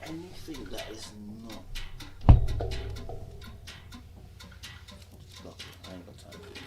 anything that is not. Fuck it, I ain't got time for it.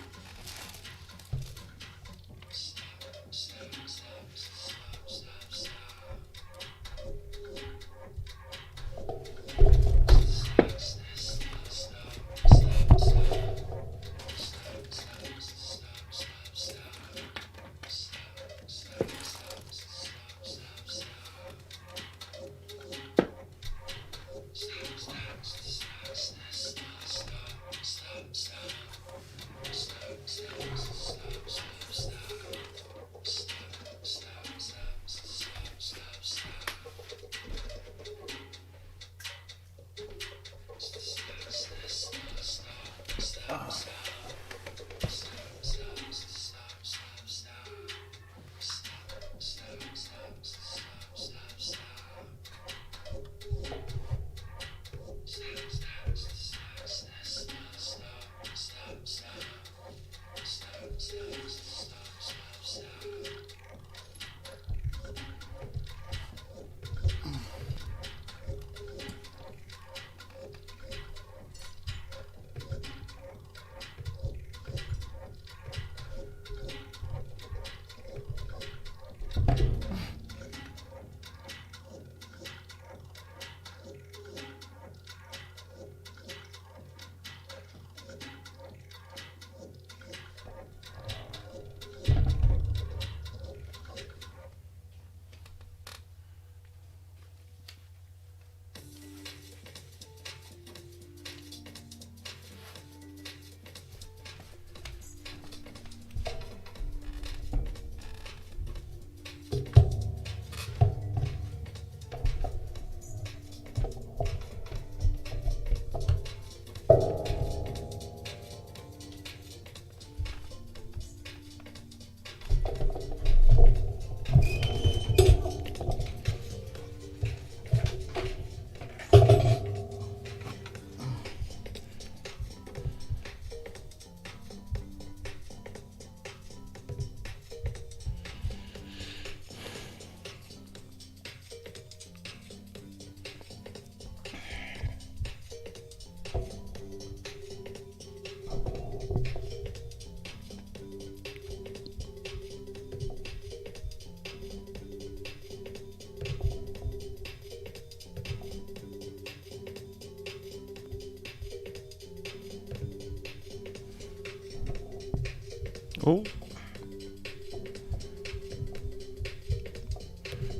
Oh.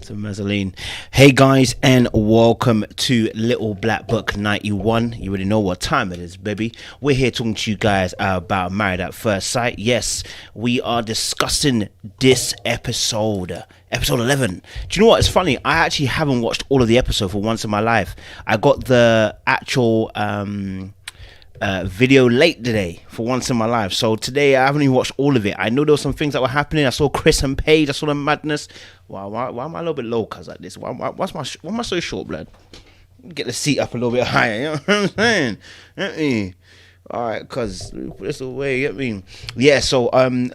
So Mazzoline. Hey guys, and welcome to Little Black Book 91. You already know what time it is, baby. We're here talking to you guys about Married at First Sight. Yes, we are discussing this episode 11. Do you know what? It's funny. I actually haven't watched all of the episode for once in my life. I got the actual video late today for once in my life, so today I haven't even watched all of it. I know there were some things that were happening. I saw Chris and Paige, I saw the madness. Why am I a little bit low cuz like this? Why am I so short, blood? Get the seat up a little bit higher, you know what I'm saying? Get me. Alright, cuz put this away, get me. Yeah, so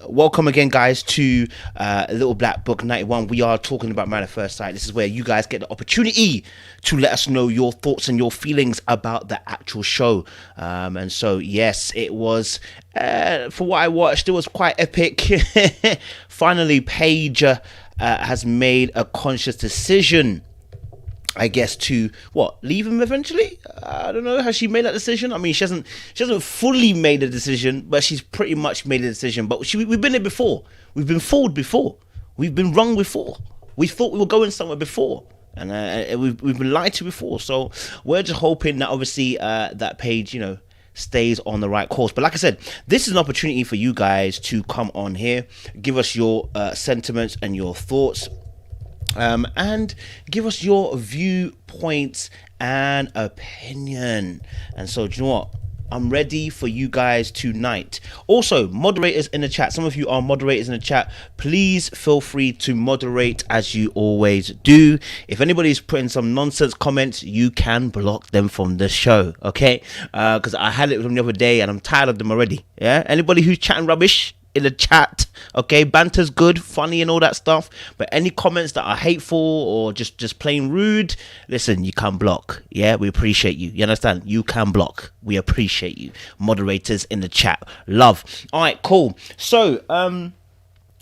welcome again guys to Little Black Book 91. We are talking about Married at First Sight. This is where you guys get the opportunity to let us know your thoughts and your feelings about the actual show. And so yes, it was for what I watched, it was quite epic. Finally, Paige has made a conscious decision, I guess, to leave him eventually. I don't know. Has she made that decision? I mean, she hasn't fully made a decision, but she's pretty much made a decision. But we've been there before. We've been fooled before. We've been wrong before. We thought we were going somewhere before, and we've been lied to before. So we're just hoping that obviously that Paige, stays on the right course. But like I said, this is an opportunity for you guys to come on here, give us your sentiments and your thoughts. And give us your viewpoints and opinion. And so, do you know what? I'm ready for you guys tonight. Also, moderators in the chat. Some of you are moderators in the chat. Please feel free to moderate as you always do. If anybody's putting some nonsense comments, you can block them from the show, okay? Because I had it with them the other day and I'm tired of them already. Yeah. Anybody who's chatting rubbish in the chat. Okay, banter's good, funny, and all that stuff. But any comments that are hateful or just plain rude, listen, you can block. Yeah, we appreciate you. You understand? You can block. We appreciate you, moderators in the chat. Love. All right, cool. So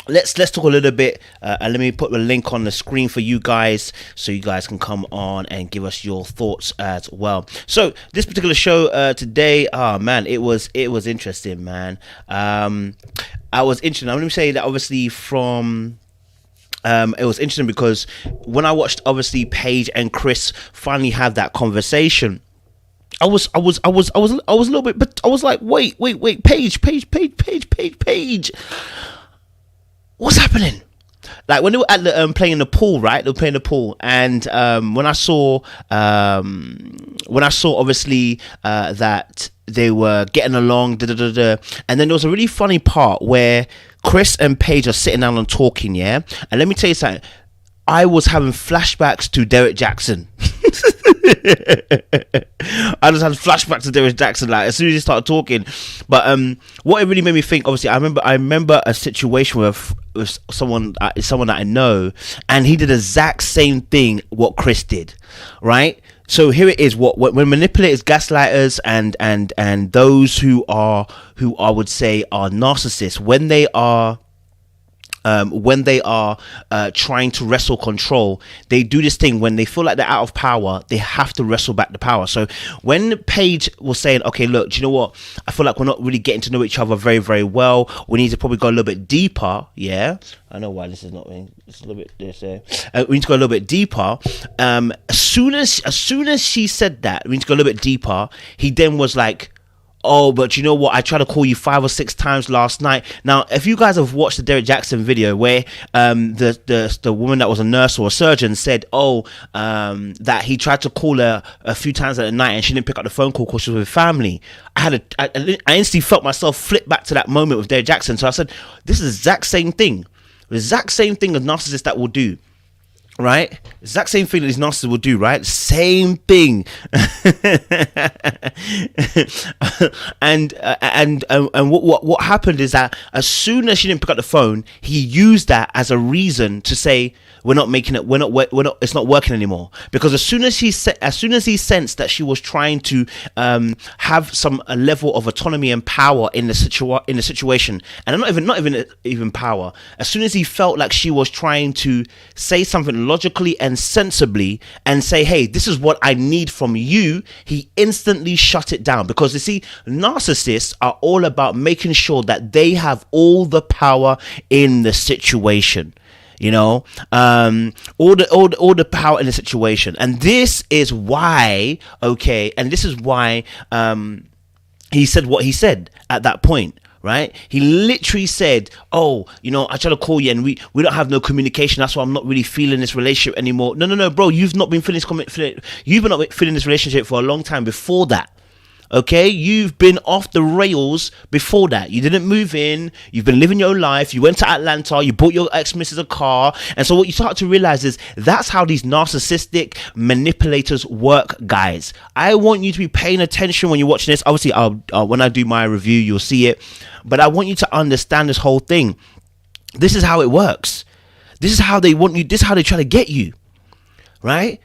let's talk a little bit, and let me put the link on the screen for you guys so you guys can come on and give us your thoughts as well. So this particular show today, man, it was interesting, man. I was interested. Let me say that obviously from it was interesting because when I watched obviously Paige and Chris finally have that conversation, I was a little bit, but I was like, wait, Paige, what's happening? Like when they were at the playing in the pool, right? They were playing the pool, and when I saw obviously that they were getting along, and then there was a really funny part where Chris and Paige are sitting down and talking, yeah. And let me tell you something, I was having flashbacks to Derek Jackson. I just had flashbacks to Derek Jackson, like as soon as he started talking. But what it really made me think, obviously, I remember a situation with someone that I know, and he did the exact same thing what Chris did, right? So here it is. When manipulators, gaslighters, and those who I would say are narcissists, when they are trying to wrestle control, they do this thing when they feel like they're out of power, they have to wrestle back the power. So when Paige was saying, okay, look, do you know what, I feel like we're not really getting to know each other very, very well, we need to probably go a little bit deeper. Yeah, I know why this is not being, it's a little bit this we need to go a little bit deeper. As soon as she said that we need to go a little bit deeper, he then was like, oh, but you know what, I tried to call you 5 or 6 times last night. Now, if you guys have watched the Derek Jackson video where the woman that was a nurse or a surgeon said, that he tried to call her a few times at night and she didn't pick up the phone call because she was with family, I instantly felt myself flip back to that moment with Derek Jackson. So I said, this is the exact same thing. The exact same thing a narcissist that will do. Right, exact same thing that these narcissists will do, right? Same thing. and what happened is that as soon as she didn't pick up the phone, he used that as a reason to say, we're not making it, it's not working anymore. Because as soon as he sensed that she was trying to have some level of autonomy and power in the situation, and not even power, as soon as he felt like she was trying to say something logically and sensibly and say, hey, this is what I need from you, he instantly shut it down. Because you see, narcissists are all about making sure that they have all the power in the situation. You know, all the power in the situation. And this is why, he said what he said at that point, right? He literally said, oh, you know, I try to call you and we don't have no communication, that's why I'm not really feeling this relationship anymore. No, bro, you've not been feeling this relationship for a long time before that. Okay, you've been off the rails before that. You didn't move in, you've been living your life, you went to Atlanta, you bought your ex-missus a car. And so what you start to realize is that's how these narcissistic manipulators work, guys. I want you to be paying attention when you're watching this. Obviously, when I do my review, you'll see it. But I want you to understand this whole thing. This is how it works. This is how they want you, this is how they try to get you. Right?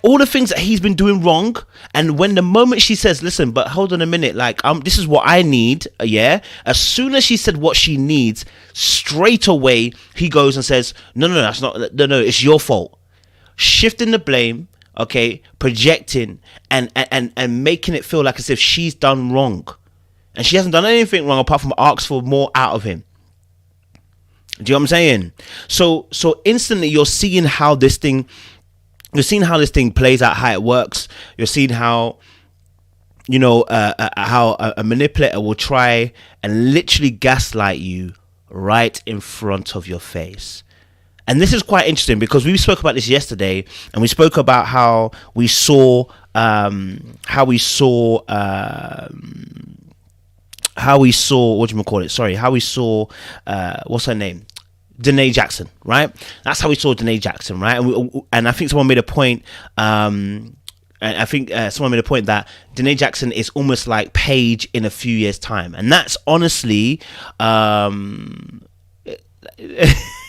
All the things that he's been doing wrong, and when the moment she says, listen, but hold on a minute, like this is what I need, yeah, as soon as she said what she needs, straight away he goes and says, no, that's not, no, it's your fault, shifting the blame, okay, projecting and making it feel like as if she's done wrong, and she hasn't done anything wrong apart from ask for more out of him. Do you know what I'm saying? So instantly you're seeing how this thing plays out, how it works. You're seeing how, you know, how a manipulator will try and literally gaslight you right in front of your face. And this is quite interesting because we spoke about this yesterday, and we spoke about how we saw what's her name? Danae Jackson, right? That's how we saw Danae Jackson, right? And I think someone made a point, and And I think someone made a point that Danae Jackson is almost like Paige in a few years' time, and that's honestly,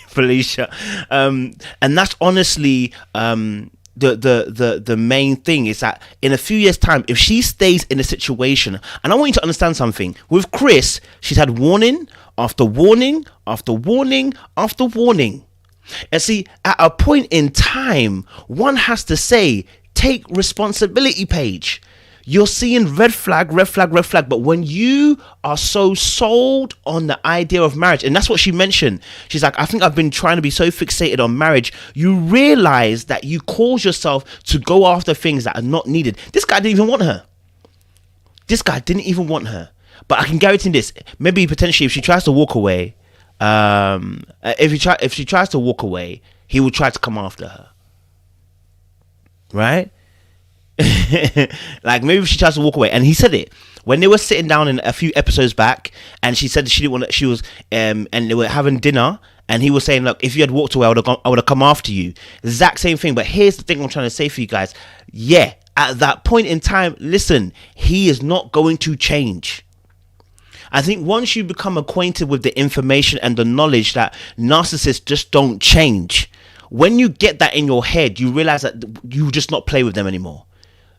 Felicia, and that's honestly the main thing is that in a few years' time, if she stays in a situation, and I want you to understand something with Chris, she's had warning after warning after warning after warning. And see, at a point in time, one has to say, take responsibility, Paige. You're seeing red flag, red flag, red flag. But when you are so sold on the idea of marriage, and that's what she mentioned, she's like, I think I've been trying to be so fixated on marriage. You realize that you cause yourself to go after things that are not needed. This guy didn't even want her. But I can guarantee this. Maybe potentially if she tries to walk away, if she tries to walk away, he will try to come after her. Right? Like maybe if she tries to walk away, and he said it when they were sitting down in a few episodes back, and she said she didn't want to, she was and they were having dinner, and he was saying, look, if you had walked away, I would have come after you. Exact same thing. But here's the thing I'm trying to say for you guys. Yeah, at that point in time, listen, he is not going to change. I think once you become acquainted with the information and the knowledge that narcissists just don't change, when you get that in your head, you realize that you just not play with them anymore.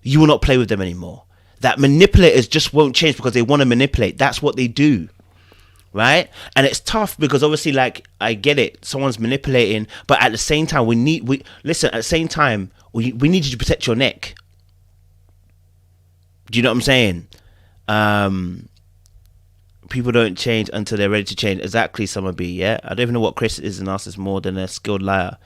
You will not play with them anymore. That manipulators just won't change because they want to manipulate. That's what they do. Right? And it's tough because obviously, like, I get it. Someone's manipulating, but at the same time, we need you to protect your neck. Do you know what I'm saying? People don't change until they're ready to change. Exactly, Summer B. Yeah, I don't even know what Chris is a narcissist more than a skilled liar,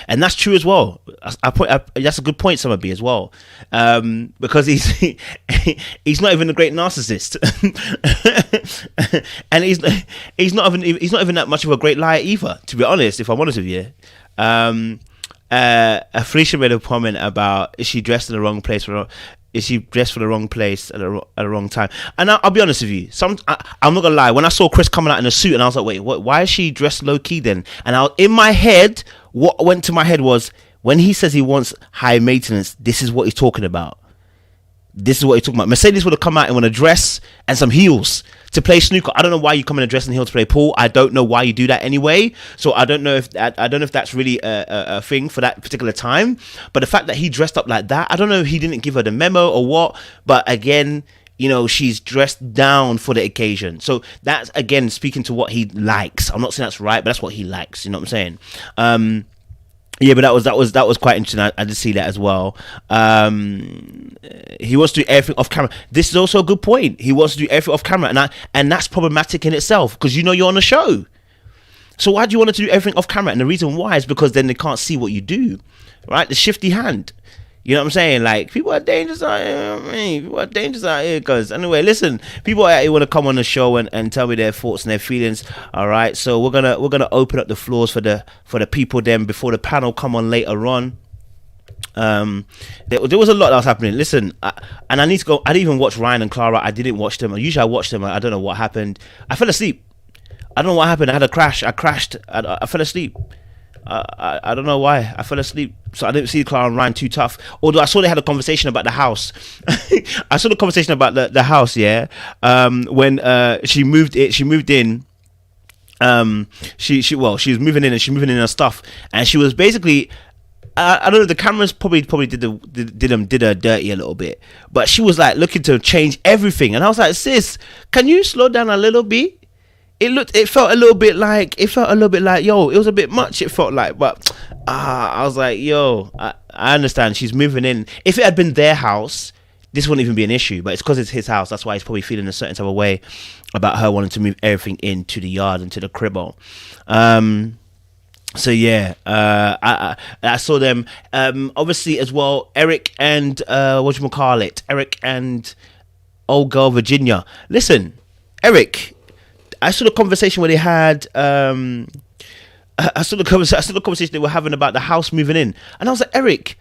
and that's true as well. That's a good point, Summer B, as well, because he's not even a great narcissist, and he's not even that much of a great liar either. To be honest, if I'm honest with you, Felicia made a comment about, is she dressed in the wrong place is she dressed for the wrong place at the wrong time? And I'll be honest with you, I'm not gonna lie, when I saw Chris coming out in a suit, and I was like, wait, why is she dressed low-key then? And in my head, what went to my head was, when he says he wants high maintenance, this is what he's talking about. Mercedes would have come out in a dress and some heels to play snooker. I don't know why you come in a dress and heels to play pool. I don't know why you do that anyway. So I don't know if that's really a thing for that particular time. But the fact that he dressed up like that, I don't know if he didn't give her the memo or what. But again, you know, she's dressed down for the occasion. So that's, again, speaking to what he likes. I'm not saying that's right, but that's what he likes. You know what I'm saying? Yeah, but that was quite interesting. I did see that as well. He wants to do everything off camera. This is also a good point. He wants to do everything off camera, and that's problematic in itself, because you know you're on a show. So why do you want to do everything off camera? And the reason why is because then they can't see what you do, right? The shifty hand. You know what I'm saying? Like, people are dangerous out here. People are dangerous out here. Because anyway, listen, people out here want to come on the show and tell me their thoughts and their feelings. All right, so we're gonna open up the floors for the people then before the panel come on later on. There was a lot that was happening. Listen, and I need to go. I didn't even watch Ryan and Clara. I didn't watch them. Usually I watch them. I don't know what happened. I fell asleep. I don't know what happened. I had a crash. I crashed. I fell asleep. I don't know why. I fell asleep, so I didn't see Clara and Ryan too tough. Although I saw they had a conversation about the house. I saw the conversation about the house. Yeah, when she moved in. She was moving in, and she moving in her stuff, and she was basically. I don't know. The cameras probably did her dirty a little bit, but she was like looking to change everything, and I was like, sis, can you slow down a little bit? It felt a little bit like, yo, it was a bit much, it felt like, but I was like, yo, I understand, she's moving in. If it had been their house, this wouldn't even be an issue, but it's because it's his house, that's why he's probably feeling a certain type of way about her wanting to move everything into the yard, into the cribble. So yeah, I saw them, obviously as well, Eric and, Eric and old girl Virginia. Listen, Eric, I saw the conversation where they had. I saw the conversation they were having about the house moving in, and I was like, Eric,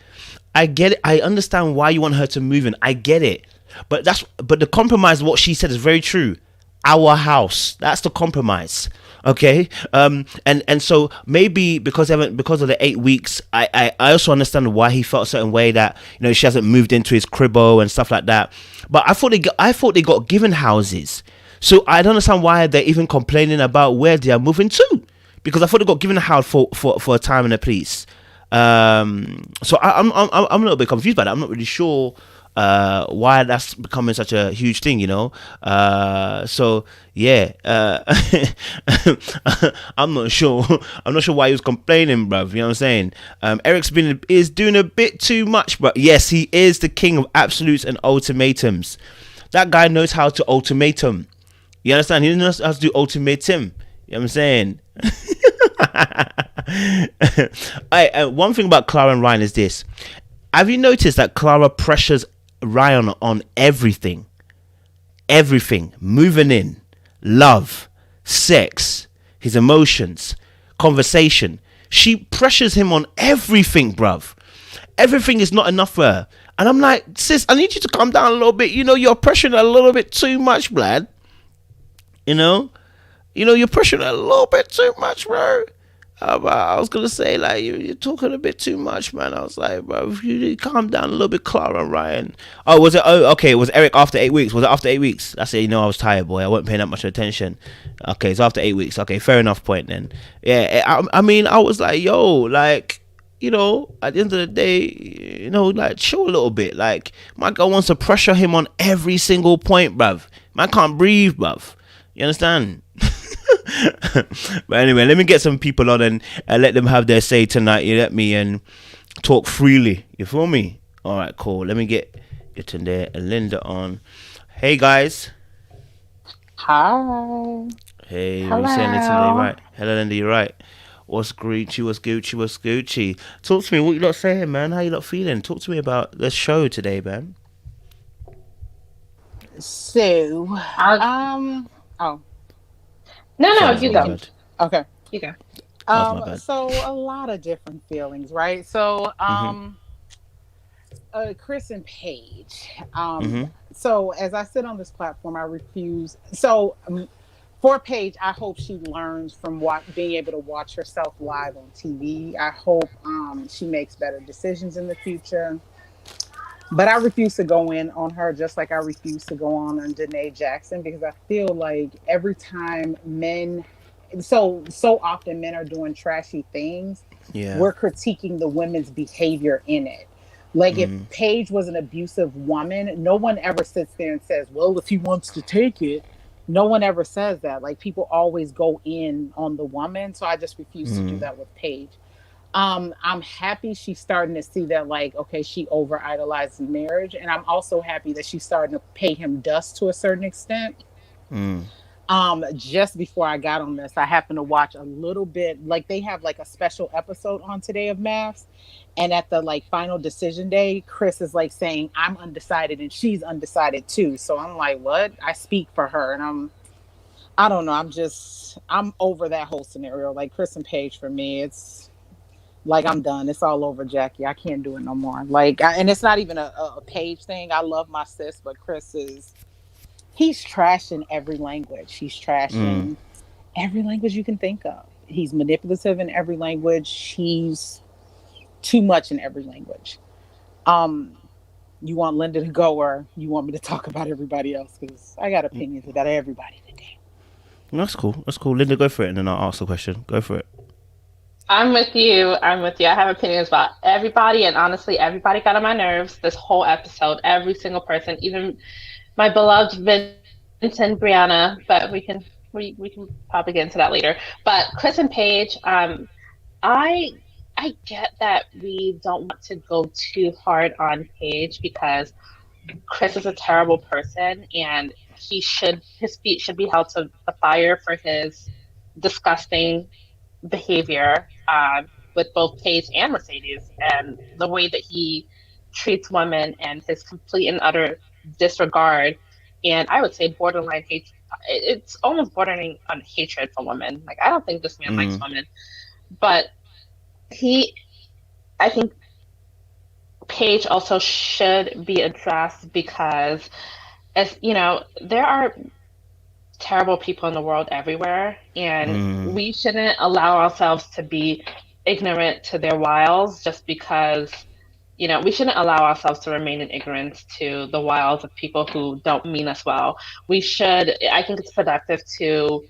I get it. I understand why you want her to move in. I get it, but the compromise. What she said is very true. our house. That's the compromise. Okay. And so maybe because of the 8 weeks, I also understand why he felt a certain way, that she hasn't moved into his cribbo and stuff like that. But I thought they got given houses. So I don't understand why they're even complaining about where they are moving to, because I thought they got given a house for a time and a place. So I'm a little bit confused by that. I'm not really sure why that's becoming such a huge thing. So yeah, I'm not sure. I'm not sure why he was complaining, bruv. You know what I'm saying? Eric's is doing a bit too much, but yes, he is the king of absolutes and ultimatums. That guy knows how to ultimatum. You understand? He knows how to do ultimatum. You know what I'm saying? One thing about Clara and Ryan is this. Have you noticed that Clara pressures Ryan on everything? Everything. Moving in, love, sex, his emotions, conversation. She pressures him on everything, bruv. Everything is not enough for her. And I'm like, sis, I need you to calm down a little bit. You're pressuring a little bit too much, blood. You're pressuring a little bit too much, bro. I was gonna say, like, you're talking a bit too much, man. I was like, bro, if you calm down a little bit, Clara and Ryan. Oh, was it? Oh, okay. Was Eric after 8 weeks? Was it after 8 weeks? That's it. I was tired, boy. I wasn't paying that much attention. Okay, it's after 8 weeks. Okay, fair enough. Point then. Yeah, I mean, I was like, yo, like, at the end of the day, like, chill a little bit. Like, my girl wants to pressure him on every single point, bruv. Man can't breathe, bruv. You understand? But anyway, let me get some people on and let them have their say tonight. You let me and talk freely. You feel me? All right, cool. Let me get in there. And Linda on. Hey guys. Hi. Hey, Hello. what you saying, Linda? You right? Hello, Linda. You right? What's Gucci? What's Gucci? What's Gucci? Talk to me. What you lot saying, man? How you lot feeling? Talk to me about the show today, man. So, I'll, oh, no, Sorry, no, that was you we my go. can, bad. okay. You go. That was my bad. So a lot of different feelings, right? So, Mhm. Chris and Paige. Mhm. So as I sit on this platform, I refuse. So, for Paige, I hope she learns from being able to watch herself live on TV. I hope she makes better decisions in the future. But I refuse to go in on her just like I refuse to go on Danae Jackson, because I feel like every time so often men are doing trashy things, Yeah. we're critiquing the women's behavior in it. Like, if Mm. Paige was an abusive woman, no one ever sits there and says, well, if he wants to take it. No one ever says that. Like, people always go in on the woman. So I just refuse to do Mm. that with Paige. I'm happy she's starting to see that, like, okay, she over idolized marriage. And I'm also happy that she's starting to pay him dust to a certain extent. Mm. Just before I got on this, I happened to watch a little bit, like, they have like a special episode on Today of Maths. And at the like final decision day, Chris is like saying, I'm undecided and she's undecided too. So I'm like, what? I speak for her. And I don't know. I'm over that whole scenario. Like, Chris and Paige, for me, it's like, I'm done. It's all over, Jackie. I can't do it no more. Like, and it's not even a Page thing. I love my sis, but he's trash in every language. He's trash Mm. in every language you can think of. He's manipulative in every language. He's too much in every language. Um, you want Linda to go, or you want me to talk about everybody else? Because I got opinions about everybody today. That's cool. That's cool. Linda, go for it, and then I'll ask the question. Go for it. I'm with you. I'm with you. I have opinions about everybody, and honestly, everybody got on my nerves this whole episode. Every single person, even my beloved Vincent Brianna. But we can probably get into that later. But Chris and Paige, I I get that we don't want to go too hard on Paige because Chris is a terrible person, and his feet should be held to the fire for his disgusting behavior with both Paige and Mercedes, and the way that he treats women and his complete and utter disregard, and I would say borderline hate. It's almost bordering on hatred for women. Like, I don't think this man likes Mm. women, but he, I think Paige also should be addressed because, as you know, there are terrible people in the world everywhere, and Mm, we shouldn't allow ourselves to be ignorant to their wiles just because, we shouldn't allow ourselves to remain in ignorance to the wiles of people who don't mean us well. I think it's productive to,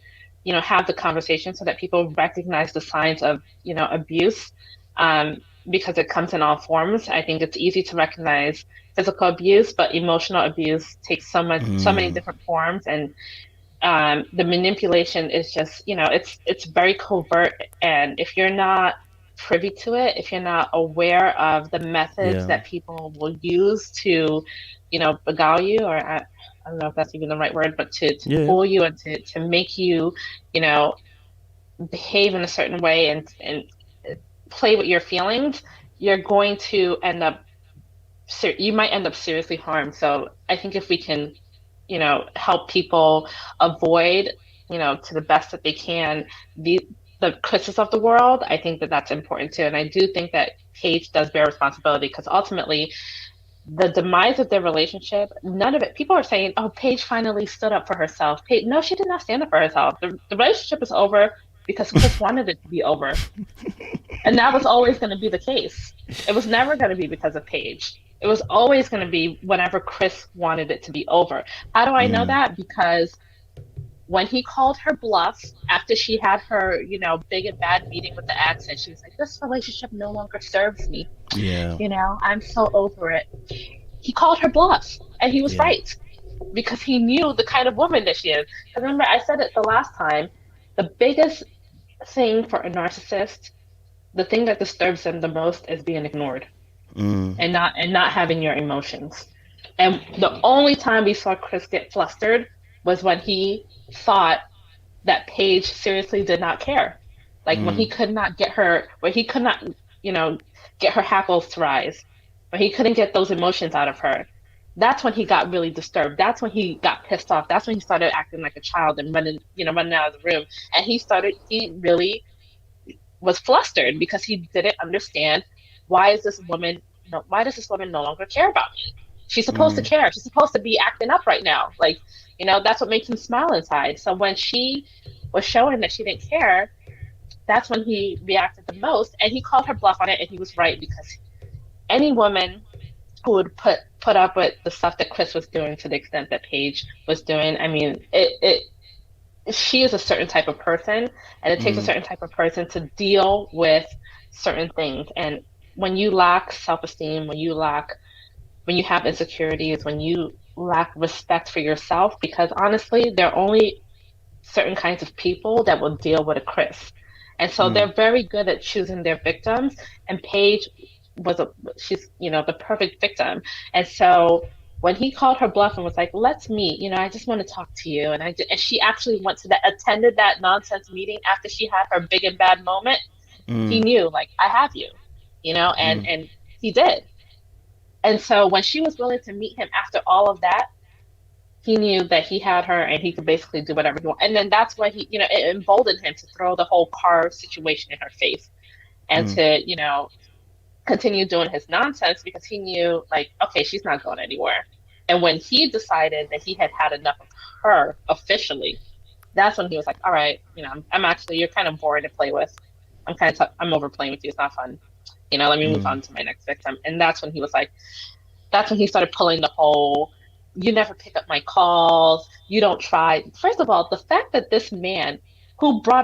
have the conversation so that people recognize the signs of, abuse, um, because it comes in all forms. I think it's easy to recognize physical abuse, but emotional abuse takes so many mm, different forms, and the manipulation is just, it's very covert. And if you're not privy to it, if you're not aware of the methods yeah, that people will use to, beguile you, or I don't know if that's even the right word, but to yeah, yeah. fool you and to make you, you know, behave in a certain way, and play with your feelings, you're going to end up, you might end up seriously harmed. So I think if we can, help people avoid, to the best that they can, the Chris's of the world, I think that that's important too. And I do think that Paige does bear responsibility, because ultimately the demise of their relationship, none of it, people are saying, oh, Paige finally stood up for herself. Paige, no, she did not stand up for herself. The relationship is over because Chris wanted it to be over. And that was always going to be the case. It was never going to be because of Paige. It was always going to be whenever Chris wanted it to be over. How do I know Mm, that? Because when he called her bluff after she had her, big and bad meeting with the ex, and she was like, this relationship no longer serves me. yeah, I'm so over it. He called her bluff, and he was yeah. right, because he knew the kind of woman that she is. Because remember, I said it the last time, the biggest thing for a narcissist, the thing that disturbs them the most is being ignored, Mm, and not having your emotions. And the only time we saw Chris get flustered was when he thought that Paige seriously did not care. Like when he mm, could not get her, where he could not, you know, get her hackles to rise, when he couldn't get those emotions out of her. That's when he got really disturbed. That's when he got pissed off. That's when he started acting like a child and running out of the room. And he really was flustered because he didn't understand, why is this woman why does this woman no longer care about me? She's supposed to mm, care. She's supposed to be acting up right now. Like, that's what makes him smile inside. So when she was showing that she didn't care, that's when he reacted the most, and he called her bluff on it, and he was right, because any woman who would put up with the stuff that Chris was doing to the extent that Paige was doing, I mean, she is a certain type of person, and it takes a mm, certain type of person to deal with certain things. And when you lack self-esteem, when you have insecurities, when you lack respect for yourself, because honestly, there are only certain kinds of people that will deal with a Chris. And so mm, they're very good at choosing their victims. And Paige she's, the perfect victim. And so when he called her bluff and was like, let's meet, I just want to talk to you. And she actually attended that nonsense meeting after she had her big and bad moment. He mm, knew, like, I have you, mm, and he did. And so when she was willing to meet him after all of that, he knew that he had her and he could basically do whatever he wanted. And then that's why it emboldened him to throw the whole car situation in her face, and mm, to, continue doing his nonsense, because he knew, like, okay, she's not going anywhere. And when he decided that he had had enough of her officially, that's when he was like, all right, I'm actually, you're kind of boring to play with. I'm over playing with you. It's not fun. Let me move mm, on to my next victim. And that's when he was like, that's when he started pulling the whole, you never pick up my calls, you don't try. First of all, the fact that this man who threw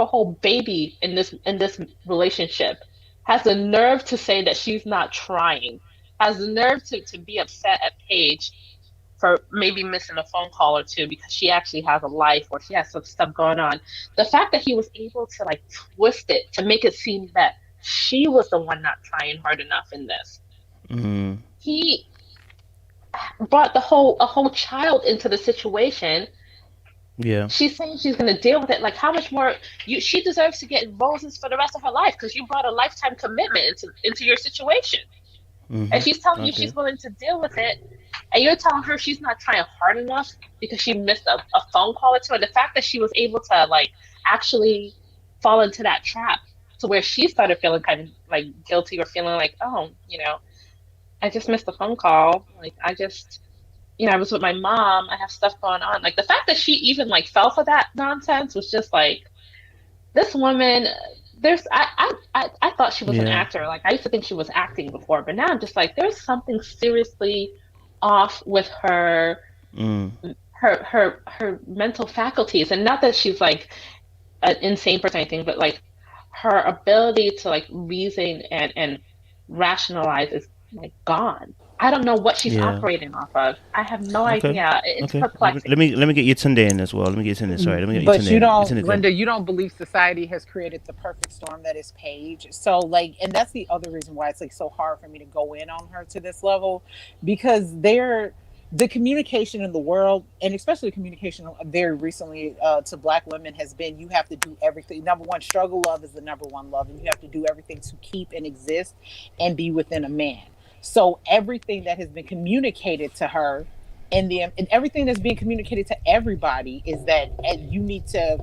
a whole baby in this relationship has the nerve to say that she's not trying, has the nerve to be upset at Paige for maybe missing a phone call or two because she actually has a life, or she has some stuff going on. The fact that he was able to, like, twist it to make it seem that she was the one not trying hard enough in this. mm, He brought a whole child into the situation. yeah. She's saying she's going to deal with it. Like, how much more she deserves to get roses for the rest of her life, because you brought a lifetime commitment into your situation. And Mm-hmm. she's telling you Okay. she's willing to deal with it, and you're telling her she's not trying hard enough because she missed a phone call or two. And the fact that she was able to, like, actually fall into that trap, to where she started feeling kind of like guilty, or feeling like, oh, I just missed a phone call. Like, I just I was with my mom. I have stuff going on. Like the fact that she even like fell for that nonsense was just like this woman. I thought she was an Yeah. actor. Like I used to think she was acting before, but now I'm just like there's something seriously off with Mm. her mental faculties, and not that she's like an insane person or anything, but like her ability to like reason and rationalize is like gone. I don't know what she's Yeah. operating off of. I have no Okay. idea. It's Okay. perplexing. Let me get your Tunde in as well. Let me get your Tunde. Sorry. Let me get your But you Tunde in. Your don't, Tunde in. Linda, you don't believe society has created the perfect storm that is Paige. So like, and that's the other reason why it's like so hard for me to go in on her to this level, because the communication in the world, and especially communication very recently to Black women, has been you have to do everything. Number one, struggle love is the number one love, and you have to do everything to keep and exist and be within a man. So everything that has been communicated to her, and everything that's being communicated to everybody, is that you need to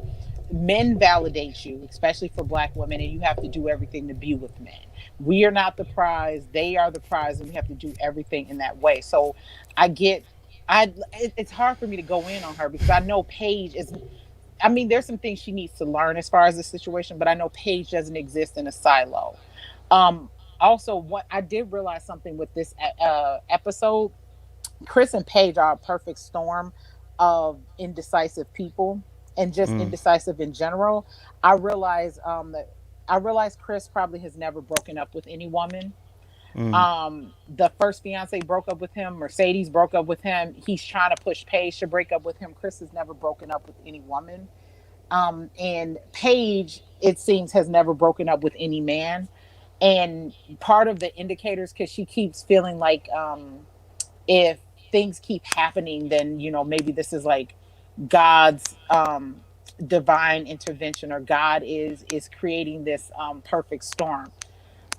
men validate you, especially for Black women, and you have to do everything to be with men. We are not the prize; they are the prize, and we have to do everything in that way. So, I get, it's hard for me to go in on her because I know Paige is. I mean, there's some things she needs to learn as far as the situation, but I know Paige doesn't exist in a silo. Um, Also, what I did realize something with this episode, Chris and Paige are a perfect storm of indecisive people and just Mm. indecisive in general. I realize that I realize Chris probably has never broken up with any woman. Mm. The first fiance broke up with him. Mercedes broke up with him. He's trying to push Paige to break up with him. Chris has never broken up with any woman. And Paige, it seems, has never broken up with any man. And part of the indicators, because she keeps feeling like if things keep happening, then maybe this is like God's divine intervention, or God is creating this perfect storm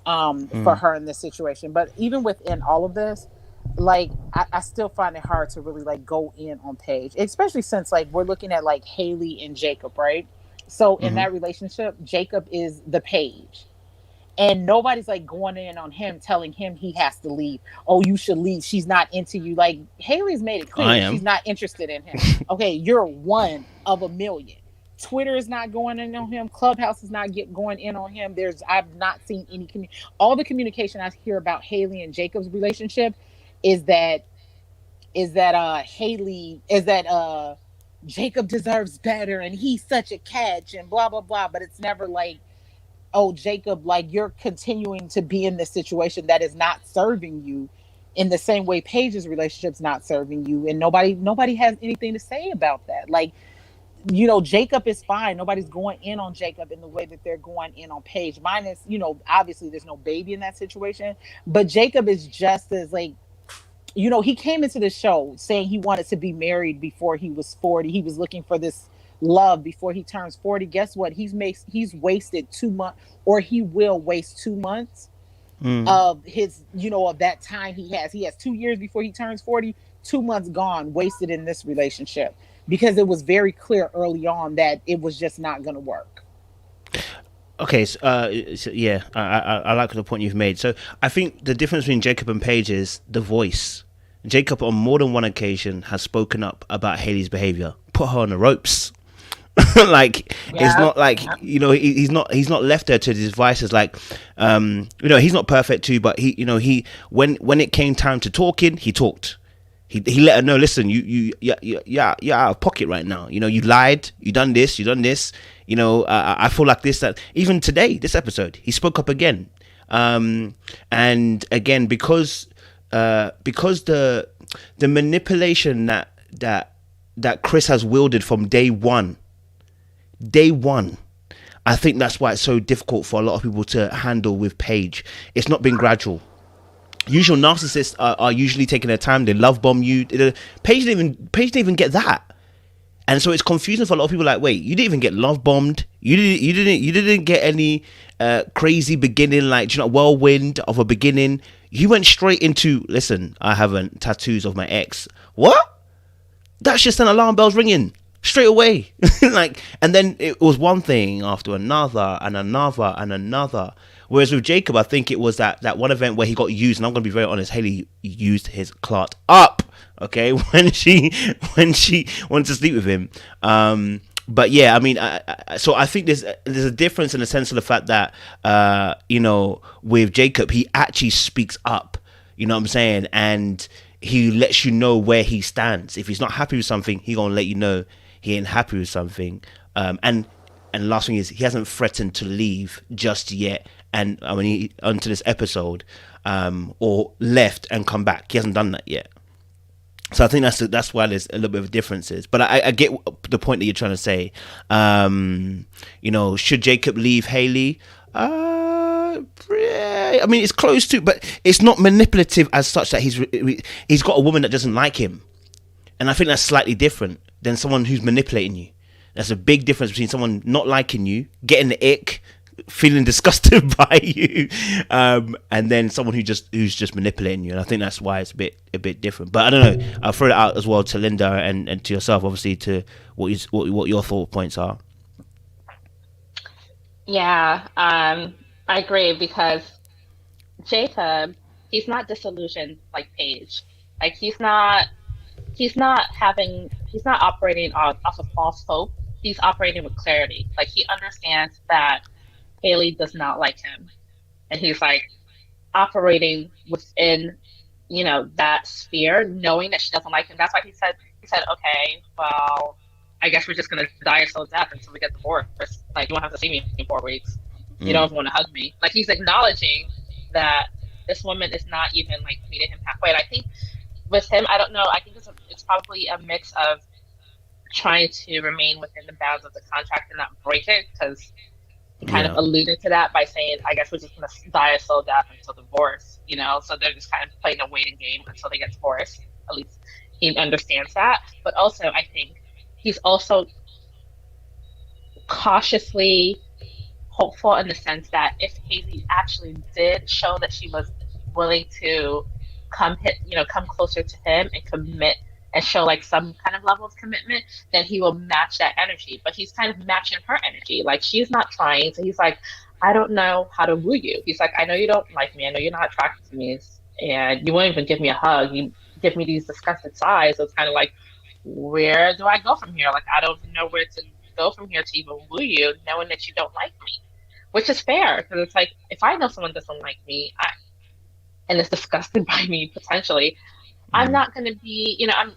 for Mm. her in this situation. But even within all of this, like I still find it hard to really like go in on Paige, especially since like we're looking at like Haley and Jacob, right? So in Mm-hmm. that relationship, Jacob is the Paige, and nobody's like going in on him telling him he has to leave. Oh, you should leave, she's not into you. Like Haley's made it I clear she's am. not interested in him. Okay, you're one of a million. Twitter is not going in on him. Clubhouse is not going in on him. I've not seen any all the communication I hear about Haley and Jacob's relationship is that Haley is that Jacob deserves better and he's such a catch and blah blah blah. But it's never like, oh, Jacob, like you're continuing to be in this situation that is not serving you in the same way Paige's relationship's not serving you. And nobody has anything to say about that. Like, Jacob is fine. Nobody's going in on Jacob in the way that they're going in on Paige. Minus, obviously there's no baby in that situation, but Jacob is just as like, he came into the show saying he wanted to be married before he was 40. He was looking for this love before he turns 40. Guess what? He's wasted 2 months, or he will waste 2 months Mm. of his, of that time he has. He has 2 years before he turns 40, 2 months gone, wasted in this relationship because it was very clear early on that it was just not going to work. Okay, so yeah, I like the point you've made. So I think the difference between Jacob and Paige is the voice. Jacob, on more than one occasion, has spoken up about Haley's behavior, put her on the ropes. Like it's Yeah. not like he's not left there to his devices. Like he's not perfect too, but he when it came time to talking, he talked. He let her know, listen, you're out of pocket right now. You lied, you done this. I feel like this, that. Even today, this episode, he spoke up again. And again, because the manipulation that Chris has wielded from day one, I think that's why it's so difficult for a lot of people to handle with Paige. It's not been gradual. Usual narcissists are usually taking their time. They love bomb you. Paige didn't even get that, and so it's confusing for a lot of people. Like, wait, you didn't even get love bombed. You didn't get any crazy beginning, like whirlwind of a beginning. You went straight into, listen, I have tattoos of my ex. What? That's just an alarm bells ringing. straight away. Like, and then it was one thing after another and another and another. Whereas with Jacob, I think it was that one event where he got used, and I'm gonna be very honest, Haley used his clout up, okay, when she wanted to sleep with him. But yeah, I mean, so I think there's a difference in the sense of the fact that with Jacob, he actually speaks up. You know what I'm saying? And he lets you know where he stands. If he's not happy with something, he gonna let you know he ain't happy with something. And the last thing is, he hasn't threatened to leave just yet. And I mean, onto this episode, or left and come back. He hasn't done that yet. So I think that's why there's a little bit of differences. But I get the point that you're trying to say. Should Jacob leave Haley? I mean, it's close to, but it's not manipulative as such that he's got a woman that doesn't like him, and I think that's slightly different than someone who's manipulating you. There's a big difference between someone not liking you, getting the ick, feeling disgusted by you, and then someone who's just manipulating you. And I think that's why it's a bit different. But I don't know. I'll throw it out as well to Linda and to yourself, obviously, to what your thought points are. Yeah, I agree because Jacob, he's not disillusioned like Paige. Like he's not operating off of false hope. He's operating with clarity. Like he understands that Haley does not like him, and he's like operating within, that sphere, knowing that she doesn't like him. That's why he said, okay, well, I guess we're just gonna die a slow death until we get divorced. Like, you won't have to see me in 4 weeks. You don't want to hug me. Like, he's acknowledging that this woman is not even like meeting him halfway. And I think with him, I don't know. I think it's probably a mix of trying to remain within the bounds of the contract and not break it, because he kind of alluded to that by saying, I guess we're just going to die a slow death until divorce, So they're just kind of playing a waiting game until they get divorced. At least he understands that. But also, I think he's also cautiously hopeful in the sense that if Haley actually did show that she was willing to come closer to him and commit and show like some kind of level of commitment, then he will match that energy. But he's kind of matching her energy. Like, she's not trying. So he's like, I don't know how to woo you. He's like, I know you don't like me. I know you're not attracted to me. And you won't even give me a hug. You give me these disgusted sighs. So it's kind of like, where do I go from here? Like, I don't know where to go from here to even woo you, knowing that you don't like me. Which is fair, because it's like, if I know someone doesn't like me and is disgusted by me potentially, I'm not going to be, I'm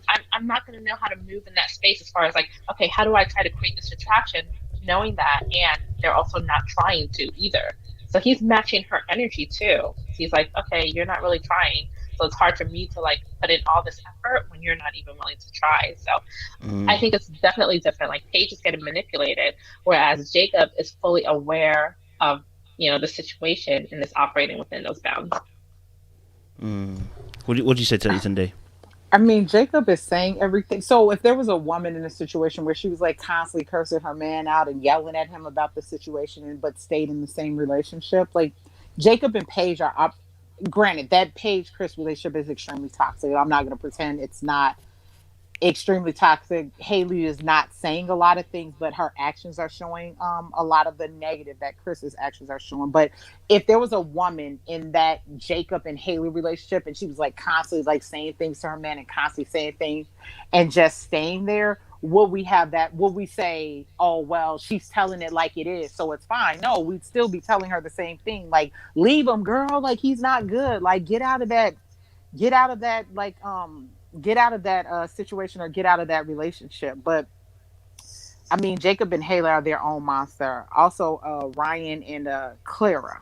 not going to know how to move in that space as far as like, okay, how do I try to create this attraction knowing that, and they're also not trying to either. So he's matching her energy too. He's like, okay, you're not really trying, so it's hard for me to like put in all this effort when you're not even willing to try. So I think it's definitely different. Like, Paige is getting manipulated, whereas Jacob is fully aware of the situation and is operating within those bounds. What do you say to that, Sunday? I mean, Jacob is saying everything. So if there was a woman in a situation where she was like constantly cursing her man out and yelling at him about the situation, but stayed in the same relationship, like Jacob and Paige are up. Granted, that Paige Chris relationship is extremely toxic. I'm not going to pretend it's not extremely toxic. Haley is not saying a lot of things, but her actions are showing a lot of the negative that Chris's actions are showing. But if there was a woman in that Jacob and Haley relationship, and she was like constantly like saying things to her man and constantly saying things and just staying there, would we have that? Would we say, oh, well, she's telling it like it is, so it's fine? No, we'd still be telling her the same thing. Like, leave him, girl. Like, he's not good. Like, get out of that, like, get out of that situation, or get out of that relationship. But I mean, Jacob and Haley are their own monster. Also, Ryan and Clara.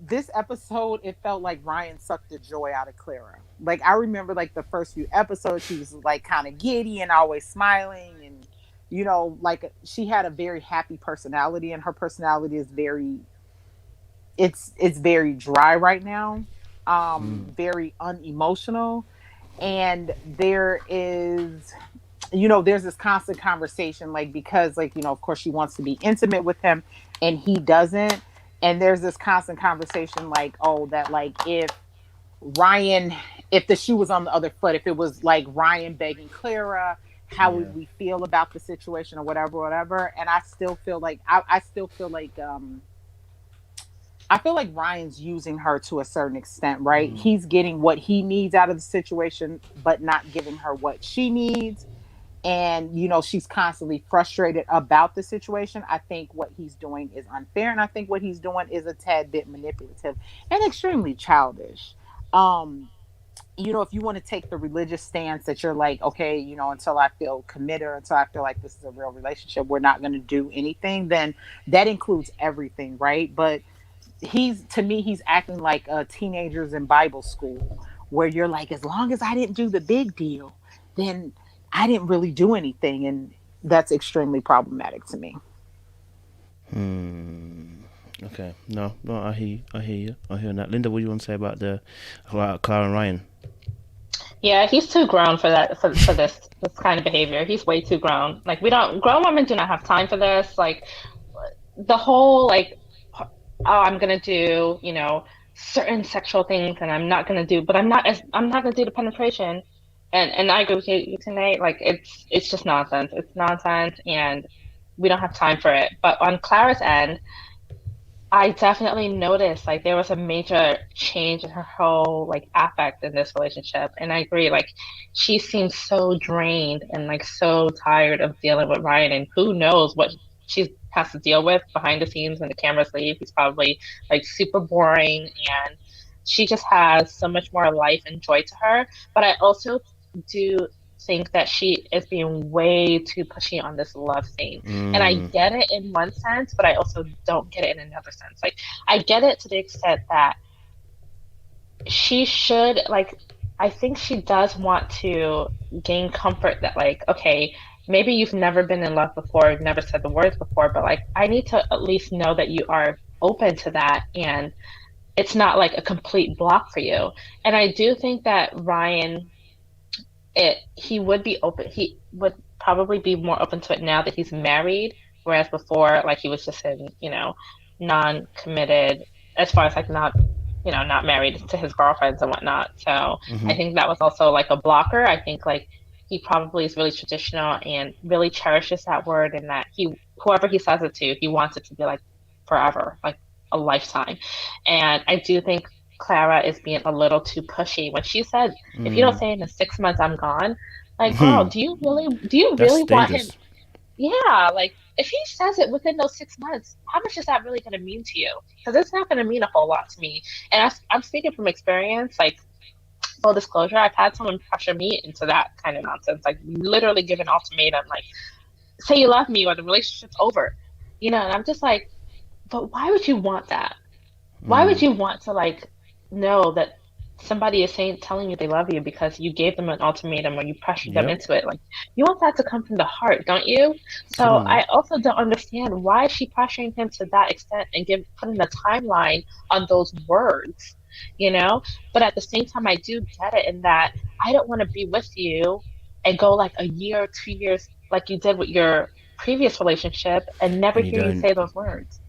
This episode, it felt like Ryan sucked the joy out of Clara. Like, I remember like the first few episodes, she was like kind of giddy and always smiling, and like she had a very happy personality, and her personality is very, it's very dry right now. Very unemotional, and there is, there's this constant conversation, like, because like, of course she wants to be intimate with him and he doesn't, and there's this constant conversation like, oh, that like if the shoe was on the other foot, if it was like Ryan begging Clara how Yeah. would we feel about the situation or whatever. And I still feel like I still feel like I feel like Ryan's using her to a certain extent, right? He's getting what he needs out of the situation, but not giving her what she needs. And, she's constantly frustrated about the situation. I think what he's doing is unfair. And I think what he's doing is a tad bit manipulative and extremely childish. Um, if you want to take the religious stance that you're like, okay, until I feel committed or until I feel like this is a real relationship, we're not going to do anything, then that includes everything, right? But to me, he's acting like teenagers in Bible school, where you're like, as long as I didn't do the big deal, then I didn't really do anything. And that's extremely problematic to me. Okay. No, I hear you. I hear that. Linda, what do you want to say about the Clara and Ryan? Yeah, he's too grown for that for this kind of behavior. He's way too grown. Like we don't grown women do not have time for this. Like the whole like, oh, I'm gonna do certain sexual things, and I'm not gonna do the penetration. And I agree with you tonight. Like it's just nonsense. It's nonsense, and we don't have time for it. But on Clara's end, I definitely noticed like there was a major change in her whole like affect in this relationship. And I agree, like she seems so drained and like so tired of dealing with Ryan, and who knows what she has to deal with behind the scenes when the cameras leave. He's probably like super boring, and she just has so much more life and joy to her. But I also do think that she is being way too pushy on this love scene. And I get it in one sense, but I also don't get it in another sense. Like I get it to the extent that she should like I think she does want to gain comfort that like, okay, maybe you've never been in love before, you've never said the words before, but like I need to at least know that you are open to that and it's not like a complete block for you. And I do think that Ryan he would be open. He would probably be more open to it now that he's married, whereas before, like he was just in, non-committed as far as like not married to his girlfriends and whatnot. So I think that was also like a blocker. I think like he probably is really traditional and really cherishes that word, and that whoever he says it to, he wants it to be like forever, like a lifetime. And I do think Clara is being a little too pushy when she said, "If you don't say in the 6 months, I'm gone." Like, girl, do you That's really want him? dangerous. Yeah, like if he says it within those 6 months, how much is that really going to mean to you? Because it's not going to mean a whole lot to me. And I'm speaking from experience. Like, full disclosure, I've had someone pressure me into that kind of nonsense. Like, literally give an ultimatum, like, say you love me or the relationship's over. And I'm just like, but why would you want that? Why would you want to like know that somebody is telling you they love you because you gave them an ultimatum or you pressured them Yep. into it? Like you want that to come from the heart, don't you? Come So on, I man. also don't understand why is she pressuring him to that extent and putting a timeline on those words, But at the same time, I do get it in that I don't want to be with you and go like a year or 2 years like you did with your previous relationship and never And you hear you don't. say those words.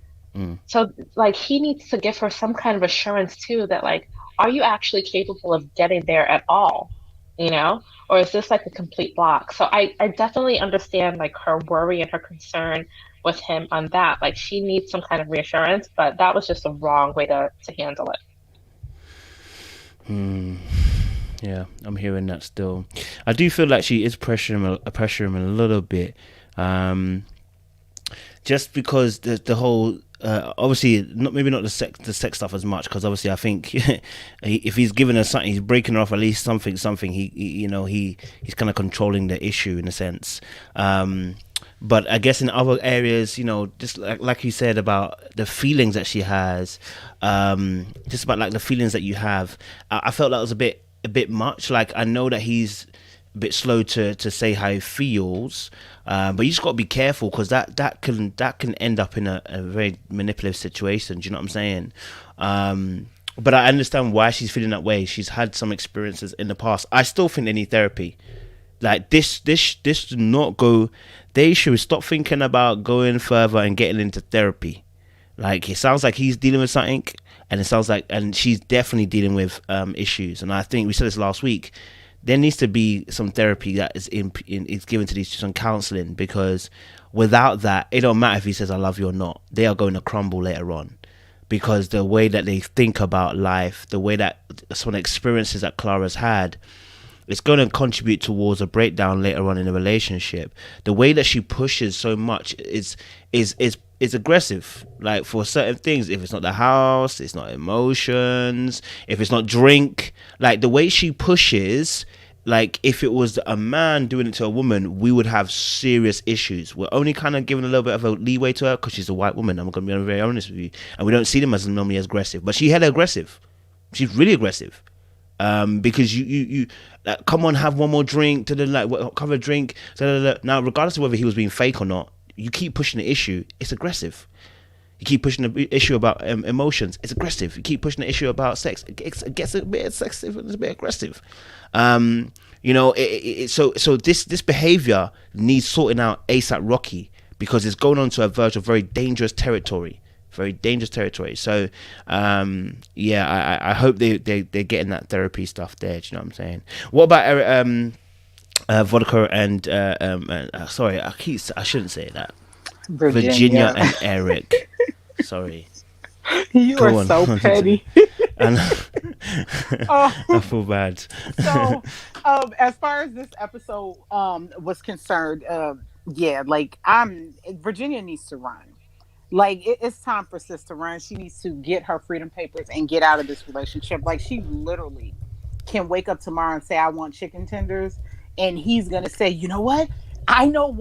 So like he needs to give her some kind of assurance too that like, are you actually capable of getting there at all? Or is this like a complete block? So I definitely understand like her worry and her concern with him on that. Like she needs some kind of reassurance, but that was just the wrong way to handle it. Yeah, I'm hearing that still. I do feel like she is pressuring him a little bit. Just because the whole obviously maybe not the sex stuff as much, because obviously I think if he's giving her something, he's breaking her off at least something. He's kind of controlling the issue in a sense. But I guess in other areas, just like you said about the feelings that she has, just about like the feelings that you have, I felt that was a bit much. Like I know that he's a bit slow to say how he feels, but you just got to be careful, because that can end up in a very manipulative situation. Do you know what I'm saying? But I understand why she's feeling that way. She's had some experiences in the past. I still think they need therapy. Like this do not go. They should stop thinking about going further and getting into therapy. Like it sounds like he's dealing with something, and it sounds like, and she's definitely dealing with issues. And I think we said this last week. there needs to be some therapy that is given to these, some counseling, because without that, it don't matter if he says I love you or not. They are going to crumble later on, because the way that they think about life, the way that some of the experiences that Clara's had, it's going to contribute towards a breakdown later on in the relationship. The way that she pushes so much is aggressive. Like, for certain things, if it's not the house, it's not emotions, if it's not drink, like the way she pushes, like if it was a man doing it to a woman, we would have serious issues. We're only kind of giving a little bit of a leeway to her because she's a white woman. I'm going to be very honest with you. And we don't see them as normally as aggressive, but she had aggressive. She's really aggressive. Because you like, come on, have one more drink, like have a drink. Now, regardless of whether he was being fake or not, you keep pushing the issue, it's aggressive. You keep pushing the issue about emotions, it's aggressive. You keep pushing the issue about sex, it gets a bit sexist, it's a bit aggressive. You know, so this behavior needs sorting out ASAP Rocky, because it's going on to a verge of very dangerous territory. So yeah, I hope they're getting that therapy stuff there. Do you know what I'm saying? What about Vodka and sorry, I shouldn't say that. Virginia and Eric. Sorry, you are so petty. And I feel bad. So as far as this episode was concerned, yeah, like Virginia needs to run. Like, it's time for sis to run. She needs to get her freedom papers and get out of this relationship. Like, she literally can wake up tomorrow and say, I want chicken tenders. And he's going to say, you know what? I know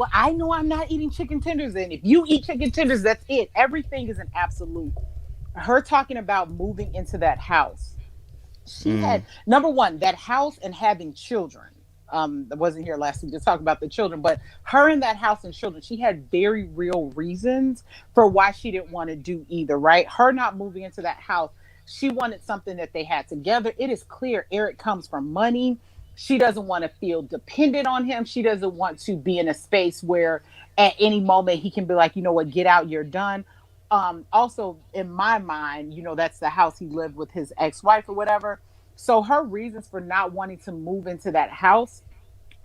I'm not eating chicken tenders. And if you eat chicken tenders, that's it. Everything is an absolute. Her talking about moving into that house. She had, number one, that house and having children. I wasn't here last week to talk about the children, but her in that house and children, she had very real reasons for why she didn't want to do either, right? Her not moving into that house, she wanted something that they had together. It is clear Eric comes from money. She doesn't want to feel dependent on him. She doesn't want to be in a space where at any moment he can be like, you know what, get out, you're done. Also, in my mind, you know, that's the house he lived with his ex-wife or whatever. So her reasons for not wanting to move into that house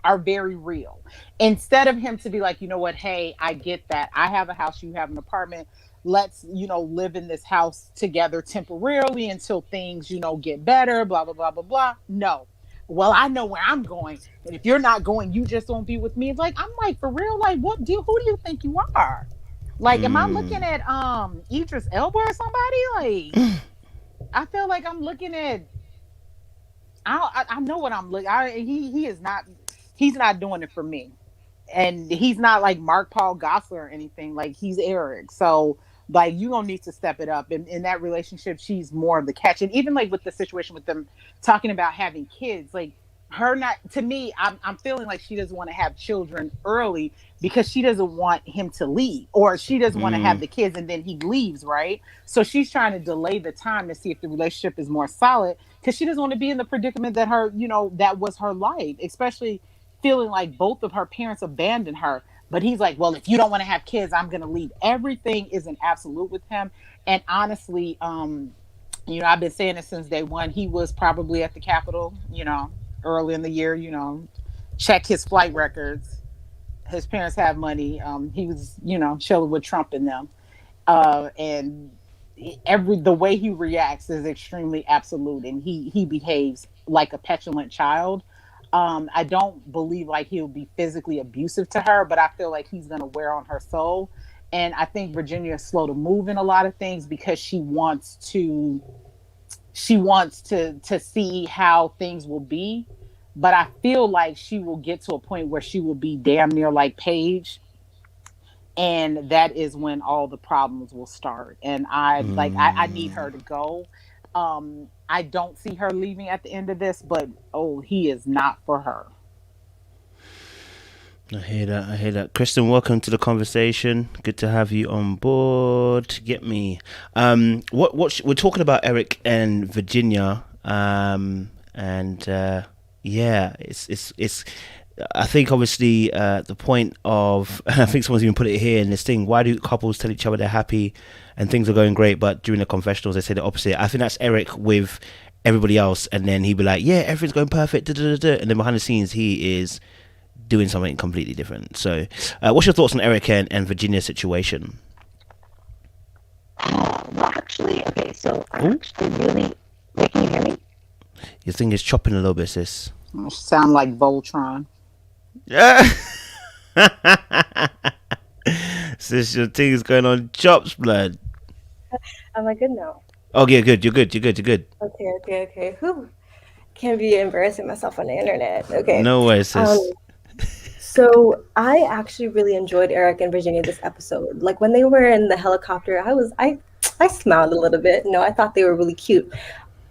are very real. Instead of him to be like, you know what, hey, I get that. I have a house, you have an apartment. Let's, you know, live in this house together temporarily until things, you know, get better, blah, blah, blah, blah, blah. No. Well, I know where I'm going. And if you're not going, you just won't be with me. Like, I'm like, for real, like, who do you think you are? Like, am I looking at Idris Elba or somebody? Like, I feel like I'm looking at I know what I'm looking. He is not. He's not doing it for me, and he's not like Mark Paul Gosselaar or anything. Like, he's Eric. So like, you don't need to step it up. And in that relationship, she's more of the catch. And even like with the situation with them talking about having kids, like her not, to me, I'm feeling like she doesn't want to have children early because she doesn't want him to leave, or she doesn't want to have the kids and then he leaves, right? So she's trying to delay the time to see if the relationship is more solid, because she doesn't want to be in the predicament that her, you know, that was her life, especially feeling like both of her parents abandoned her. But he's like, well, if you don't want to have kids, I'm going to leave. Everything is an absolute with him. And honestly, you know, I've been saying it since day one. He was probably at the Capitol, you know, early in the year, you know, check his flight records. His parents have money. He was, you know, chilling with Trump and them. And the way he reacts is extremely absolute, and he behaves like a petulant child. I don't believe like he'll be physically abusive to her, but I feel like he's going to wear on her soul. And I think Virginia is slow to move in a lot of things because she wants to see how things will be. But I feel like she will get to a point where she will be damn near like Paige. And that is when all the problems will start. And I need her to go. I don't see her leaving at the end of this, but he is not for her. I hear that. Kristen, welcome to the conversation. Good to have you on board. Get me. What we're talking about Eric and Virginia. Yeah, it's I think obviously the point of, I think someone's even put it here in this thing, why do couples tell each other they're happy and things are going great, but during the confessionals they say the opposite? I think that's Eric with everybody else, and then he'd be like, yeah, everything's going perfect, da, da, da, da. And then behind the scenes he is doing something completely different. So what's your thoughts on Eric and Virginia's situation? Well, actually, okay, so I actually really. Wait, can you hear me? Your thing is chopping a little bit, sis. Sound like Voltron. Yeah. Sis, your thing is going on chops, blood. Am I good now? Oh, yeah, good. You're good. Okay. Whew. Can't be embarrassing myself on the internet. Okay. No way, sis. So I actually really enjoyed Eric and Virginia this episode. Like when they were in the helicopter, I smiled a little bit. No, I thought they were really cute.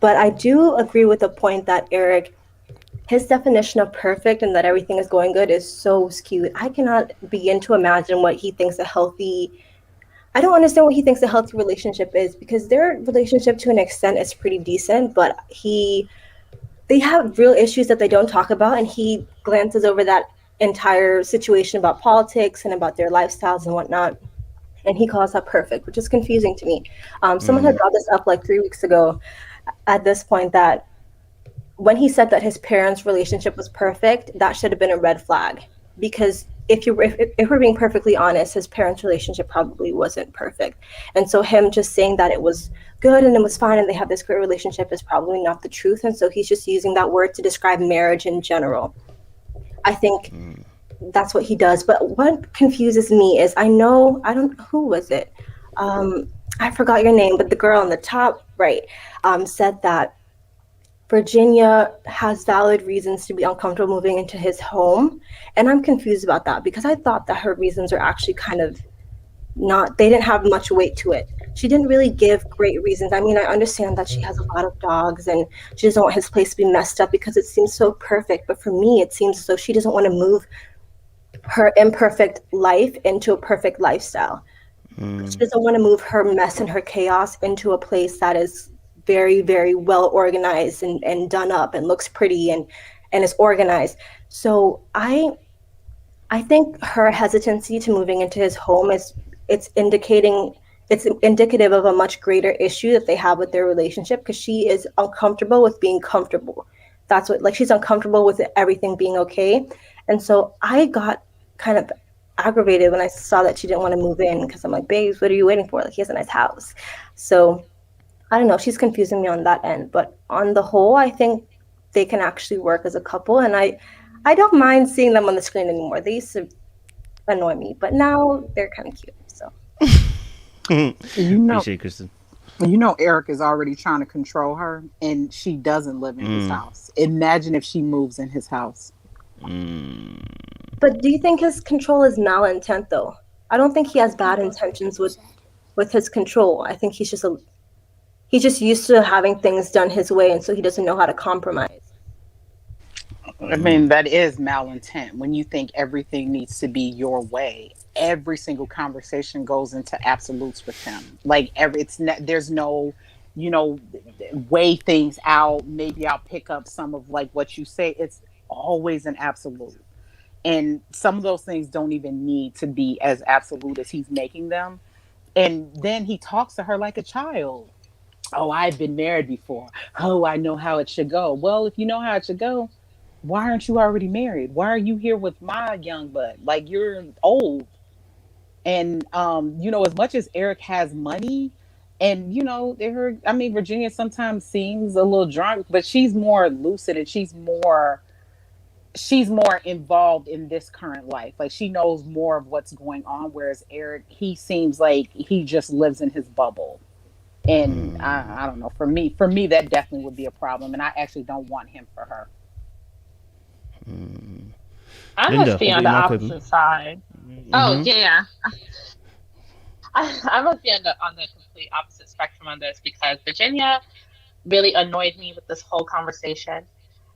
But I do agree with the point that Eric, his definition of perfect and that everything is going good is so skewed. I cannot begin to imagine what he thinks a healthy. I don't understand what he thinks a healthy relationship is, because their relationship to an extent is pretty decent, but they have real issues that they don't talk about, and he glances over that entire situation about politics and about their lifestyles and whatnot, and he calls that perfect, which is confusing to me. Someone had brought this up like 3 weeks ago at this point, that when he said that his parents' relationship was perfect, that should have been a red flag, because if we're being perfectly honest, his parents' relationship probably wasn't perfect. And so him just saying that it was good and it was fine and they have this great relationship is probably not the truth. And so he's just using that word to describe marriage in general. I think that's what he does. But what confuses me is, who was it? I forgot your name, but the girl on the top right said that Virginia has valid reasons to be uncomfortable moving into his home. And I'm confused about that, because I thought that her reasons are actually kind of they didn't have much weight to it. She didn't really give great reasons. I mean, I understand that she has a lot of dogs and she doesn't want his place to be messed up because it seems so perfect. But for me, it seems as though she doesn't want to move her imperfect life into a perfect lifestyle. She doesn't want to move her mess and her chaos into a place that is very, very well organized and done up and looks pretty and is organized. So I think her hesitancy to moving into his home it's indicative of a much greater issue that they have with their relationship, because she is uncomfortable with being comfortable. That's what, like, she's uncomfortable with everything being okay. And so I got kind of aggravated when I saw that she didn't want to move in, because I'm like, babes, what are you waiting for? Like, he has a nice house. So I don't know, she's confusing me on that end. But on the whole, I think they can actually work as a couple. And I don't mind seeing them on the screen anymore. They used to annoy me, but now they're kind of cute. So Appreciate Kristen. Eric is already trying to control her, and she doesn't live in his house. Imagine if she moves in his house. But do you think his control is malintent, though? I don't think he has bad intentions with his control. I think he's just used to having things done his way, and so he doesn't know how to compromise. I mean, that is malintent. When you think everything needs to be your way, every single conversation goes into absolutes with him. Like there's no, weigh things out. Maybe I'll pick up some of like what you say. It's always an absolute. And some of those things don't even need to be as absolute as he's making them. And then he talks to her like a child. Oh, I've been married before. Oh, I know how it should go. Well, if you know how it should go, why aren't you already married? Why are you here with my young bud? Like, you're old. And, as much as Eric has money and, Virginia sometimes seems a little drunk, but she's more lucid and she's more involved in this current life. Like, she knows more of what's going on. Whereas Eric, he seems like he just lives in his bubble. And I don't know. For me, that definitely would be a problem. And I actually don't want him for her. I Linda, must be on the opposite side. Oh yeah. I must be on the complete opposite spectrum on this, because Virginia really annoyed me with this whole conversation.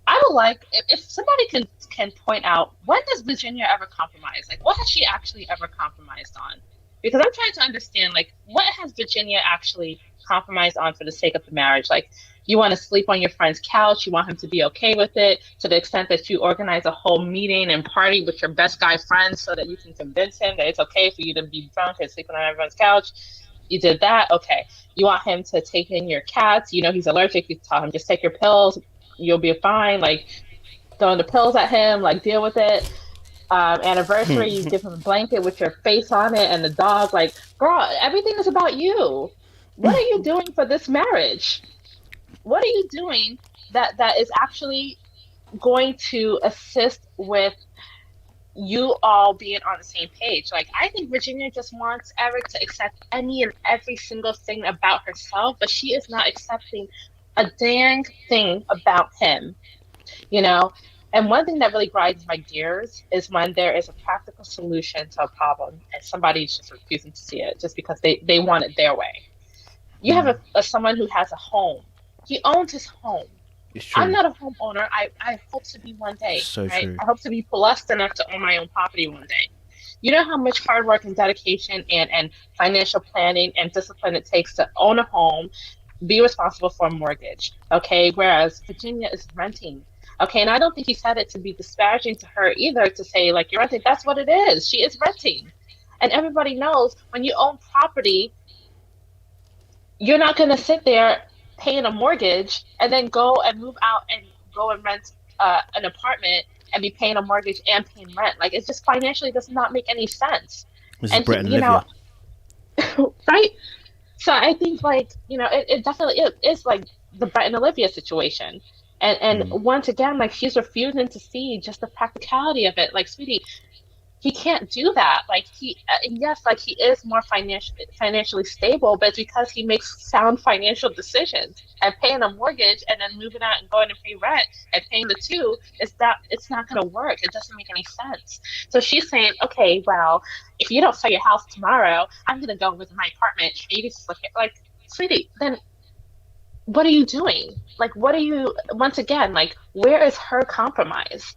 I would like if somebody can point out, when does Virginia ever compromise? Like, what has she actually ever compromised on? Because I'm trying to understand, like, what has Virginia actually compromised on for the sake of the marriage? Like, you want to sleep on your friend's couch, you want him to be okay with it, to the extent that you organize a whole meeting and party with your best guy friends so that you can convince him that it's okay for you to be drunk and sleeping on everyone's couch. You did that, okay. You want him to take in your cats. You know he's allergic. You tell him just take your pills. You'll be fine. Like throwing the pills at him. Like deal with it. Anniversary, you give him a blanket with your face on it and the dog. Like, girl, everything is about you. What are you doing for this marriage? What are you doing that is actually going to assist with you all being on the same page? Like, I think Virginia just wants Eric to accept any and every single thing about herself, but she is not accepting a dang thing about him, you know? And one thing that really grinds my gears is when there is a practical solution to a problem and somebody's just refusing to see it just because they want it their way. You have someone who has a home. He owns his home. It's I'm true. not a homeowner. I hope to be one day, So right? true. I hope to be blessed enough to own my own property one day. You know how much hard work and dedication and financial planning and discipline it takes to own a home, be responsible for a mortgage, okay? Whereas Virginia is renting, okay? And I don't think he said it to be disparaging to her either, to say, like, you're renting. That's what it is. She is renting. And everybody knows when you own property, you're not going to sit there paying a mortgage and then go and move out and go and rent an apartment and be paying a mortgage and paying rent. Like, it just financially does not make any sense. This is And Brett he, and you know, Olivia. right? So I think, like, you know, it definitely is like the Brett and Olivia situation. And Mm. once again, like, she's refusing to see just the practicality of it. Like, sweetie, he can't do that. Like, yes, like, he is more financially stable, but it's because he makes sound financial decisions. And paying a mortgage and then moving out and going to pay rent and paying the two is that it's not going to work. It doesn't make any sense. So she's saying, okay, well, if you don't sell your house tomorrow, I'm going to go visit my apartment. And you can just look at, like, sweetie, then what are you doing? Like, what are you? Once again, like, where is her compromise? Mm.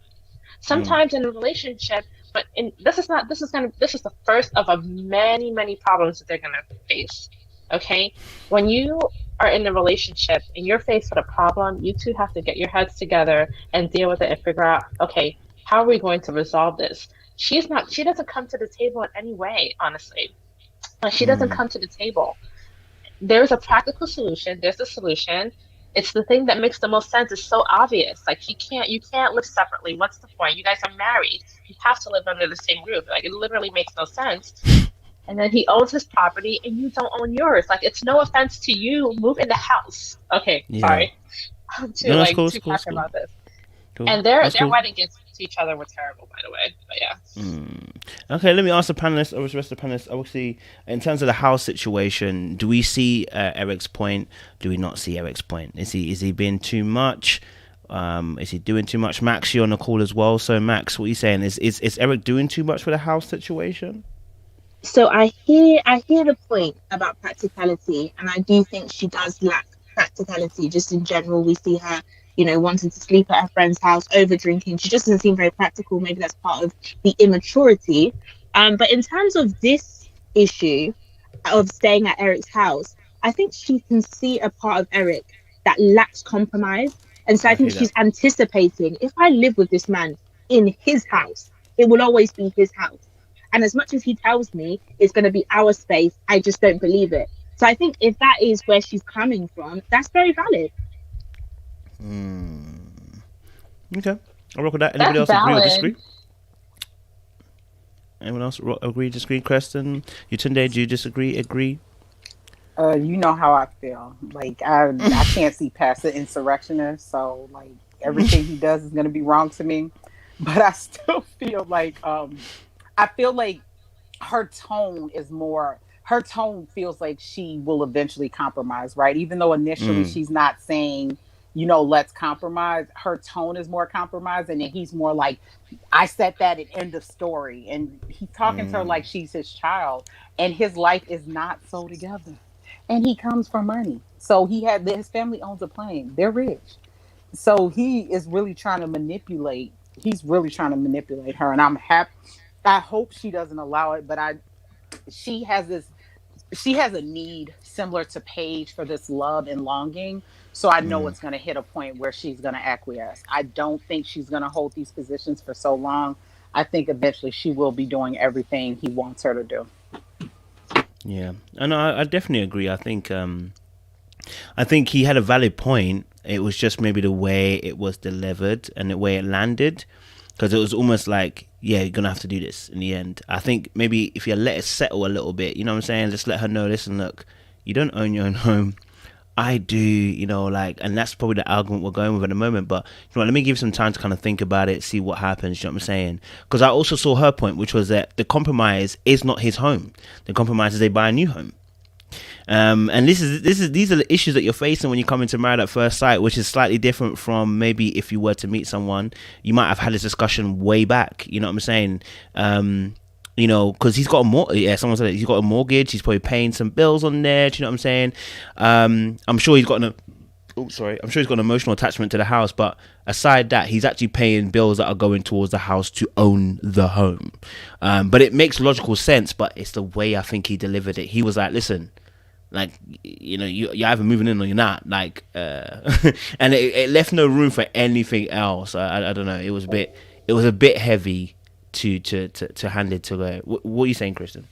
Sometimes in a relationship, but this is the first of a many problems that they're gonna face. Okay, when you are in a relationship and you're faced with a problem, you two have to get your heads together and deal with it and figure out, okay, how are we going to resolve this? She doesn't come to the table in any way, honestly. Like, she doesn't Mm. come to the table. There's a practical solution. There's a solution. It's the thing that makes the most sense. It's so obvious. Like, you can't live separately. What's the point? You guys are married. You have to live under the same roof. Like, it literally makes no sense. And then he owns his property and you don't own yours. Like, it's no offense to you. Move in the house. Okay, Yeah. sorry. I'm too, No, that's like, cool. That's too cool. That's passionate cool. about this. Cool. And That's their cool. wedding gifts to each other were terrible, by the way. But yeah. Mm. Okay, let me ask the panelists, or the rest of the panelists. Obviously, in terms of the house situation, do we see Eric's point? Do we not see Eric's point? Is he being too much? Is he doing too much? Max, you're on the call as well. So, Max, what are you saying? Is Eric doing too much for the house situation? So I hear the point about practicality, and I do think she does lack practicality. Just in general, we see her, wanting to sleep at her friend's house, over drinking. She just doesn't seem very practical. Maybe that's part of the immaturity. But in terms of this issue of staying at Eric's house, I think she can see a part of Eric that lacks compromise. And so I I think hear that. she's anticipating, if I live with this man in his house, it will always be his house. And as much as he tells me it's going to be our space, I just don't believe it. So I think if that is where she's coming from, that's very valid. Mm. Okay, I'll rock with that. Anybody That's else agree or disagree? valid. Anyone else agree, disagree? Kristen, Tunde, do you disagree, agree? You know how I feel. Like I can't see past the insurrectionist, so like everything he does is gonna be wrong to me. But I still feel like I feel like her tone is more her tone feels like she will eventually compromise, right? Even though initially Mm. she's not saying, let's compromise, her tone is more compromised, and then he's more like, I said that at end of story. And he's talking to her Mm. like she's his child, and his life is not so together. And he comes from money. So his family owns a plane. They're rich. So he is really trying to manipulate. He's really trying to manipulate her, and I'm happy. I hope she doesn't allow it, but she has this she has a need similar to Paige for this love and longing. So I know Mm. it's going to hit a point where she's going to acquiesce. I don't think she's going to hold these positions for so long. I think eventually she will be doing everything he wants her to do. Yeah, and I definitely agree. I think he had a valid point. It was just maybe the way it was delivered and the way it landed, because it was almost like, yeah, you're gonna have to do this in the end. I think maybe if you let it settle a little bit, you know what I'm saying, just let her know, listen, look, you don't own your own home. I do, like, and that's probably the argument we're going with at the moment. But let me give you some time to kind of think about it, see what happens. You know what I'm saying? Because I also saw her point, which was that the compromise is not his home. The compromise is they buy a new home. And these are the issues that you're facing when you come into Married at First Sight, which is slightly different from maybe if you were to meet someone. You might have had this discussion way back. You know what I'm saying? Because he's got someone said he's got a mortgage. He's probably paying some bills on there. Do you know what I'm saying? I'm sure he's got I'm sure he's got an emotional attachment to the house, but aside that, he's actually paying bills that are going towards the house to own the home. But it makes logical sense, but it's the way I think he delivered it. He was like, listen, like, you're either moving in or you're not, like, and it left no room for anything else. I don't know. It was a bit heavy to hand it to her. What are you saying, Kristen?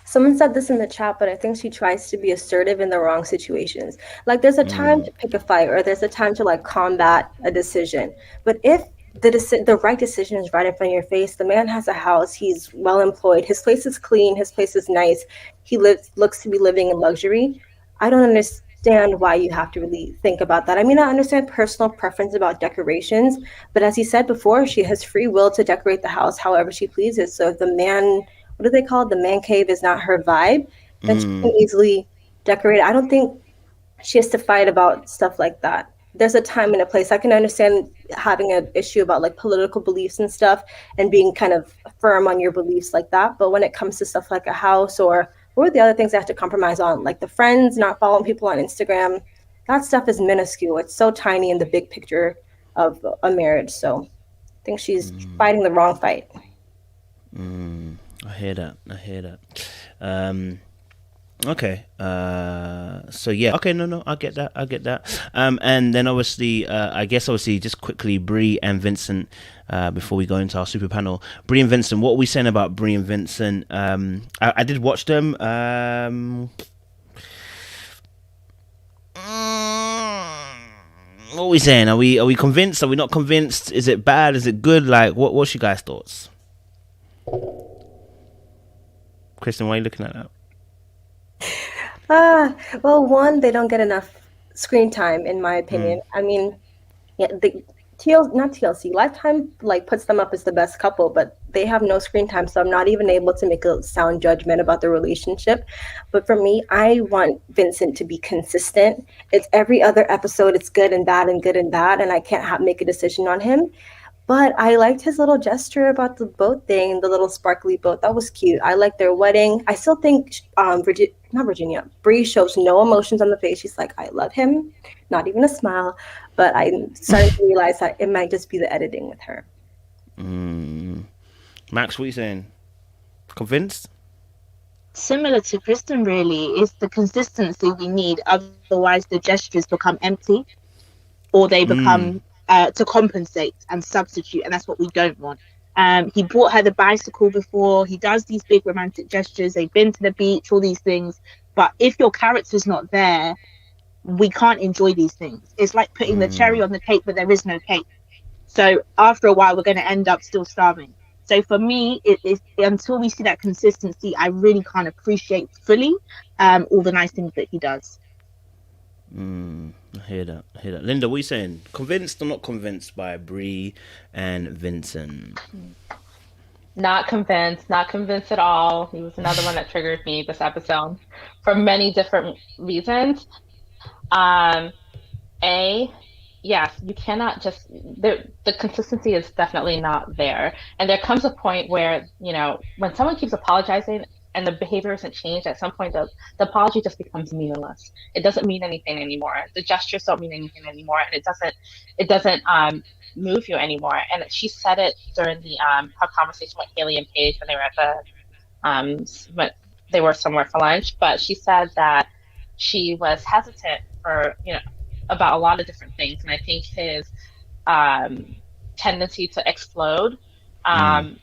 Someone said this in the chat, but I think she tries to be assertive in the wrong situations. Like, there's a time to pick a fight, or there's a time to like combat a decision. But if the right decision is right in front of your face, the man has a house, he's well employed, his place is clean, his place is nice, he looks to be living in luxury. I don't understand why you have to really think about that. I mean, I understand personal preference about decorations, but as he said before, she has free will to decorate the house however she pleases. So if the man, what do they call it? The man cave is not her vibe, then she can easily decorate. I don't think she has to fight about stuff like that. There's a time and a place. I can understand having an issue about like political beliefs and stuff and being kind of firm on your beliefs like that. But when it comes to stuff like a house, or what are the other things I have to compromise on? Like the friends, not following people on Instagram, that stuff is minuscule. It's so tiny in the big picture of a marriage. So I think she's fighting the wrong fight. I hear that. Okay. So yeah. Okay. No. I get that. And then obviously, I guess just quickly, Bree and Vincent. Before we go into our super panel, Bree and Vincent. What are we saying about Bree and Vincent? I did watch them. What are we saying? Are we convinced? Are we not convinced? Is it bad? Is it good? Like, what's your guys' thoughts? Kristen, why are you looking at that? Well, one, they don't get enough screen time, in my opinion. I mean, yeah, not TLC, Lifetime like puts them up as the best couple, but they have no screen time, so I'm not even able to make a sound judgment about the relationship. But for me, I want Vincent to be consistent. It's every other episode, it's good and bad and good and bad, and I can't make a decision on him. But I liked his little gesture about the boat thing, the little sparkly boat. That was cute. I liked their wedding. I still think Bree shows no emotions on the face. She's like, I love him, not even a smile. But I'm starting to realize that it might just be the editing with her. Max, what are you saying? Convinced? Similar to Kristen, really, is the consistency we need. Otherwise, the gestures become empty, or they become to compensate and substitute, and that's what we don't want. He bought her the bicycle before. He does these big romantic gestures. They've been to the beach, all these things. But if your character's not there, we can't enjoy these things. It's like putting the cherry on the cake, but there is no cake. So after a while, we're going to end up still starving. So for me, it is until we see that consistency, I really can't appreciate fully all the nice things that he does. I hear that. Linda, what are you saying? Convinced or not convinced by Bree and Vincent? Not convinced at all. He was another one that triggered me this episode for many different reasons. Yes, you cannot just, the consistency is definitely not there. And there comes a point where, when someone keeps apologizing and the behavior isn't changed, at some point the apology just becomes meaningless. It doesn't mean anything anymore. The gestures don't mean anything anymore, and it doesn't move you anymore. And she said it during the her conversation with Haley and Paige when they were at when they were somewhere for lunch. But she said that she was hesitant for about a lot of different things, and I think his tendency to explode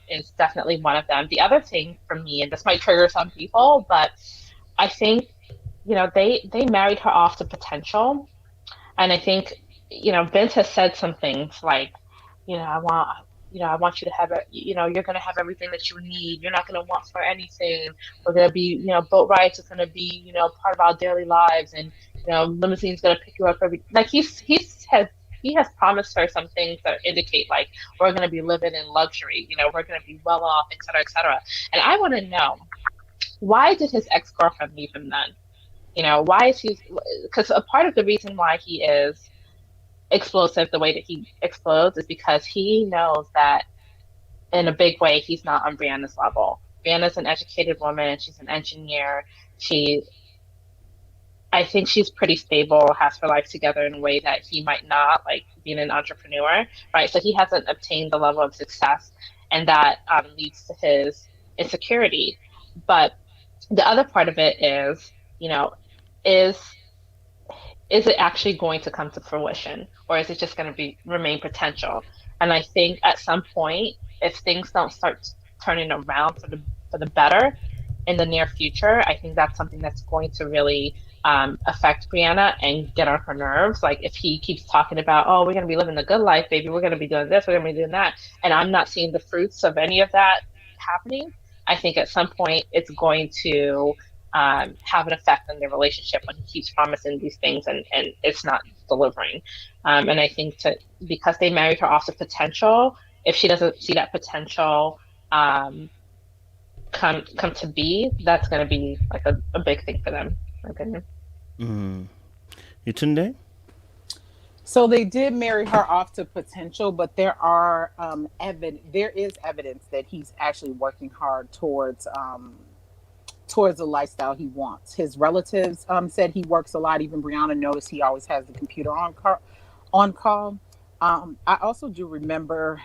is definitely one of them. The other thing for me, and this might trigger some people, but I think, they married her off to potential. And I think, Vince has said some things like, I want, I want you to have it, you're going to have everything that you need. You're not going to want for anything. We're going to be, boat rides is going to be, part of our daily lives. And, limousine's going to pick you up like he has promised her some things that indicate like we're going to be living in luxury, we're going to be well off, et cetera, et cetera. And I want to know, why did his ex-girlfriend leave him then? Why is he? Because a part of the reason why he is explosive the way that he explodes is because he knows that in a big way he's not on Brianna's level. Brianna's an educated woman. She's an engineer. I think she's pretty stable, has her life together in a way that he might not, like being an entrepreneur, right? So he hasn't obtained the level of success, and that leads to his insecurity. But the other part of it is, is is it actually going to come to fruition, or is it just going to remain potential? And I think at some point, if things don't start turning around for the better in the near future, I think that's something that's going to really affect Brianna and get on her nerves. Like if he keeps talking about, oh, we're going to be living the good life, baby, we're going to be doing this, we're going to be doing that, and I'm not seeing the fruits of any of that happening, I think at some point it's going to have an effect on their relationship when he keeps promising these things and it's not delivering. And I think because they married her off to potential, if she doesn't see that potential come to be, that's going to be like a big thing for them, in my opinion. Yetunde? So they did marry her off to potential, but there is evidence that he's actually working hard towards the lifestyle he wants. His relatives said he works a lot. Even Brianna noticed he always has the computer on call. I also do remember,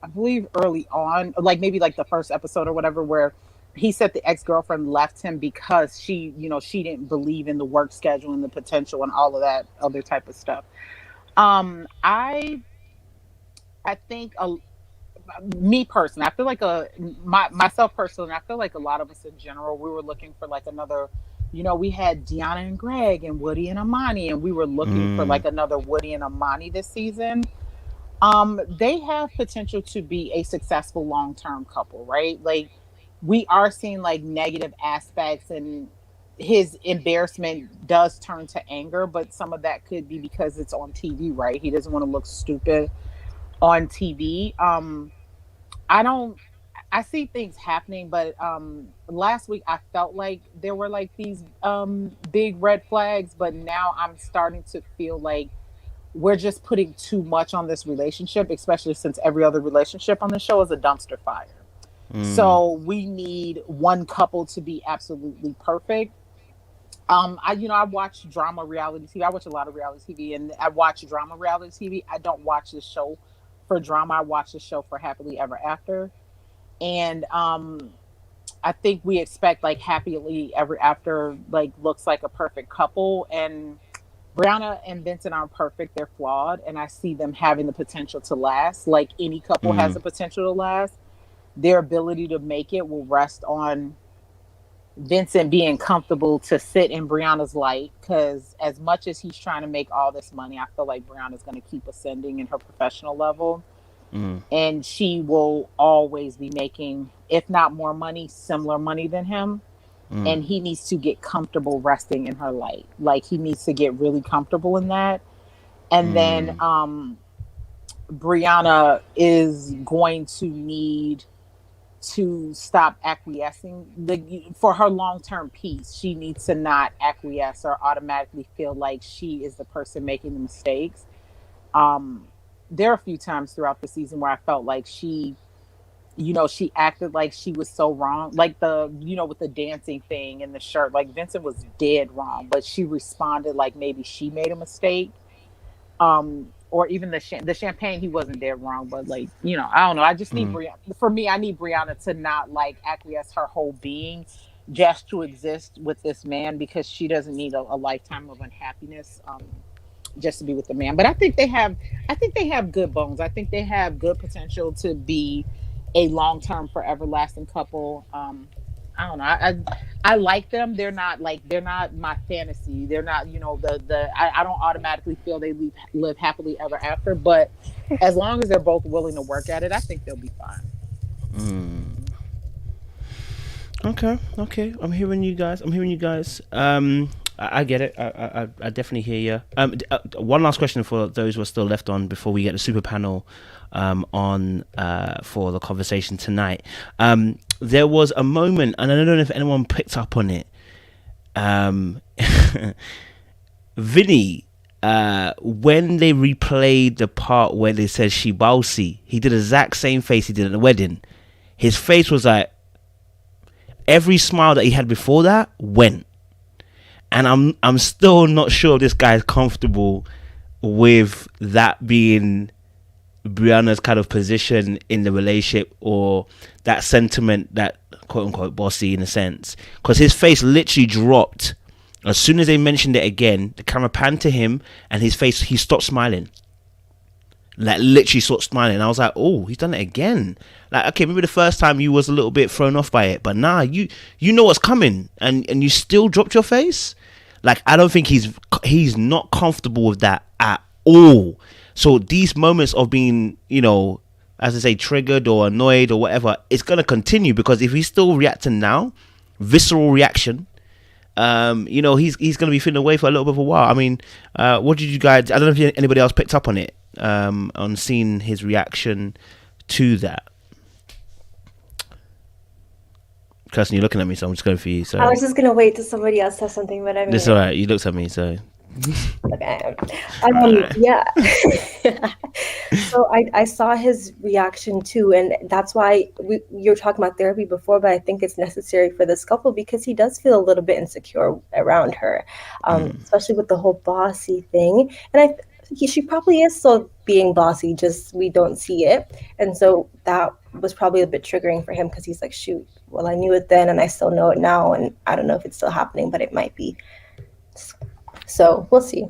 I believe early on, like maybe like the first episode or whatever, where he said the ex-girlfriend left him because she didn't believe in the work schedule and the potential and all of that other type of stuff. I think me personally, I feel like myself personally, I feel like a lot of us in general, we were looking for like another, we had Deanna and Greg and Woody and Amani, and we were looking for like another Woody and Amani this season. They have potential to be a successful long-term couple, right? Like we are seeing like negative aspects, and his embarrassment does turn to anger, but some of that could be because it's on TV, right? He doesn't want to look stupid on TV. I see things happening, but last week I felt like there were like these big red flags, but now I'm starting to feel like we're just putting too much on this relationship, especially since every other relationship on the show is a dumpster fire. So we need one couple to be absolutely perfect. I watch drama reality TV. I watch a lot of reality TV, and I watch drama reality TV. I don't watch the show for drama. I watch the show for happily ever after. And I think we expect like happily ever after like looks like a perfect couple, and Brianna and Vincent aren't perfect. They're flawed, and I see them having the potential to last. Like any couple has the potential to last. Their ability to make it will rest on Vincent being comfortable to sit in Brianna's light, because as much as he's trying to make all this money, I feel like Brianna's going to keep ascending in her professional level, and she will always be making, if not more money, similar money than him. And he needs to get comfortable resting in her light. Like he needs to get really comfortable in that. And then Brianna is going to need to stop acquiescing. For her long-term peace, she needs to not acquiesce or automatically feel like she is the person making the mistakes. There are a few times throughout the season where I felt like she acted like she was so wrong, like with the dancing thing and the shirt, like Vincent was dead wrong, but she responded like maybe she made a mistake. Or even the champagne, he wasn't dead wrong, but like, I don't know. I just need Brianna. For me, I need Brianna to not like acquiesce her whole being just to exist with this man, because she doesn't need a lifetime of unhappiness just to be with the man. But I think they have good bones. I think they have good potential to be a long-term forever lasting couple. I don't know. I like them. They're not my fantasy. They're not, I don't automatically feel they live happily ever after, but as long as they're both willing to work at it, I think they'll be fine. Okay, okay. I'm hearing you guys. I get it. I definitely hear you. One last question for those who are still left on before we get the super panel on for the conversation tonight. There was a moment, and I don't know if anyone picked up on it. Vinny, when they replayed the part where they said she bossy, he did the exact same face he did at the wedding. His face was like, every smile that he had before that went. And I'm still not sure this guy is comfortable with that being Brianna's kind of position in the relationship, or that sentiment, that quote unquote bossy in a sense, because his face literally dropped as soon as they mentioned it again. The camera panned to him and his face, he stopped smiling, like literally stopped smiling. I was like, oh, he's done it again. Like, okay, maybe the first time you was a little bit thrown off by it, but nah, you know what's coming, and you still dropped your face. Like, I don't think he's not comfortable with that at all. So these moments of being, as I say, triggered or annoyed or whatever, it's gonna continue, because if he's still reacting now, visceral reaction, he's gonna be feeling away for a little bit of a while. I mean, what did you guys? I don't know if anybody else picked up on it, on seeing his reaction to that. Kirsten, you're looking at me, so I'm just going for you. So I was just gonna wait till somebody else says something, but I mean, it's all right. You looked at me, so okay. Yeah. So I saw his reaction too, and that's why you were talking about therapy before, but I think it's necessary for this couple because he does feel a little bit insecure around her, especially with the whole bossy thing. And she probably is still being bossy, just we don't see it, and so that was probably a bit triggering for him, because he's like, shoot, well, I knew it then and I still know it now, and I don't know if it's still happening, but it might be. So we'll see.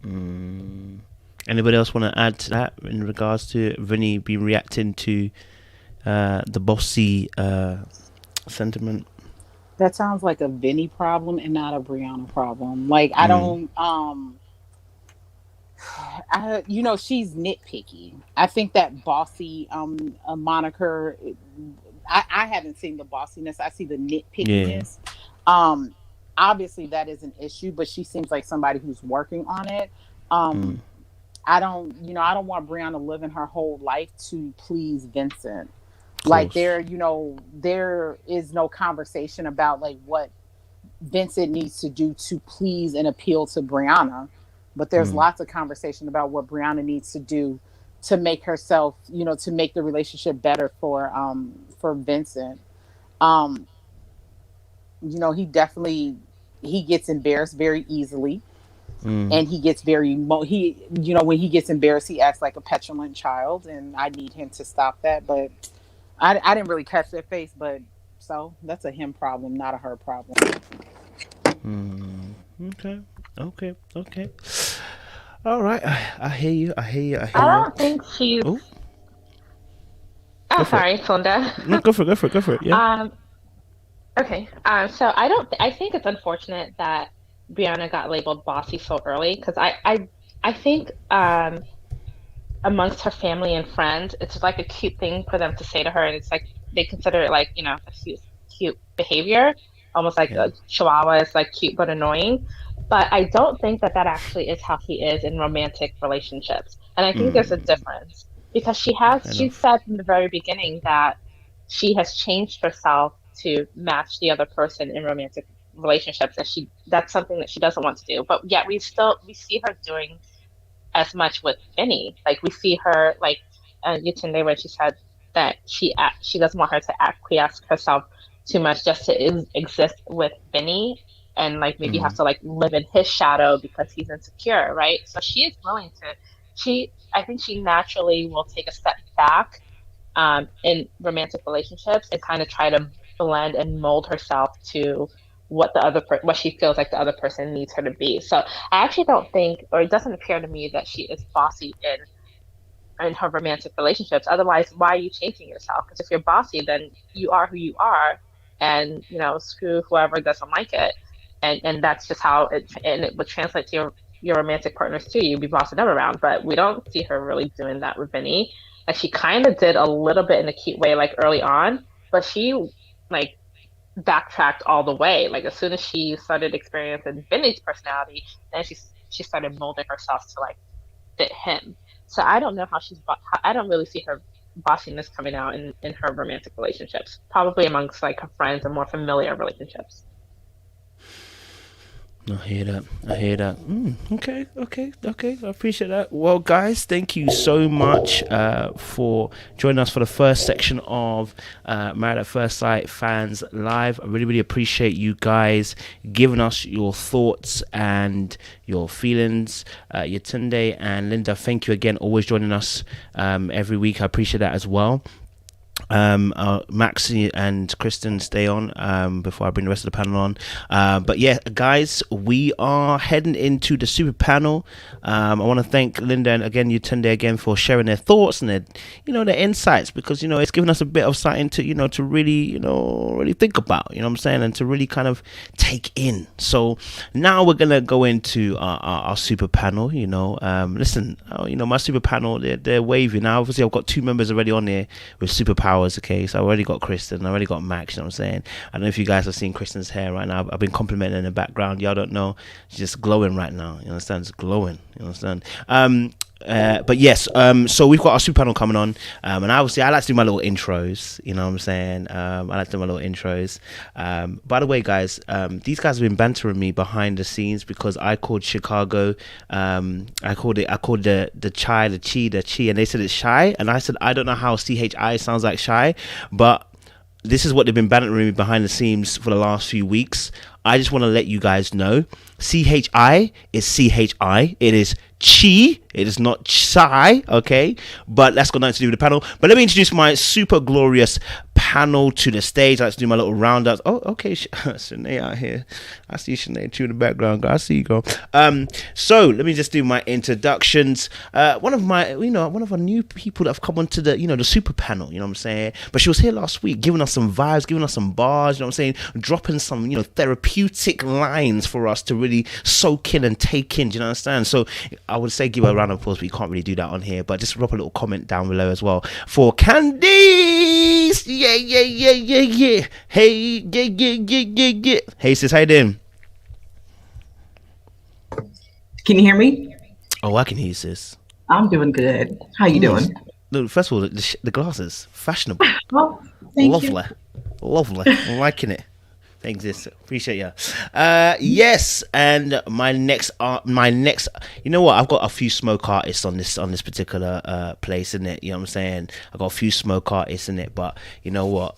Anybody else want to add to that in regards to Vinny being reacting to the bossy sentiment? That sounds like a Vinny problem and not a Brianna problem. Like, I don't, she's nitpicky. I think that bossy moniker, I haven't seen the bossiness. I see the nitpickiness. Yeah. Obviously that is an issue, but she seems like somebody who's working on it. I don't want Brianna living her whole life to please Vincent. Like, there is no conversation about like what Vincent needs to do to please and appeal to Brianna, but there's lots of conversation about what Brianna needs to do to make herself, to make the relationship better for Vincent. He gets embarrassed very easily, and he gets when he gets embarrassed, he acts like a petulant child, and I need him to stop that. But I didn't really catch that face, but so that's a him problem, not a her problem. Okay. All right, I hear you. I don't think she's. Oh, sorry, Sonda. No, go for it. Yeah. Okay. So I think it's unfortunate that Brianna got labeled bossy so early, because I think amongst her family and friends, it's like a cute thing for them to say to her, and it's like they consider it like a cute behavior, almost like a chihuahua is like cute but annoying. But I don't think that actually is how he is in romantic relationships, and I think there's a difference, because she said from the very beginning that she has changed herself to match the other person in romantic relationships, and that's something that she doesn't want to do. But yet we see her doing as much with Vinny. Like, we see her, like Yetunde, where she said that she doesn't want her to acquiesce herself too much just to exist with Vinny, and like maybe have to like live in his shadow because he's insecure, right? So she is willing to. I think she naturally will take a step back in romantic relationships and kind of try to blend and mold herself to what what she feels like the other person needs her to be. So I actually don't think, or it doesn't appear to me, that she is bossy in her romantic relationships. Otherwise, why are you changing yourself? Because if you're bossy, then you are who you are, and screw whoever doesn't like it, and that's just how it would translate to your romantic partners too. You'd be bossing them around, but we don't see her really doing that with Vinny. Like, she kind of did a little bit in a cute way, like early on, but she like backtracked all the way. Like, as soon as she started experiencing Vinny's personality, then she started molding herself to like fit him. So I don't know how I don't really see her bossiness coming out in her romantic relationships. Probably amongst like her friends and more familiar relationships. I hear that. Okay. I appreciate that. Well, guys, thank you so much for joining us for the first section of Married at First Sight Fans Live. I really, really appreciate you guys giving us your thoughts and your feelings. Yetunde and Linda, thank you again. Always joining us every week. I appreciate that as well. Maxi and Kristen stay on before I bring the rest of the panel on, but yeah, guys, we are heading into the super panel. I want to thank Linda and again Yetunde again for sharing their thoughts and their their insights, because it's given us a bit of something to to really really think about, what I'm saying, and to really kind of take in. So now we're gonna go into our super panel. Listen, my super panel, they're wavy now. Obviously I've got 2 members already on there with superpowers. Okay, so I already got Kristen, I already got Max, you know what I'm saying? I don't know if you guys have seen Kristen's hair right now. I've been complimenting in the background. Y'all don't know, she's just glowing right now, you understand? It's glowing, you understand? But yes, so we've got our super panel coming on, and obviously I like to do my little intros, you know what I'm saying? I like to do my little intros. By the way, guys, these guys have been bantering me behind the scenes because I called Chicago, I called the chai, the chi, and they said it's shy, and I said I don't know how CHI sounds like shy, but this is what they've been bantering me behind the scenes for the last few weeks. I just want to let you guys know, CHI is CHI. It is chi. It is not chai, okay? But that's got nothing to do with the panel. But let me introduce my super glorious panel to the stage. I like to do my little roundouts. Oh, okay, Shanae out here. I see Shanae too in the background. I see you, girl. So let me just do my introductions. One of our new people that have come onto the, the super panel, you know what I'm saying? But she was here last week, giving us some vibes, giving us some bars, you know what I'm saying? Dropping some, therapeutic lines for us to really soak in and take in. Do you understand? So I would say give her a round of applause, but you can't really do that on here. But just drop a little comment down below as well for Candice. Yeah. Hey, yeah. Hey, sis, how you doing? Can you hear me? Oh, I can hear you, sis. I'm doing good. How you doing? Look, first of all, the glasses, fashionable. Oh, thank you. Lovely. I'm liking it. Thanks, sis. Appreciate you. Yes, and my next, you know what? I've got a few smoke artists on this particular place, in it. You know what I'm saying? I got a few smoke artists in it, but you know what?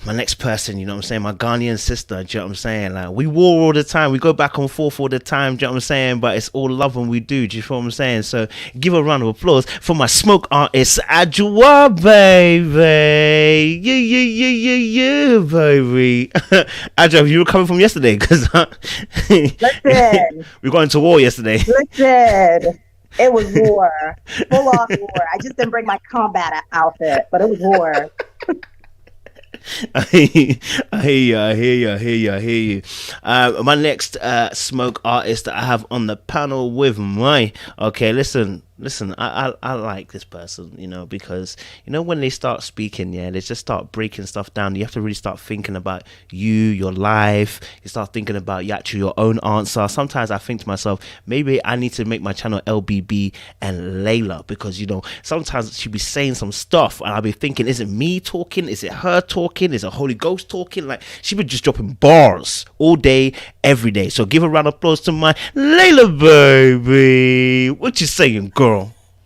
My next person, you know what I'm saying, my Ghanaian sister, do you know what I'm saying? Like, we war all the time, we go back and forth all the time, do you know what I'm saying? But it's all love when we do you know what I'm saying? So give a round of applause for my smoke artist, Ajua, baby. Yeah, baby. Ajua, you were coming from yesterday, because listen, we got into war yesterday. Listen, it was war, full on war. I just didn't bring my combat outfit, but it was war. I hear you. My next smoke artist that I have on the panel with me. Okay, listen. I like this person, because when they start speaking, they just start breaking stuff down. You have to really start thinking about your life. You start thinking about your own answer. Sometimes I think to myself, maybe I need to make my channel LBB and Layla, because sometimes she'll be saying some stuff and I'll be thinking, is it me talking? Is it her talking? Is it Holy Ghost talking? Like, she be just dropping bars all day, every day. So give a round of applause to my Layla, baby. What you saying, girl?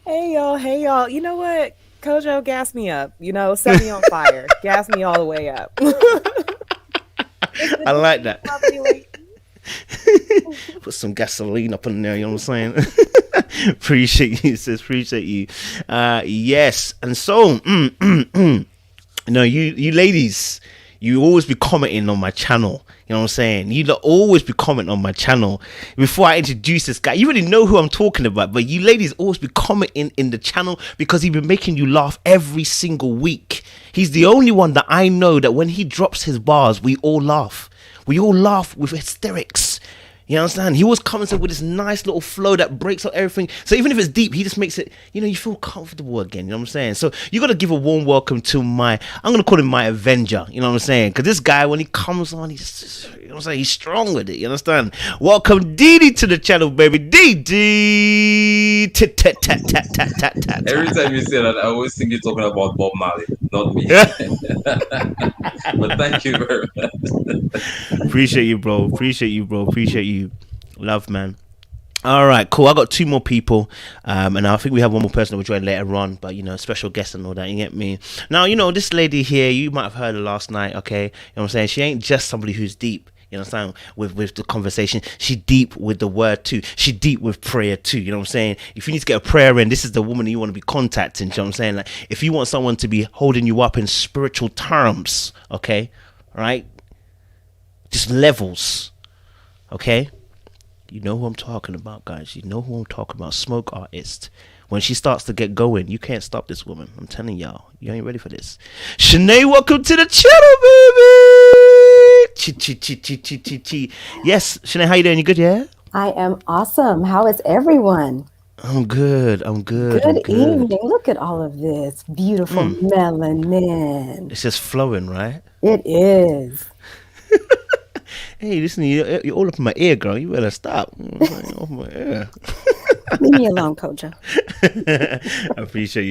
Hey y'all. You know what? Kojo gassed me up. Set me on fire. Gas me all the way up. I like that. Put some gasoline up in there, you know what I'm saying? Appreciate you, sis. Appreciate you. Yes. And so, you ladies, you always be commenting on my channel. You know what I'm saying? You always be commenting on my channel. Before I introduce this guy, you already know who I'm talking about, but you ladies always be commenting in the channel because he's been making you laugh every single week. He's the only one that I know that when he drops his bars, we all laugh. We all laugh with hysterics. You understand? He always comes in with this nice little flow that breaks up everything. So even if it's deep, he just makes it, you know, you feel comfortable again. You know what I'm saying? So you got to give a warm welcome to I'm going to call him my Avenger. You know what I'm saying? Because this guy, when he comes on, he's, you know what I'm saying? He's strong with it. You understand? Welcome Didi to the channel, baby. Didi. Every time you say that, I always think you're talking about Bob Marley, not me. But thank you very much. Appreciate you, bro. Appreciate you. Love, man. All right, cool. I got 2 more people, and I think we have one more person that will join later on, but you know, special guest and all that, you get me? Now, you know, this lady here, you might have heard her last night, okay? You know what I'm saying? She ain't just somebody who's deep, you know what I'm saying, with the conversation. She deep with the word too. She deep with prayer too, you know what I'm saying? If you need to get a prayer in, this is the woman you want to be contacting, you know what I'm saying? Like, if you want someone to be holding you up in spiritual terms, okay? Right? Just levels, okay? You know who I'm talking about, guys. You know who I'm talking about. Smoke Artist. When she starts to get going, you can't stop this woman. I'm telling y'all. You ain't ready for this. Shanae, welcome to the channel, baby. Yes, Shanae, how you doing? You good, yeah? I am awesome. How is everyone? I'm good. Good evening. Look at all of this beautiful melanin. It's just flowing, right? It is. Hey, listen, you're all up in my ear, girl. You better stop. Off my ear. Leave me alone, Kojo. I appreciate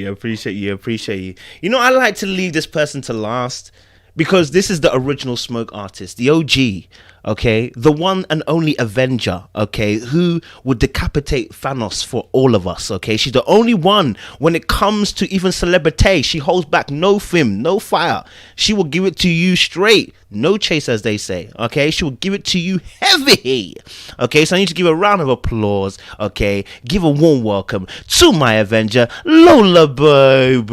you. You know, I like to leave this person to last because this is the original Smoke Artist, the OG, okay? The one and only Avenger, okay? Who would decapitate Thanos for all of us, okay? She's the only one when it comes to even celebrity. She holds back no film, no fire. She will give it to you straight. No chase, as they say, okay? She will give it to you heavy, okay? So I need to give a round of applause, okay? Give a warm welcome to my Avenger, Lola baby.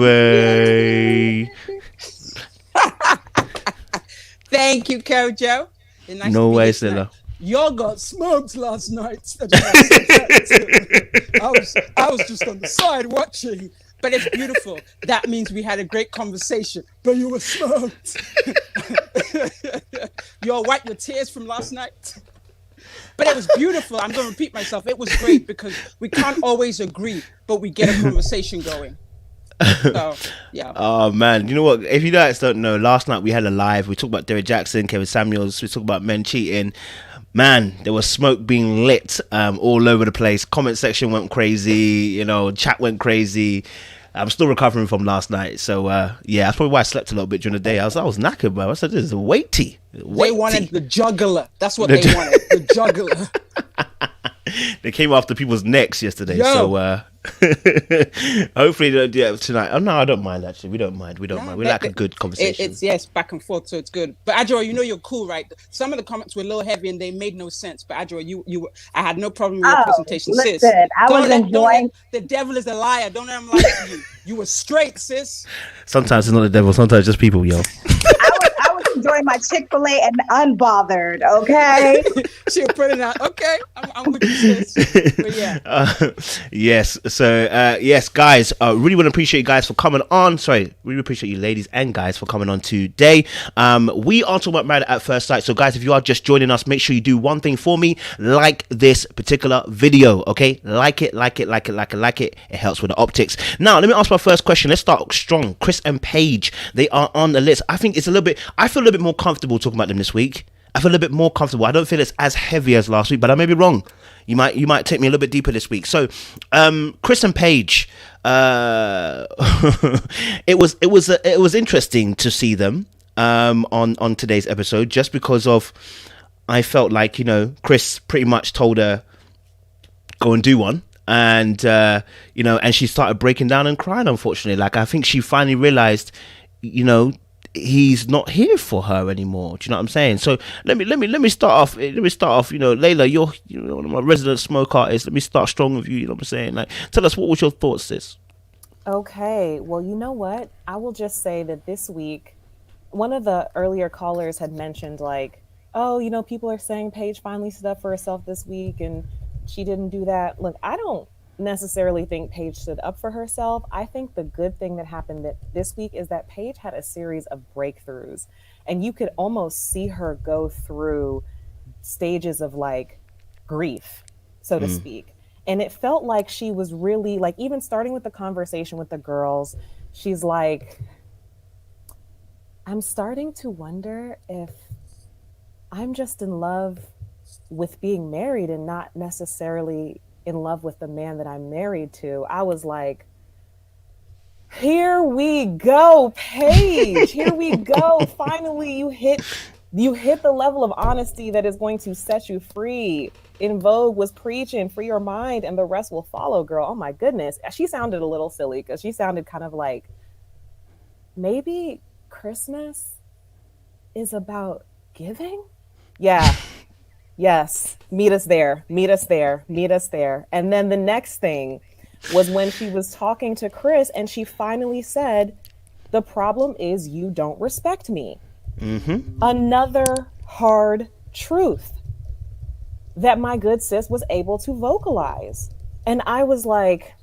Thank you, Kojo. Nice no way, Silla. Y'all got smoked last night. I was just on the side watching, but it's beautiful. That means we had a great conversation, but you were smoked. Y'all wipe your tears from last night. But it was beautiful. I'm going to repeat myself. It was great because we can't always agree, but we get a conversation going. So, yeah. Oh man, you know what? If you guys don't know, last night we had a live. We talked about Derek Jackson, Kevin Samuels. We talked about men cheating. Man, there was smoke being lit all over the place. Comment section went crazy. You know, chat went crazy. I'm still recovering from last night, so yeah, that's probably why I slept a little bit during the day. I was knackered, bro. I said, "This is weighty." They wanted the juggler. That's what they wanted. The juggler. They came after people's necks yesterday, so hopefully they don't do that tonight. Oh no, I don't mind actually. We don't mind. We like a good conversation. It's back and forth, so it's good. But Adjoa, you know you're cool, right? Some of the comments were a little heavy and they made no sense. But Adjoa, I had no problem with your presentation, listen, sis. I was enjoying. The devil is a liar. Don't let him lie to you. You were straight, sis. Sometimes it's not the devil. Sometimes it's just people, yo. I was enjoying my Chick-fil-A and unbothered. Okay. She'll put it out. Okay, I'm with you, sis. But yeah. Yes. So yes, guys. Really want to appreciate you guys for coming on. Sorry, really appreciate you, ladies and guys, for coming on today. We are talking about Married at First Sight. So, guys, if you are just joining us, make sure you do one thing for me: like this particular video. Okay, like it. It helps with the optics. Now, let me ask my first question. Let's start strong. Chris and Paige, they are on the list. I think it's I feel a little bit more comfortable talking about them this week. I feel a little bit more comfortable. I don't feel it's as heavy as last week, but I may be wrong. You might take me a little bit deeper this week. So, Chris and Paige, it was interesting to see them on today's episode, just because of I felt like, you know, Chris pretty much told her go and do one. And you know, and she started breaking down and crying, unfortunately. Like, I think she finally realized, you know, he's not here for her anymore. Do you know what I'm saying? So let me start off. You know, Layla, you're one of my resident smoke artists. Let me start strong with you. You know what I'm saying? Like, tell us, what was your thoughts, sis? Okay, well, you know what? I will just say that this week one of the earlier callers had mentioned like, oh, you know, people are saying Paige finally stood up for herself this week and she didn't do that. Look, I don't necessarily think Paige stood up for herself. I think the good thing that happened this week is that Paige had a series of breakthroughs, and you could almost see her go through stages of like grief, so to speak. And it felt like she was really like, even starting with the conversation with the girls, she's like, I'm starting to wonder if I'm just in love with being married and not necessarily in love with the man that I'm married to. I was like, here we go, Paige. Here we go. Finally, you hit the level of honesty that is going to set you free. In Vogue was preaching, free your mind and the rest will follow, girl. Oh my goodness. She sounded a little silly because she sounded kind of like, maybe Christmas is about giving? Yeah. Yes. Meet us there. Meet us there. Meet us there. And then the next thing was when she was talking to Chris and she finally said, the problem is you don't respect me. Another hard truth that my good sis was able to vocalize. And I was like,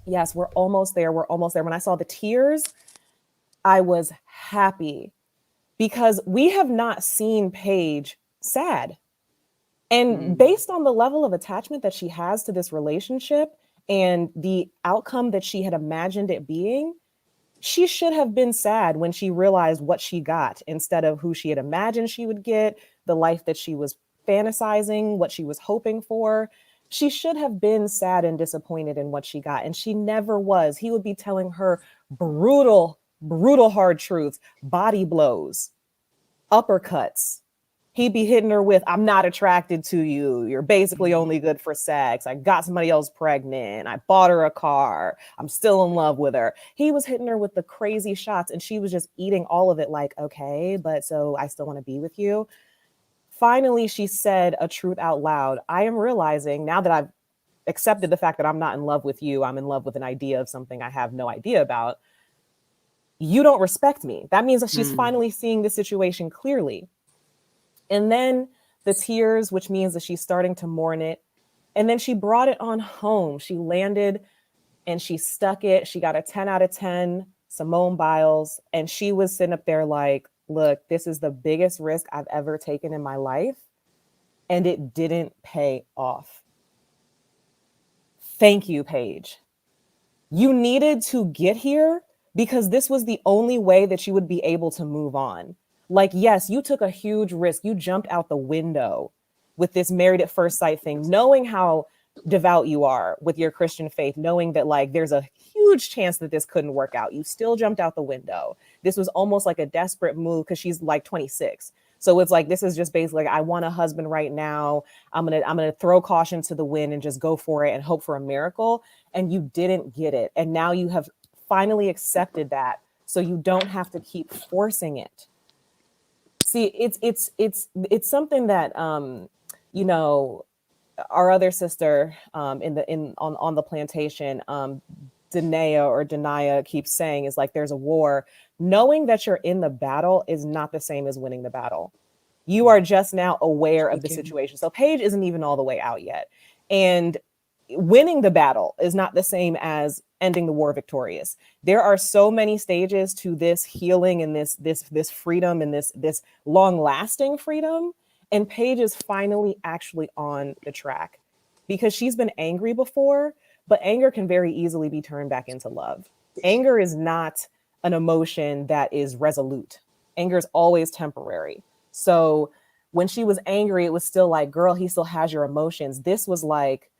yes, we're almost there. We're almost there. When I saw the tears, I was happy because we have not seen Paige sad. And based on the level of attachment that she has to this relationship and the outcome that she had imagined it being, she should have been sad when she realized what she got instead of who she had imagined she would get, the life that she was fantasizing, what she was hoping for. She should have been sad and disappointed in what she got. And she never was. He would be telling her brutal hard truths, body blows, uppercuts. He'd be hitting her with, I'm not attracted to you. You're basically only good for sex. I got somebody else pregnant. I bought her a car. I'm still in love with her. He was hitting her with the crazy shots and she was just eating all of it like, okay, but so I still want to be with you. Finally, she said a truth out loud. I am realizing now that I've accepted the fact that I'm not in love with you, I'm in love with an idea of something I have no idea about. You don't respect me. That means that she's finally seeing the situation clearly. And then the tears, which means that she's starting to mourn it. And then she brought it on home. She landed and she stuck it. She got a 10 out of 10, Simone Biles. And she was sitting up there like, look, this is the biggest risk I've ever taken in my life. And it didn't pay off. Thank you, Paige. You needed to get here because this was the only way that you would be able to move on. Like, yes, you took a huge risk. You jumped out the window with this married at first sight thing, knowing how devout you are with your Christian faith, knowing that like there's a huge chance that this couldn't work out. You still jumped out the window. This was almost like a desperate move because she's like 26. So it's like, this is just basically like, I want a husband right now. I'm gonna throw caution to the wind and just go for it and hope for a miracle. And you didn't get it. And now you have finally accepted that. So you don't have to keep forcing it. See, it's something that you know, our other sister on the plantation, Denia keeps saying is like there's a war. Knowing that you're in the battle is not the same as winning the battle. You are just now aware of the situation. So Paige isn't even all the way out yet. And winning the battle is not the same as ending the war victorious. There are so many stages to this healing and this freedom and this long-lasting freedom. And Paige is finally actually on the track because she's been angry before, but anger can very easily be turned back into love. Anger is not an emotion that is resolute. Anger is always temporary. So when she was angry, it was still like, girl, he still has your emotions. This was like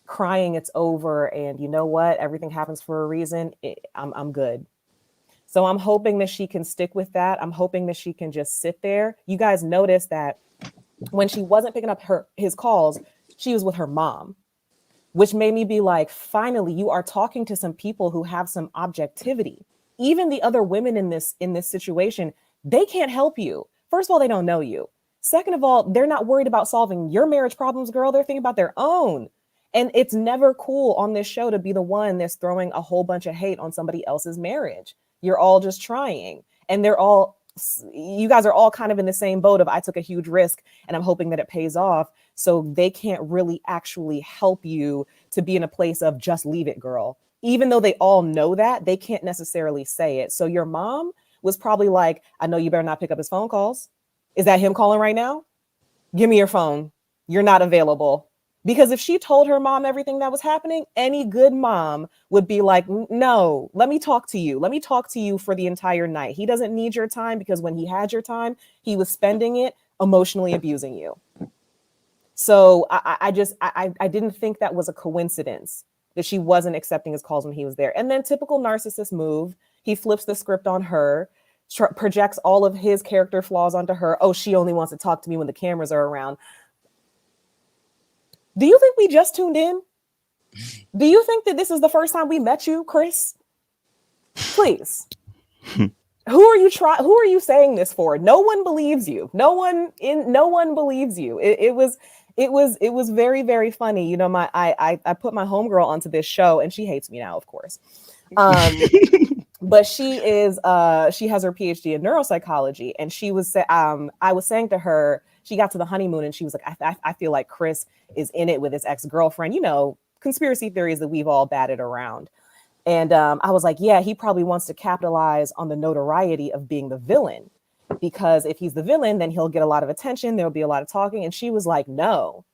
crying, it's over. And you know what? Everything happens for a reason. I'm good. So I'm hoping that she can stick with that. I'm hoping that she can just sit there. You guys notice that when she wasn't picking up his calls, she was with her mom, which made me be like, finally, you are talking to some people who have some objectivity. Even the other women in this situation, they can't help you. First of all, they don't know you. Second of all, they're not worried about solving your marriage problems, girl. They're thinking about their own. And it's never cool on this show to be the one that's throwing a whole bunch of hate on somebody else's marriage. You're all just trying. And they're all you guys are all kind of in the same boat of I took a huge risk and I'm hoping that it pays off. So they can't really actually help you to be in a place of just leave it, girl. Even though they all know that, they can't necessarily say it. So your mom was probably like, I know you better not pick up his phone calls. Is that him calling right now? Give me your phone. You're not available. Because if she told her mom everything that was happening, any good mom would be like, no, let me talk to you. Let me talk to you for the entire night. He doesn't need your time because when he had your time, he was spending it emotionally abusing you. So I didn't think that was a coincidence that she wasn't accepting his calls when he was there. And then typical narcissist move, he flips the script on her, projects all of his character flaws onto her. Oh, she only wants to talk to me when the cameras are around. Do you think we just tuned in? Do you think that this is the first time we met you, Chris? Please. Who are you saying this for? No one believes you. No one believes you. It was very, very funny. You know, I put my homegirl onto this show and she hates me now, of course. But she has her PhD in neuropsychology, and she was I was saying to her, she got to the honeymoon and she was like, I feel like Chris is in it with his ex-girlfriend, you know, conspiracy theories that we've all batted around. And I was like, yeah, he probably wants to capitalize on the notoriety of being the villain, because if he's the villain, then he'll get a lot of attention. There'll be a lot of talking. And she was like, no,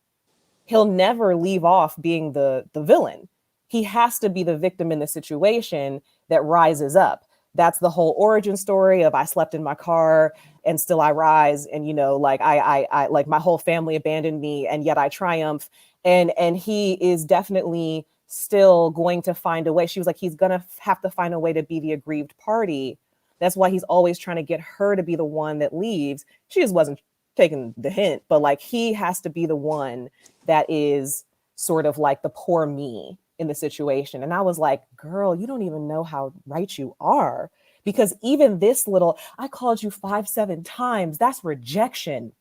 he'll never leave off being the villain. He has to be the victim in the situation that rises up. That's the whole origin story of I slept in my car and still I rise. And, you know, like I like my whole family abandoned me and yet I triumph. And he is definitely still going to find a way. She was like, he's going to have to find a way to be the aggrieved party. That's why he's always trying to get her to be the one that leaves. She just wasn't taking the hint, but like he has to be the one that is sort of like the poor me in the situation. And I was like, girl, you don't even know how right you are, because even this little, I called you 5-7 times, that's rejection.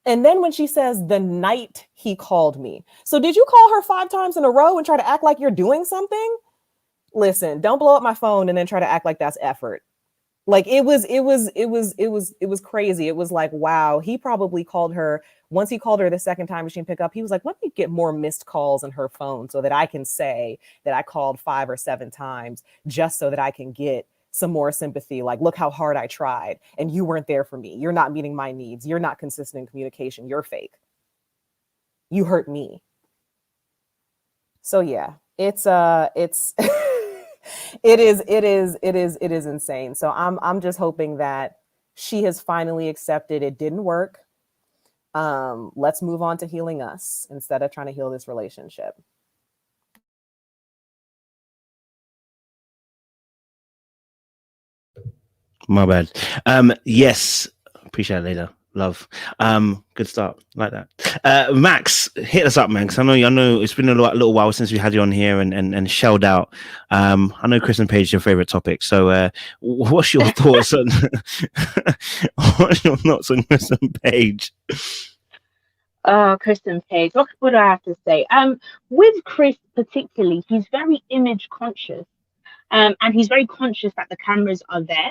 And then when she says the night he called me. So did you call her 5 times in a row and try to act like you're doing something? Listen, don't blow up my phone and then try to act like that's effort. Like it was crazy. It was like, wow, he probably called her. Once he called her the second time and she didn't pick up, he was like, let me get more missed calls in her phone so that I can say that I called 5 or 7 times just so that I can get some more sympathy. Like, look how hard I tried and you weren't there for me. You're not meeting my needs. You're not consistent in communication. You're fake. You hurt me. So yeah, it's it is insane. So I'm just hoping that she has finally accepted it didn't work. Let's move on to healing us instead of trying to heal this relationship. My bad. Yes, appreciate it later. Love. Good start. Like that. Max, hit us up, man. Because I know it's been a little while since we had you on here and shelled out. I know Chris and Paige is your favorite topic. So what's your thoughts on Chris and Paige? Chris and Paige. What do I have to say? With Chris particularly, he's very image conscious. And he's very conscious that the cameras are there.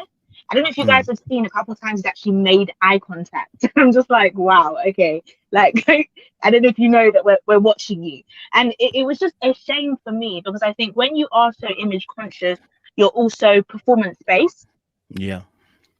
I don't know if you guys have seen a couple of times he's actually made eye contact. I'm just like, wow, okay. Like, I don't know if you know that we're watching you. And it was just a shame for me, because I think when you are so image conscious, you're also performance based. Yeah.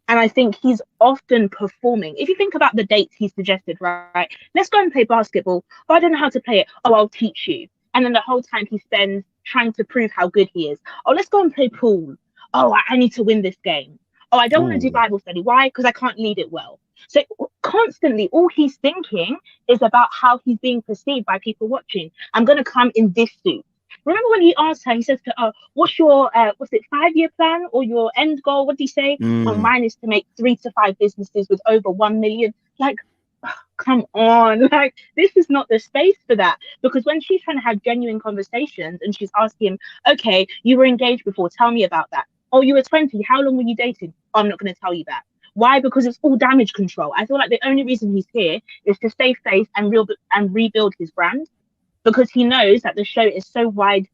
And I think he's often performing. If you think about the dates he suggested, right? Let's go and play basketball. Oh, I don't know how to play it. Oh, I'll teach you. And then the whole time he spends trying to prove how good he is. Oh, let's go and play pool. Oh, I need to win this game. Oh, I don't want to do Bible study. Why? Because I can't lead it well. So constantly, all he's thinking is about how he's being perceived by people watching. I'm going to come in this suit. Remember when he asked her, he says to her, what's your, 5-year plan or your end goal? What did he say? Well, mine is to make 3 to 5 businesses with over 1 million. Like, come on. Like, this is not the space for that. Because when she's trying to have genuine conversations and she's asking him, okay, you were engaged before, tell me about that. Oh, you were 20. How long were you dating? Oh, I'm not going to tell you that. Why? Because it's all damage control. I feel like the only reason he's here is to save face and rebuild his brand, because he knows that the show is so wide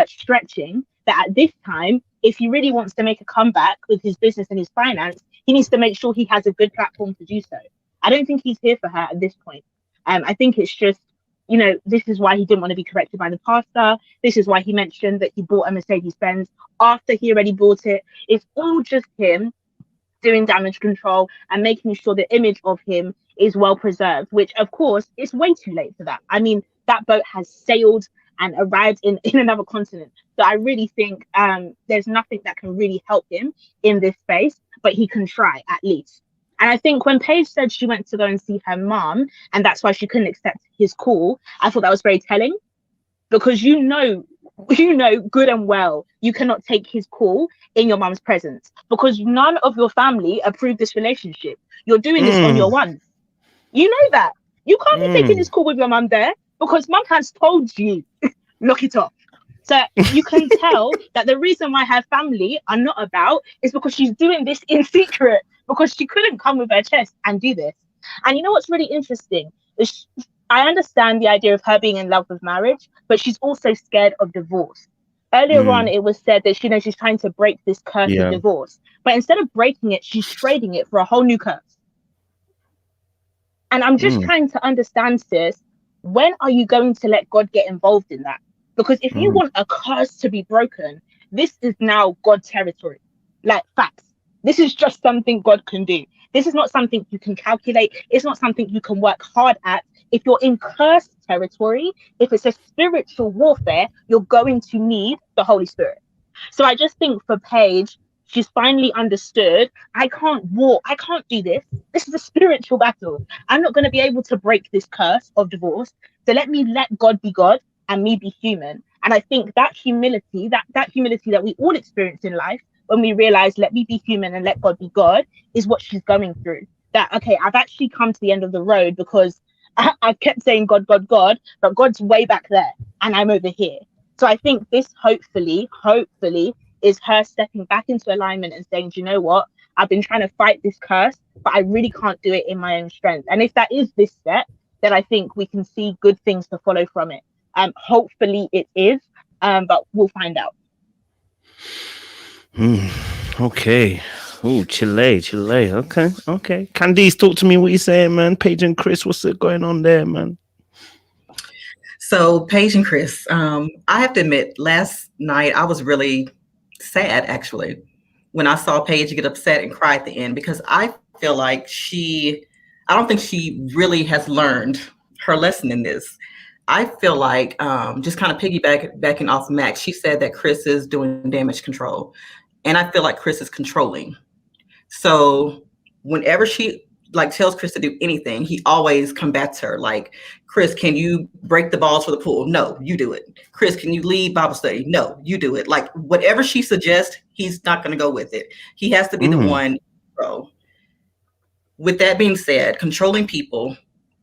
stretching that at this time, if he really wants to make a comeback with his business and his finance, he needs to make sure he has a good platform to do so. I don't think he's here for her at this point. I think it's just, you know, this is why he didn't want to be corrected by the pastor. This is why he mentioned that he bought a Mercedes-Benz after he already bought it. It's all just him doing damage control and making sure the image of him is well preserved, which of course is way too late for that. I mean, that boat has sailed and arrived in another continent. So I really think there's nothing that can really help him in this space, but he can try at least. And I think when Paige said she went to go and see her mom, and that's why she couldn't accept his call, I thought that was very telling, because you know good and well you cannot take his call in your mom's presence, because none of your family approved this relationship. You're doing this on your own. You know that. You can't be taking this call with your mom there, because mom has told you, lock it off. So you can tell that the reason why her family are not about is because she's doing this in secret, because she couldn't come with her chest and do this. And you know what's really interesting is I understand the idea of her being in love with marriage, but she's also scared of divorce. Earlier on, it was said that she's trying to break this curse of divorce. But instead of breaking it, she's trading it for a whole new curse. And I'm just trying to understand, sis, when are you going to let God get involved in that? Because if you want a curse to be broken, this is now God territory. Like, facts. This is just something God can do. This is not something you can calculate. It's not something you can work hard at. If you're in cursed territory, if it's a spiritual warfare, you're going to need the Holy Spirit. So I just think for Paige, she's finally understood, I can't do this. This is a spiritual battle. I'm not going to be able to break this curse of divorce. So let God be God and me be human. And I think that humility, that humility that we all experience in life, when we realize, let me be human and let God be God, is what she's going through. That, okay, I've actually come to the end of the road because I kept saying God, God, God, but God's way back there and I'm over here. So I think this hopefully is her stepping back into alignment and saying, do you know what? I've been trying to fight this curse, but I really can't do it in my own strength. And if that is this step, then I think we can see good things to follow from it. Hopefully it is, but we'll find out. Okay. Oh, Chile. Okay. Candice, talk to me. What you saying, man? Paige and Chris, what's going on there, man? So Paige and Chris, I have to admit, last night I was really sad, actually, when I saw Paige get upset and cry at the end, because I feel like I don't think she really has learned her lesson in this. I feel like, just kind of piggybacking off Max, she said that Chris is doing damage control. And I feel like Chris is controlling. So whenever she tells Chris to do anything, he always combats her. Like, Chris, can you break the balls for the pool? No, you do it. Chris, can you lead Bible study? No, you do it. Like, whatever she suggests, he's not going to go with it. He has to be the one to grow. With that being said, controlling people,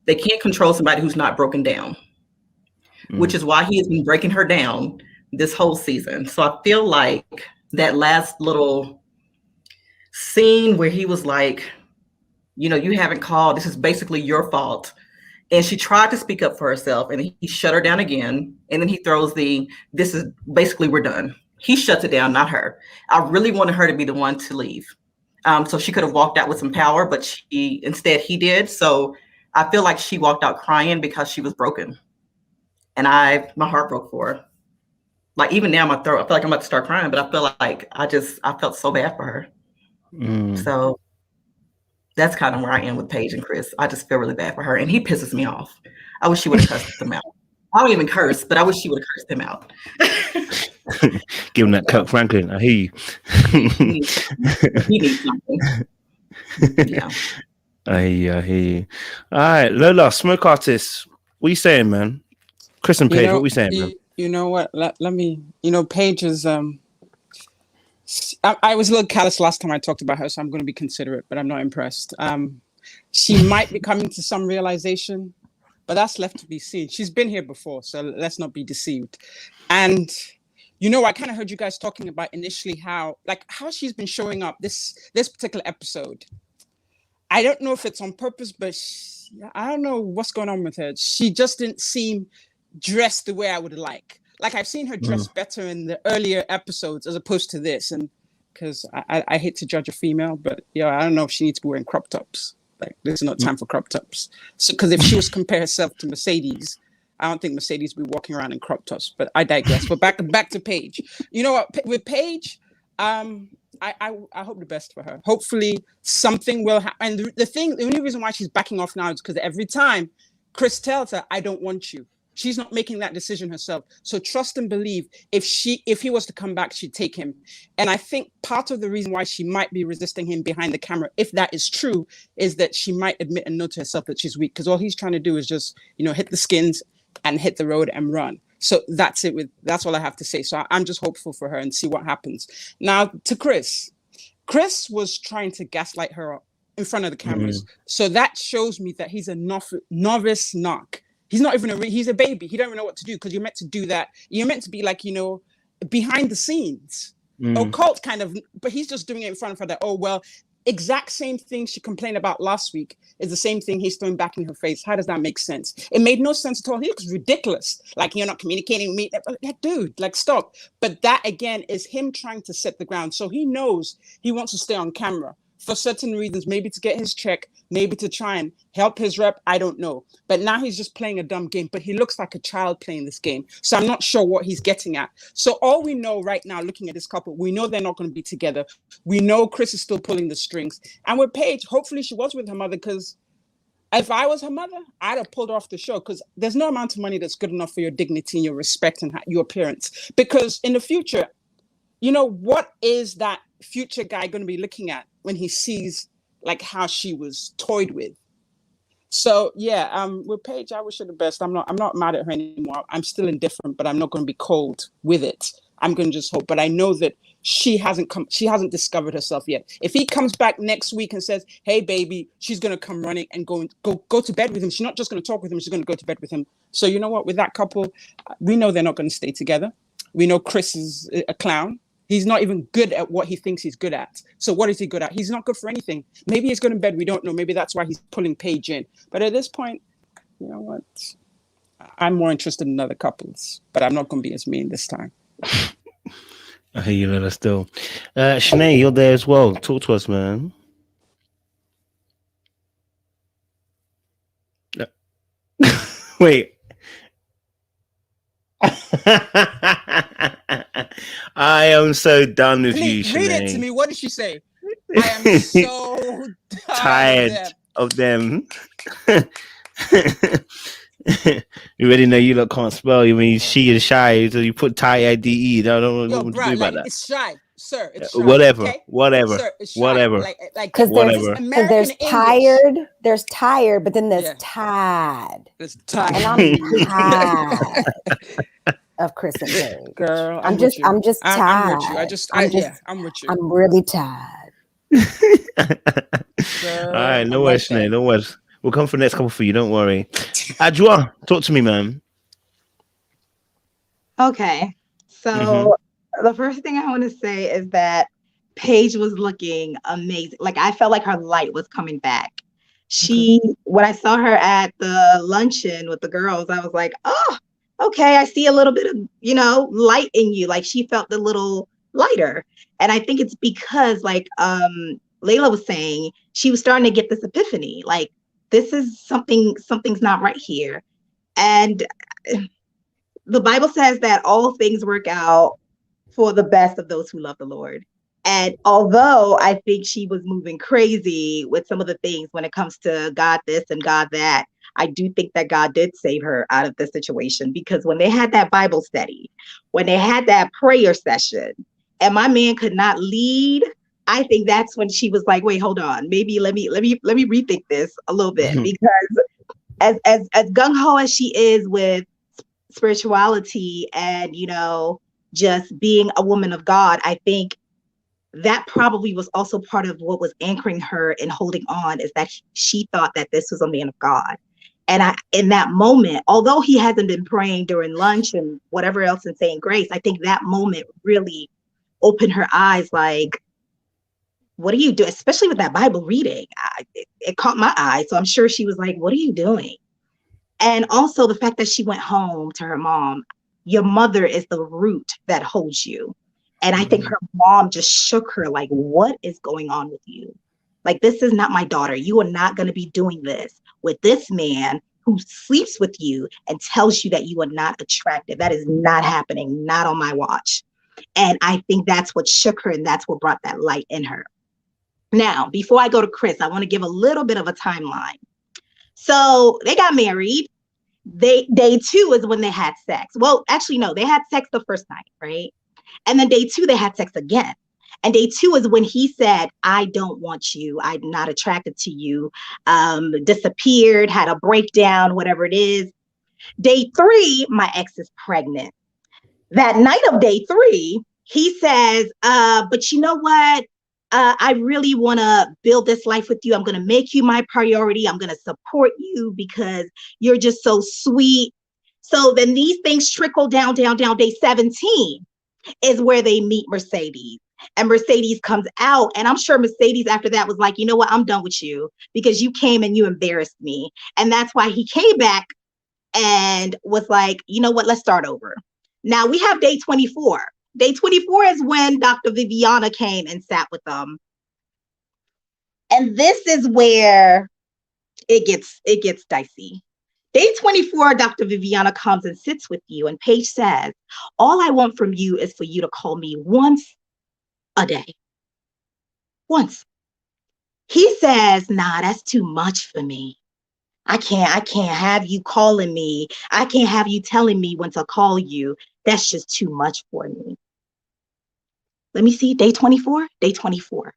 they can't control somebody who's not broken down, which is why he has been breaking her down this whole season. So I feel like that last little scene where he was like, you haven't called, this is basically your fault. And she tried to speak up for herself and he shut her down again. And then he throws this is basically, we're done. He shuts it down, not her. I really wanted her to be the one to leave. So she could have walked out with some power, but instead he did. So I feel like she walked out crying because she was broken. And my heart broke for her. Like, even now, I feel like I'm about to start crying, but I feel like I felt so bad for her. So that's kind of where I am with Paige and Chris. I just feel really bad for her, and he pisses me off. I wish she would have cursed him out. I don't even curse, but I wish she would have cursed him out. Give him that Kirk Franklin. I hear you. He needs something. Yeah. I hear you. All right, Lola, Smoke Artist. What are you saying, man? Chris and Paige, what are we saying, man? You know what? Let me. Paige is. I was a little callous last time I talked about her, so I'm going to be considerate, but I'm not impressed. She might be coming to some realization, but that's left to be seen. She's been here before, so let's not be deceived. And I kind of heard you guys talking about initially how she's been showing up this particular episode. I don't know if it's on purpose, but I don't know what's going on with her. She just didn't seem dressed the way I would like. Like, I've seen her dress better in the earlier episodes as opposed to this. And because I hate to judge a female, but yeah, I don't know if she needs to be wearing crop tops. Like, there's no time for crop tops. So, because if she was to compare herself to Mercedes, I don't think Mercedes would be walking around in crop tops. But I digress. But back to Paige. You know what? With Paige, I hope the best for her. Hopefully something will happen. And the only reason why she's backing off now is because every time Chris tells her, "I don't want you," she's not making that decision herself. So trust and believe, if he was to come back, she'd take him. And I think part of the reason why she might be resisting him behind the camera, if that is true, is that she might admit and know to herself that she's weak, because all he's trying to do is just, hit the skins and hit the road and run. So that's that's all I have to say. So I'm just hopeful for her and see what happens. Now to Chris. Chris was trying to gaslight her in front of the cameras. So that shows me that he's a novice narc. He's not even he's a baby. He don't even know what to do, because you're meant to do that. You're meant to be like, behind the scenes. Occult kind of, but he's just doing it in front of her that, oh, well, exact same thing she complained about last week is the same thing he's throwing back in her face. How does that make sense? It made no sense at all. He looks ridiculous. Like, you're not communicating with me. Like, dude, like, stop. But that, again, is him trying to set the ground. So he knows he wants to stay on camera for certain reasons, maybe to get his check, maybe to try and help his rep. I don't know. But now he's just playing a dumb game, but he looks like a child playing this game. So I'm not sure what he's getting at. So all we know right now, looking at this couple, we know they're not going to be together. We know Chris is still pulling the strings. And with Paige, hopefully she was with her mother, because if I was her mother, I'd have pulled her off the show, because there's no amount of money that's good enough for your dignity and your respect and your appearance. Because in the future, what is that future guy going to be looking at when he sees like how she was toyed with? So yeah, with Paige, I wish her the best. I'm not mad at her anymore. I'm still indifferent, but I'm not going to be cold with it. I'm going to just hope. But I know that she hasn't discovered herself yet. If he comes back next week and says, "Hey baby," she's going to come running and go to bed with him. She's not just going to talk with him, she's going to go to bed with him. So you know what, with that couple, we know they're not going to stay together. We know Chris is a clown. He's not even good at what he thinks he's good at. So what is he good at? He's not good for anything. Maybe he's good in bed. We don't know. Maybe that's why he's pulling Paige in. But at this point, you know what? I'm more interested in other couples, but I'm not going to be as mean this time. I hear you, Lila, still. Shanae, you're there as well. Talk to us, man. Wait. I am so done with you, Shanae. Read it to me. What did she say? I am so tired of them. You already know you lot can't spell. You mean she is shy, so you put T-I-D-E. I don't know what to do about that. It's shy, sir. It's shy. Whatever, okay? whatever, Sir, it's shy. whatever. Because there's tired, but then there's tired. There's tired. And I'm tired of Chris and Paige. Girl, I'm just tired. I'm with you. I'm with you. I'm really tired. Girl, all right, no worries, Shanae. No worries. We'll come for the next couple for you. Don't worry. Adjoa, talk to me, man. Okay. So the first thing I want to say is that Paige was looking amazing. Like, I felt like her light was coming back. When I saw her at the luncheon with the girls, I was like, oh, okay, I see a little bit of, light in you. Like, she felt a little lighter. And I think it's because, like Layla was saying, she was starting to get this epiphany. Like, this is something's not right here. And the Bible says that all things work out for the best of those who love the Lord. And although I think she was moving crazy with some of the things when it comes to God this and God that, I do think that God did save her out of this situation, because when they had that Bible study, when they had that prayer session, and my man could not lead, I think that's when she was like, wait, hold on. Maybe let me rethink this a little bit, because as gung-ho as she is with spirituality and, just being a woman of God, I think that probably was also part of what was anchoring her and holding on, is that she thought that this was a man of God. And in that moment, although he hasn't been praying during lunch and whatever else and saying grace, I think that moment really opened her eyes, like, what are you doing? Especially with that Bible reading. It caught my eye. So I'm sure she was like, what are you doing? And also the fact that she went home to her mom. Your mother is the root that holds you. And I think her mom just shook her like, what is going on with you? Like, this is not my daughter. You are not going to be doing this with this man who sleeps with you and tells you that you are not attractive. That is not happening, not on my watch. And I think that's what shook her, and that's what brought that light in her. Now, before I go to Chris, I want to give a little bit of a timeline. So they got married. Day 2 is when they had sex. Well, actually, no, they had sex the first night, right? And then day 2, they had sex again. And day 2 is when he said, I don't want you. I'm not attracted to you. Disappeared, had a breakdown, whatever it is. Day 3, my ex is pregnant. That night of day 3, he says, but you know what? I really want to build this life with you. I'm going to make you my priority. I'm going to support you because you're just so sweet. So then these things trickle down. Day 17 is where they meet Mercedes. And Mercedes comes out. And I'm sure Mercedes after that was like, you know what? I'm done with you because you came and you embarrassed me. And that's why he came back and was like, you know what? Let's start over. Now we have day 24. Day 24 is when Dr. Viviana came and sat with them. And this is where it gets dicey. Day 24, Dr. Viviana comes and sits with you, and Paige says, all I want from you is for you to call me once a day. Once. He says, nah, that's too much for me. I can't have you calling me. I can't have you telling me when to call you. That's just too much for me. Let me see, day 24, day 24.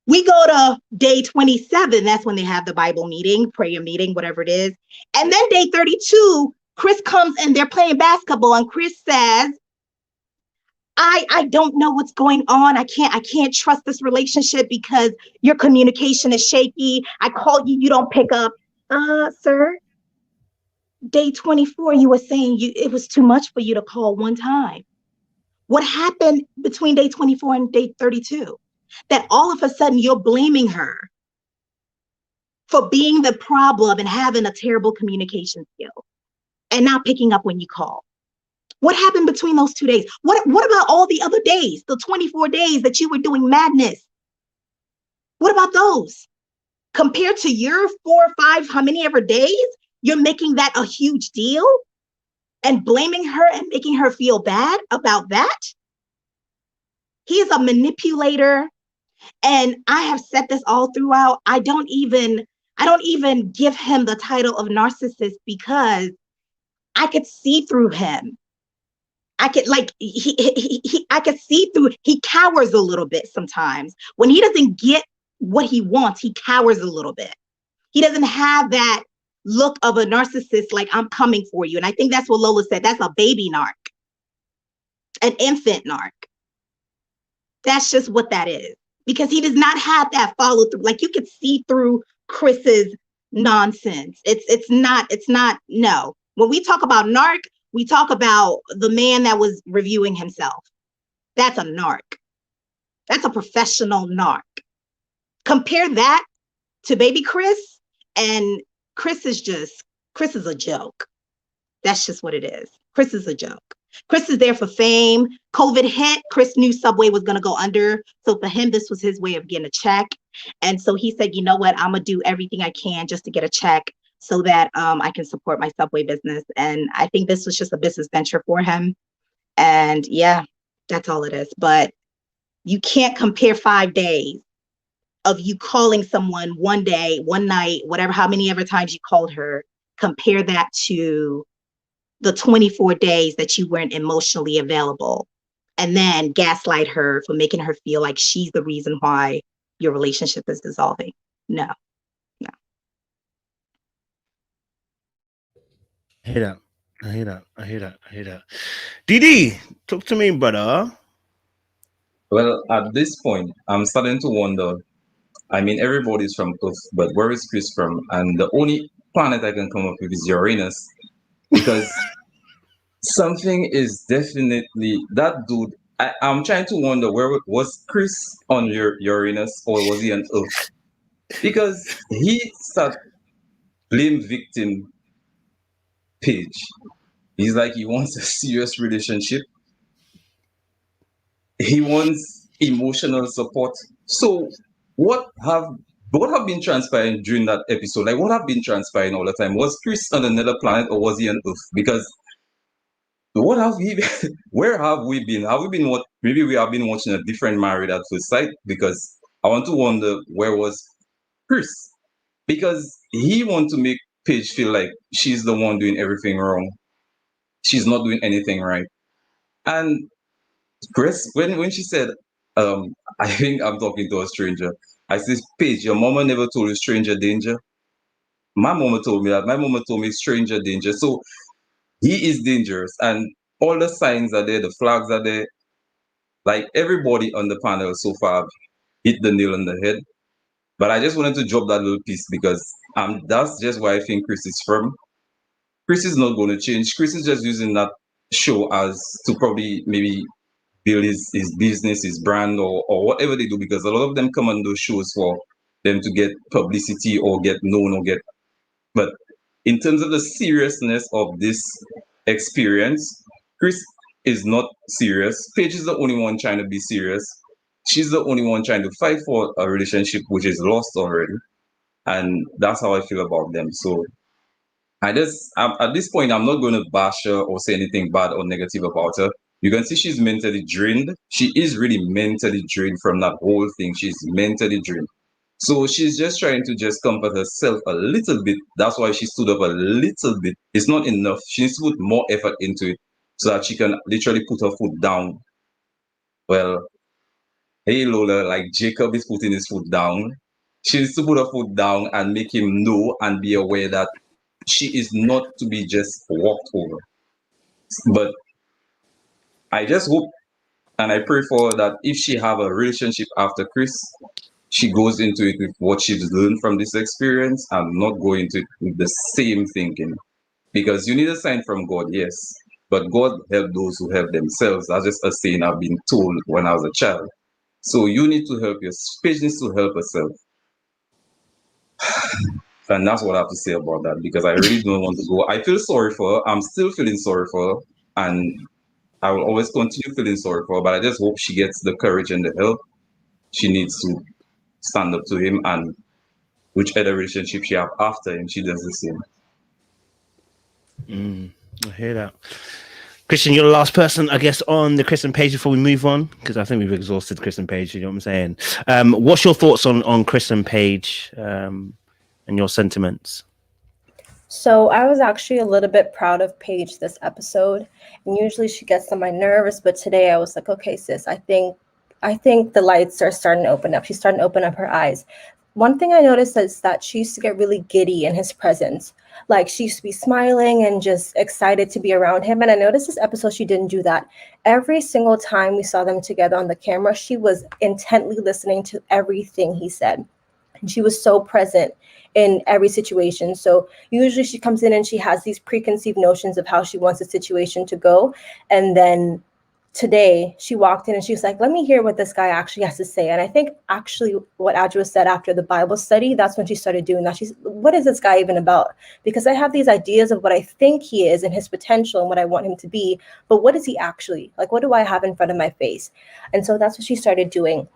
We go to day 27. That's when they have the Bible meeting, prayer meeting, whatever it is. And then day 32, Chris comes and they're playing basketball. And Chris says, I don't know what's going on. I can't trust this relationship because your communication is shaky. I call you, you don't pick up. Sir, day 24, you were saying it was too much for you to call one time. What happened between day 24 and day 32? That all of a sudden you're blaming her for being the problem and having a terrible communication skill and not picking up when you call. What happened between those 2 days? What about all the other days, the 24 days that you were doing madness? What about those? Compared to your 4 or 5, how many ever days, you're making that a huge deal and blaming her and making her feel bad about that? He is a manipulator. And I have said this all throughout. I don't even give him the title of narcissist because I could see through him. I could I could see through. He cowers a little bit sometimes. When he doesn't get what he wants, he cowers a little bit. He doesn't have that look of a narcissist like, I'm coming for you. And I think that's what Lola said. That's a baby narc, an infant narc. That's just what that is. Because he does not have that follow through. Like, you could see through Chris's nonsense. It's not, no. When we talk about narc, we talk about the man that was reviewing himself. That's a narc. That's a professional narc. Compare that to baby Chris, and Chris is a joke. That's just what it is. Chris is a joke. Chris is there for fame. COVID hit. Chris knew Subway was going to go under. So for him, this was his way of getting a check. And so he said, you know what? I'm going to do everything I can just to get a check so that I can support my Subway business. And I think this was just a business venture for him. And yeah, that's all it is. But you can't compare 5 days of you calling someone one day, one night, whatever, how many ever times you called her. Compare that to the 24 days that you weren't emotionally available, and then gaslight her for making her feel like she's the reason why your relationship is dissolving. No. I hear that. Didi, talk to me, brother. Well, at this point, I'm starting to wonder. I mean, everybody's from Earth, but where is Chris from? And the only planet I can come up with is Uranus, because something is definitely that dude. I'm trying to wonder, where was Chris on Uranus, or was he on Earth? Because he started blame victim Paige. He's like, he wants a serious relationship. he wants emotional support. So what have been transpiring during that episode? Like what have been transpiring all the time? Was Chris on another planet or was he on Earth? Because what have we where have we been? Have we been what maybe we have been watching a different Married at First Sight? Because I want to wonder where was Chris? Because he wants to make Paige feel like she's the one doing everything wrong. She's not doing anything right. And Chris, when she said, I think I'm talking to a stranger. I said, Paige, your mama never told you stranger danger. My mama told me that. My mama told me stranger danger. So he is dangerous. And all the signs are there, the flags are there. Like everybody on the panel so far hit the nail on the head. But I just wanted to drop that little piece because that's just why I think Chris is firm. Chris is not going to change. Chris is just using that show as to probably maybe build his business, his brand, or whatever they do, because a lot of them come on those shows for them to get publicity or get known or get. But in terms of the seriousness of this experience, Chris is not serious. Paige is the only one trying to be serious. She's the only one trying to fight for a relationship which is lost already. And that's how I feel about them. So at this point, I'm not going to bash her or say anything bad or negative about her. You can see she's mentally drained. She is really mentally drained from that whole thing. She's mentally drained. So she's just trying to just comfort herself a little bit. That's why she stood up a little bit. It's not enough. She needs to put more effort into it so that she can literally put her foot down. Well, hey Lola, like Jacob is putting his foot down. She needs to put her foot down and make him know and be aware that she is not to be just walked over. But I just hope and I pray for her that if she have a relationship after Chris, she goes into it with what she's learned from this experience and not go into it with the same thinking. Because you need a sign from God, yes. But God help those who help themselves. That's just a saying I've been told when I was a child. So you need to help your Paige needs to help herself. And that's what I have to say about that, because I really don't want to go. I feel sorry for her. I'm still feeling sorry for her. And I will always continue feeling sorry for her. But I just hope she gets the courage and the help she needs to stand up to him. And whichever relationship she have after him, she does the same. I hear that. Christian, you're the last person, I guess, on the Chris and Paige before we move on, because I think we've exhausted Chris and Paige. You know what I'm saying? What's your thoughts on Chris and Paige and your sentiments? So I was actually a little bit proud of Paige this episode, and usually she gets on my nerves, but today I was like, okay, sis, I think the lights are starting to open up. She's starting to open up her eyes. One thing I noticed is that she used to get really giddy in his presence. Like she used to be smiling and just excited to be around him. And I noticed this episode, she didn't do that. Every single time we saw them together on the camera, she was intently listening to everything he said. And she was so present in every situation. So usually she comes in and she has these preconceived notions of how she wants the situation to go. And then today she walked in and she was like, let me hear what this guy actually has to say. And I think actually what Adjoa said after the Bible study, that's when she started doing that. She's, what is this guy even about? Because I have these ideas of what I think he is and his potential and what I want him to be, but what is he actually? Like, what do I have in front of my face? And so that's what she started doing.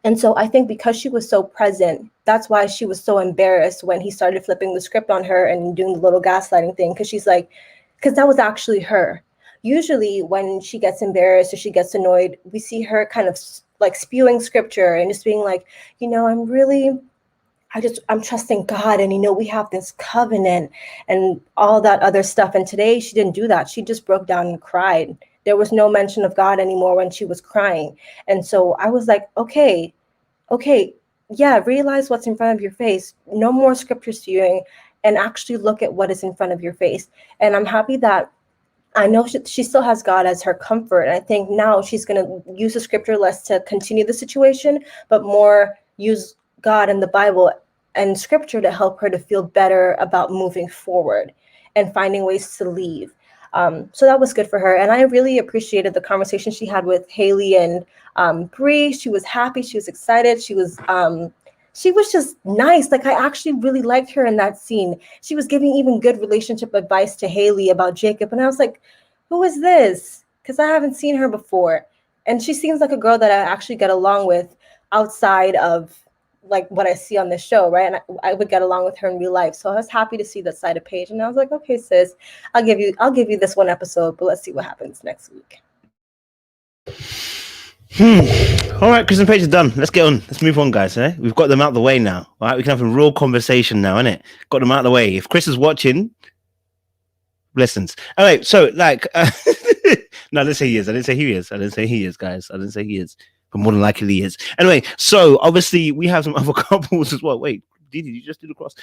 And so I think because she was so present, that's why she was so embarrassed when he started flipping the script on her and doing the little gaslighting thing. Because she's like, because that was actually her. Usually when she gets embarrassed or she gets annoyed, we see her kind of like spewing scripture and just being like, you know, I'm trusting God. And, you know, we have this covenant and all that other stuff. And today she didn't do that. She just broke down and cried. There was no mention of God anymore when she was crying. And so I was like, okay, yeah, realize what's in front of your face. No more scripture spewing and actually look at what is in front of your face. And I'm happy that I know she still has God as her comfort. And I think now she's going to use the scripture less to continue the situation, but more use God and the Bible and scripture to help her to feel better about moving forward and finding ways to leave. So that was good for her. And I really appreciated the conversation she had with Haley and Bree. She was happy. She was excited. She was just nice. Like, I actually really liked her in that scene. She was giving even good relationship advice to Haley about Jacob. And I was like, who is this? Because I haven't seen her before. And she seems like a girl that I actually get along with outside of like what I see on the show, right? And I would get along with her in real life. So I was happy to see that side of Paige. And I was like, okay, sis, I'll give you this one episode, but let's see what happens next week. All right, Chris and Paige is done. Let's get on. Let's move on, guys. Eh? We've got them out of the way now. All right, we can have a real conversation now, innit? Got them out of the way. If Chris is watching, blessings. All right, so like, no, I didn't say he is. I didn't say he is. I didn't say he is, guys. I didn't say he is. But more than likely he is. Anyway, so obviously we have some other couples as well. Wait, did you just do the cross?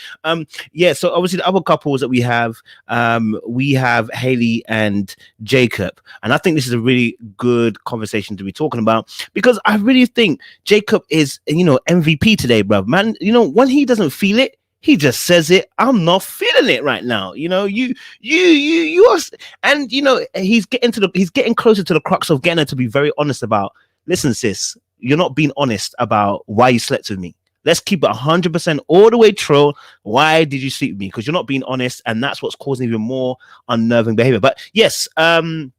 Yeah. So obviously the other couples that we have Hailey and Jacob, and I think this is a really good conversation to be talking about because I really think Jacob is, MVP today, bro. Man, when he doesn't feel it, he just says it. I'm not feeling it right now. You are, and he's getting closer to the crux of getting her to be very honest about. Listen, sis, you're not being honest about why you slept with me. Let's keep it 100% all the way true. Why did you sleep with me? Because you're not being honest, and that's what's causing even more unnerving behavior. But yes, let me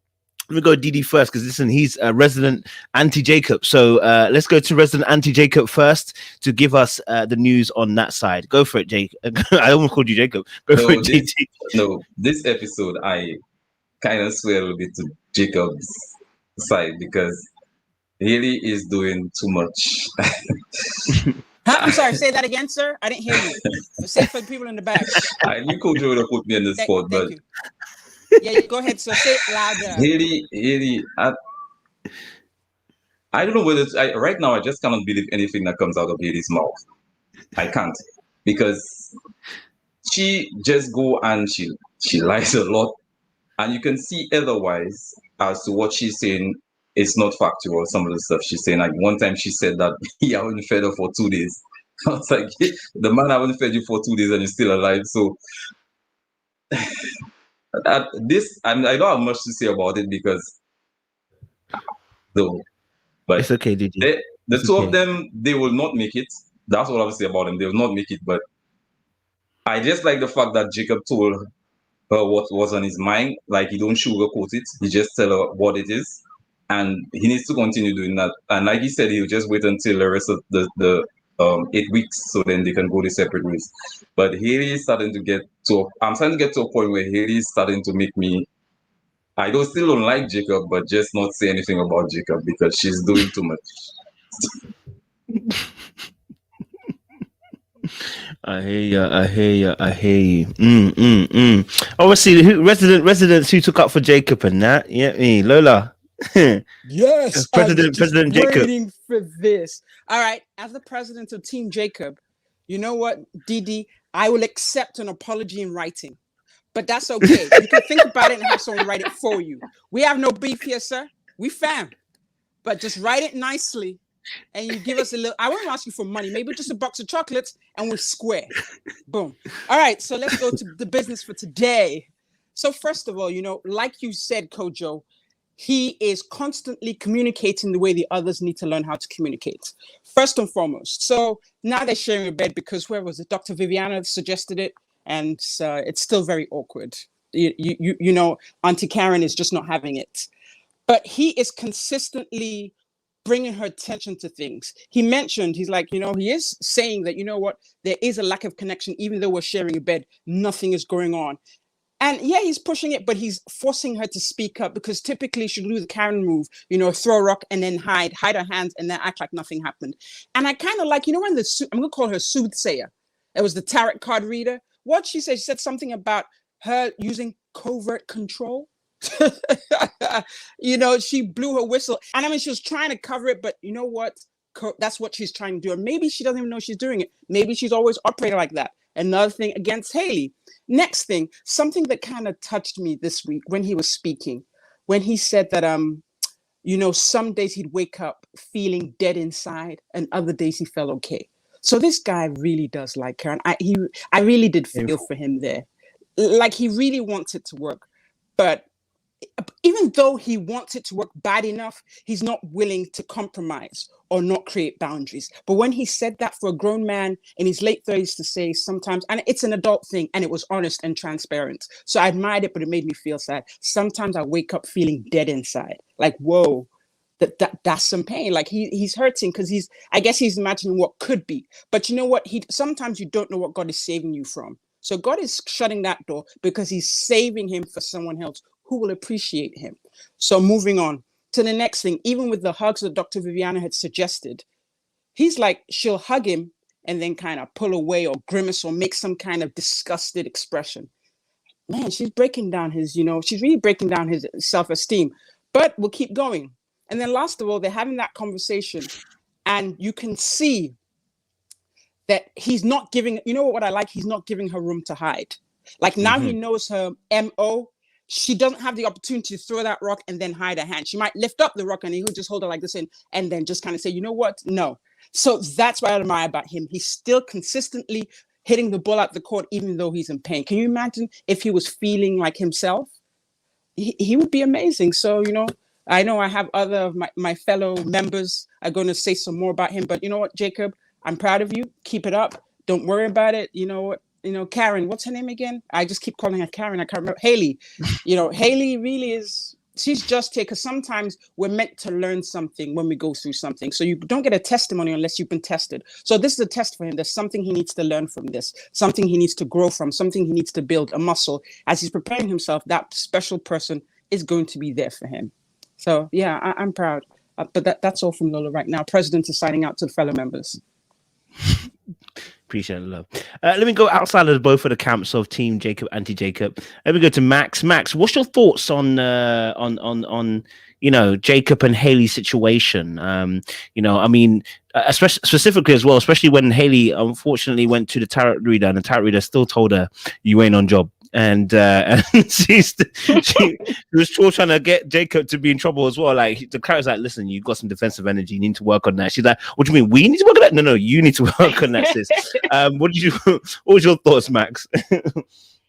go DD first because listen, he's a resident anti-Jacob. So let's go to resident anti-Jacob first to give us the news on that side. Go for it, Jake. I almost called you Jacob. Go for it, JT. This episode, I kind of swear a little bit to Jacob's side because Hailey is doing too much. I'm sorry, say that again, sir. I didn't hear you. Say it for the people in the back. You could have put me in the spot, but yeah, go ahead, sir. Say it louder. Hailey, I don't know whether right now I just cannot believe anything that comes out of Hailey's mouth. I can't because she just go and she lies a lot, and you can see otherwise as to what she's saying. It's not factual. Some of the stuff she's saying, like one time she said that he haven't fed her for 2 days. I was like, the man haven't fed you for 2 days and you're still alive. So I don't have much to say about it because but it's okay, DJ. The two of them, they will not make it. That's what I would say about them. They will not make it. But I just like the fact that Jacob told her what was on his mind. Like he don't sugarcoat it. He just tell her what it is. And he needs to continue doing that. And like he said, he'll just wait until the rest of the 8 weeks so then they can go their separate ways. But Hailey is starting to get to I'm starting to get to a point where Hailey is starting to make me still don't like Jacob, but just not say anything about Jacob because she's doing too much. I hear you. Obviously, residents who took up for Jacob and that. Yeah, me, Lola. Yes, President Jacob. Waiting for this. All right, as the president of Team Jacob, you know what, Didi, I will accept an apology in writing, but that's okay. You can think about it and have someone write it for you. We have no beef here, sir. We fam, but just write it nicely, and you give us a little. I won't ask you for money, maybe just a box of chocolates, and we're square. Boom. All right, so let's go to the business for today. So first of all, like you said, Kojo. He is constantly communicating the way the others need to learn how to communicate, first and foremost. So now they're sharing a bed because where was it? Dr. Viviana suggested it, and it's still very awkward. Auntie Karen is just not having it. But he is consistently bringing her attention to things. He mentioned, he's like, he is saying that, there is a lack of connection, even though we're sharing a bed, nothing is going on. And yeah, he's pushing it, but he's forcing her to speak up because typically she'll do the Karen move, throw a rock and then hide her hands and then act like nothing happened. And I kind of like, when I'm going to call her soothsayer. It was the tarot card reader. What she said something about her using covert control. She blew her whistle. And I mean, she was trying to cover it, but you know what? That's what she's trying to do. And maybe she doesn't even know she's doing it. Maybe she's always operated like that. Another thing against Hailey. Next thing, something that kind of touched me this week when he was speaking, when he said that, some days he'd wake up feeling dead inside and other days he felt okay. So this guy really does like her. And I really did feel for him there. Like he really wants it to work. But even though he wants it to work bad enough, he's not willing to compromise or not create boundaries. But when he said that for a grown man in his late 30s to say sometimes, and it's an adult thing, and it was honest and transparent. So I admired it, but it made me feel sad. Sometimes I wake up feeling dead inside. Like, whoa, that's some pain. Like he's hurting because I guess he's imagining what could be. But you know what? Sometimes you don't know what God is saving you from. So God is shutting that door because he's saving him for someone else who will appreciate him. So moving on to the next thing, even with the hugs that Dr. Viviana had suggested, he's like, she'll hug him and then kind of pull away or grimace or make some kind of disgusted expression. Man, she's breaking down his, she's really breaking down his self-esteem. But we'll keep going. And then last of all, they're having that conversation and you can see that he's not giving, what I like? He's not giving her room to hide. Like now he knows her MO. She doesn't have the opportunity to throw that rock and then hide her hand. She might lift up the rock and he would just hold her like this and then just kind of say, you know what? No. So that's what I admire about him. He's still consistently hitting the ball at the court, even though he's in pain. Can you imagine if he was feeling like himself? He would be amazing. So, I know I have other of my fellow members are going to say some more about him, but you know what, Jacob, I'm proud of you. Keep it up. Don't worry about it. You know what? Karen, what's her name again? I just keep calling her Karen. I can't remember. Haley. Haley really is, she's just here because sometimes we're meant to learn something when we go through something. So you don't get a testimony unless you've been tested. So this is a test for him. There's something he needs to learn from this, something he needs to grow from, something he needs to build, a muscle. As he's preparing himself, that special person is going to be there for him. So yeah, I'm proud. But that's all from Lola right now. President is signing out to the fellow members. Appreciate the love. Let me go outside of both of the camps of Team Jacob, Anti-Jacob. Let me go to Max. Max, what's your thoughts on Jacob and Haley's situation? Especially specifically as well, especially when Haley unfortunately went to the tarot reader and the tarot reader still told her you ain't on job. And she was still trying to get Jacob to be in trouble as well. Like the character's like, listen, you've got some defensive energy, you need to work on that. She's like, what do you mean? We need to work on that? No, you need to work on that, sis. What was your thoughts, Max?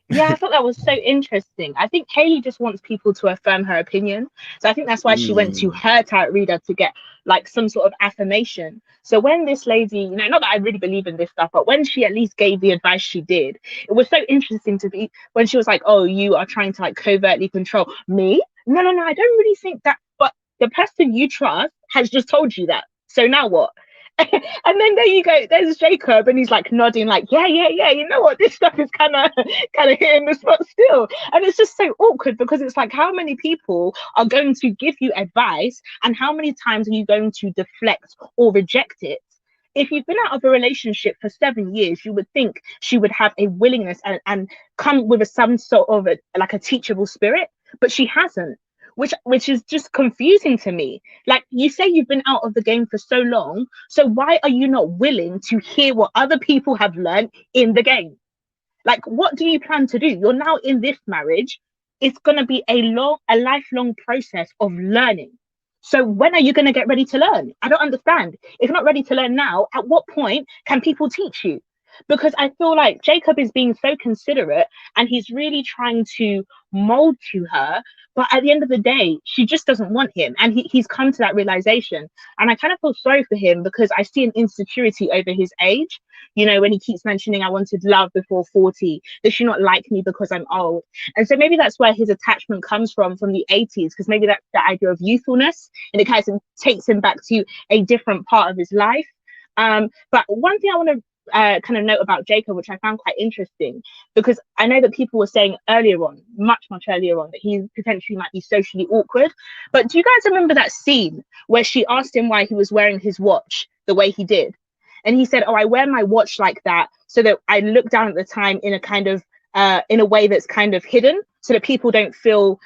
Yeah, I thought that was so interesting. I think Haley just wants people to affirm her opinion. So I think that's why she went to her tarot reader to get like some sort of affirmation. So when this lady, not that I really believe in this stuff, but when she at least gave the advice she did, it was so interesting to be when she was like, oh, you are trying to like covertly control me. No, I don't really think that. But the person you trust has just told you that. So now what? And then there you go, there's Jacob and he's like nodding like yeah, you know what, this stuff is kind of hitting the spot still. And it's just so awkward because it's like, how many people are going to give you advice and how many times are you going to deflect or reject it? If you've been out of a relationship for 7 years, you would think she would have a willingness and come with some sort of a teachable spirit, but she hasn't. Which is just confusing to me. Like, you say you've been out of the game for so long, so why are you not willing to hear what other people have learned in the game? Like, what do you plan to do? You're now in this marriage. It's going to be a lifelong process of learning. So when are you going to get ready to learn? I don't understand. If you're not ready to learn now, at what point can people teach you? Because I feel like Jacob is being so considerate and he's really trying to mold to her. But at the end of the day, she just doesn't want him. And he's come to that realization. And I kind of feel sorry for him because I see an insecurity over his age. When he keeps mentioning, I wanted love before 40. Does she not like me because I'm old? And so maybe that's where his attachment comes from the 80s, because maybe that's the idea of youthfulness. And it kind of takes him back to a different part of his life. But one thing I want to kind of note about Jacob, which I found quite interesting, because I know that people were saying much earlier on, that he potentially might be socially awkward. But do you guys remember that scene where she asked him why he was wearing his watch the way he did? And he said, oh, I wear my watch like that so that I look down at the time in a kind of in a way that's kind of hidden, so that people don't feel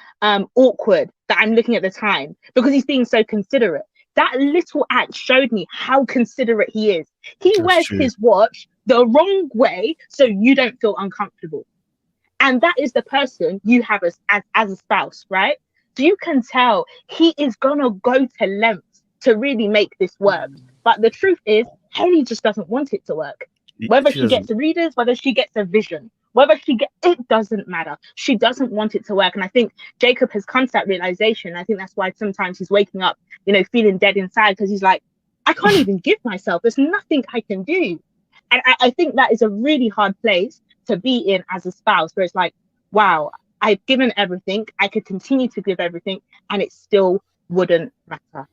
awkward that I'm looking at the time, because he's being so considerate. That little act showed me how considerate he is. He wears his watch the wrong way so you don't feel uncomfortable. And that is the person you have as a spouse, right? So you can tell he is going to go to lengths to really make this work. But the truth is, Haley just doesn't want it to work. Whether she gets readers, whether she gets a vision, it doesn't matter. She doesn't want it to work. And I think Jacob has come to that realization. I think that's why sometimes he's waking up, feeling dead inside, because he's like, I can't even give myself. There's nothing I can do. And I think that is a really hard place to be in as a spouse, where it's like, wow, I've given everything. I could continue to give everything and it still wouldn't matter.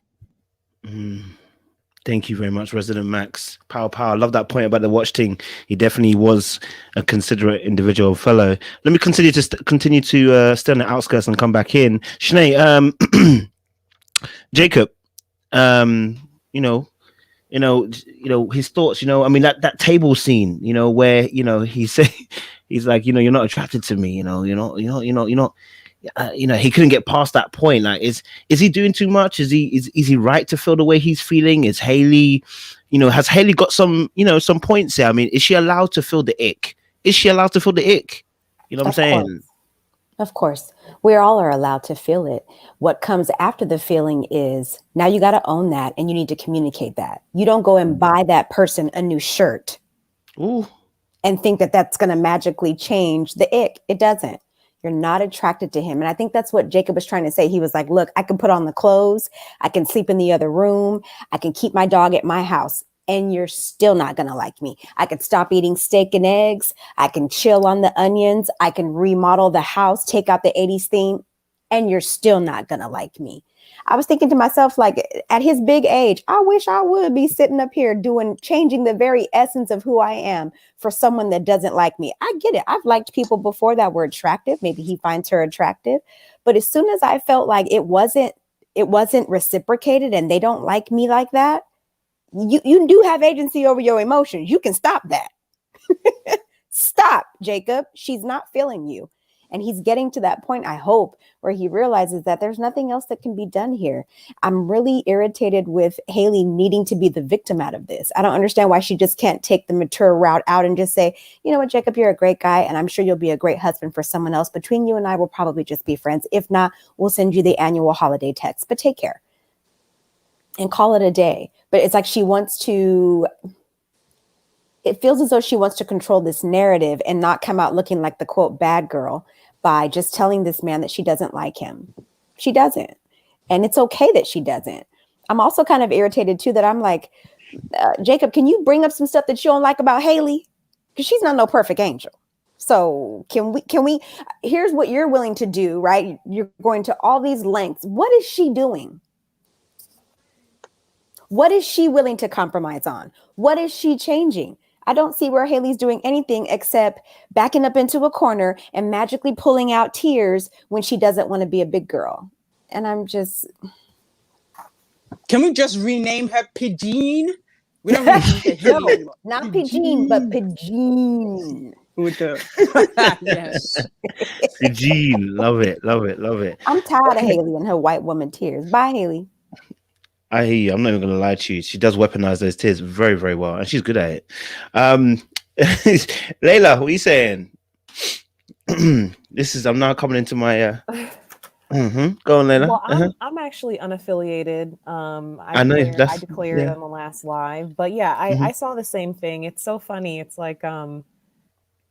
Thank you very much, Resident Max. Power, power. Love that point about the watch thing. He definitely was a considerate individual fellow. Let me continue to stay on the outskirts and come back in. Sinead, Jacob, you know, his thoughts. I mean that table scene. Where he say he's like, you're not attracted to me. You're not. He couldn't get past that point. Like, is he doing too much? Is he right to feel the way he's feeling? Is Haley, has Haley got some points here? I mean, is she allowed to feel the ick? Is she allowed to feel the ick? You know what I'm saying? Of course, we all are allowed to feel it. What comes after the feeling is now you got to own that and you need to communicate that. You don't go and buy that person a new shirt and think that that's going to magically change the ick. It doesn't. You're not attracted to him. And I think that's what Jacob was trying to say. He was like, look, I can put on the clothes. I can sleep in the other room. I can keep my dog at my house. And you're still not going to like me. I could stop eating steak and eggs. I can chill on the onions. I can remodel the house, take out the 80s theme. And you're still not going to like me. I was thinking to myself, like, at his big age, I wish I would be sitting up here changing the very essence of who I am for someone that doesn't like me. I get it. I've liked people before that were attractive. Maybe he finds her attractive. But as soon as I felt like it wasn't reciprocated and they don't like me like that, you do have agency over your emotions. You can stop that. Stop, Jacob. She's not feeling you. And he's getting to that point, I hope, where he realizes that there's nothing else that can be done here. I'm really irritated with Haley needing to be the victim out of this. I don't understand why she just can't take the mature route out and just say, you know what, Jacob, you're a great guy, and I'm sure you'll be a great husband for someone else. Between you and I, we'll probably just be friends. If not, we'll send you the annual holiday text. But take care. And call it a day. But it's like it feels as though she wants to control this narrative and not come out looking like the quote bad girl by just telling this man that she doesn't like him. She doesn't. And it's okay that she doesn't. I'm also kind of irritated too that I'm like, Jacob, can you bring up some stuff that you don't like about Haley? Because she's not no perfect angel. So can we, here's what you're willing to do, right? You're going to all these lengths. What is she doing? What is she willing to compromise on? What is she changing? I don't see where Haley's doing anything except backing up into a corner and magically pulling out tears when she doesn't want to be a big girl. And I'm just... Can we just rename her Pigeon? We don't really no, not Pigeon, but Pigeon. With the yes. Pigeon. Love it. I'm tired of Haley and her white woman tears. Bye, Haley. I hear you. I'm not even gonna lie to you. She does weaponize those tears very, very well, and she's good at it. Layla, what are you saying? I'm now coming into my Go on, Layla. Well, I'm actually unaffiliated. I declared on the last live, but yeah, I saw the same thing. It's so funny. It's like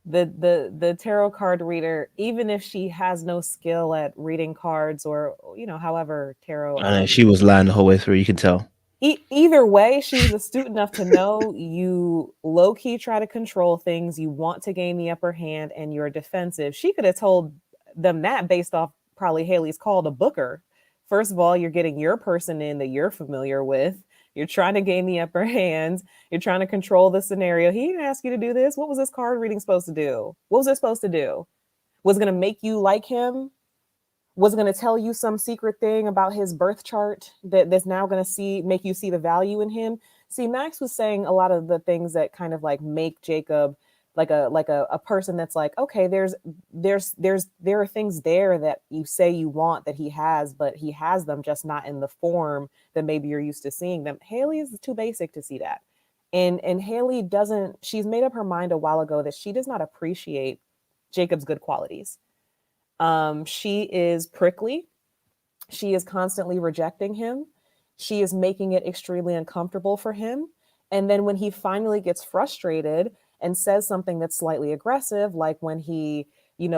the tarot card reader, even if she has no skill at reading cards or however tarot, I know, she was lying the whole way through, you can tell. Either way, she's astute enough to know you low-key try to control things, you want to gain the upper hand, and you're defensive. She could have told them that based off probably Haley's call to book her. First of all, you're getting your person in that you're familiar with. You're trying to gain the upper hand. You're trying to control the scenario. He didn't ask you to do this. What was this card reading supposed to do? What was it supposed to do? Was it going to make you like him? Was it going to tell you some secret thing about his birth chart that's now going to make you see the value in him? See, Max was saying a lot of the things that kind of like make Jacob like a person that's like, okay, there are things there that you say you want that he has, but he has them just not in the form that maybe you're used to seeing them. Haley is too basic to see that. And Haley she's made up her mind a while ago that she does not appreciate Jacob's good qualities. She is prickly. She is constantly rejecting him. She is making it extremely uncomfortable for him. And then when he finally gets frustrated and says something that's slightly aggressive, like when he,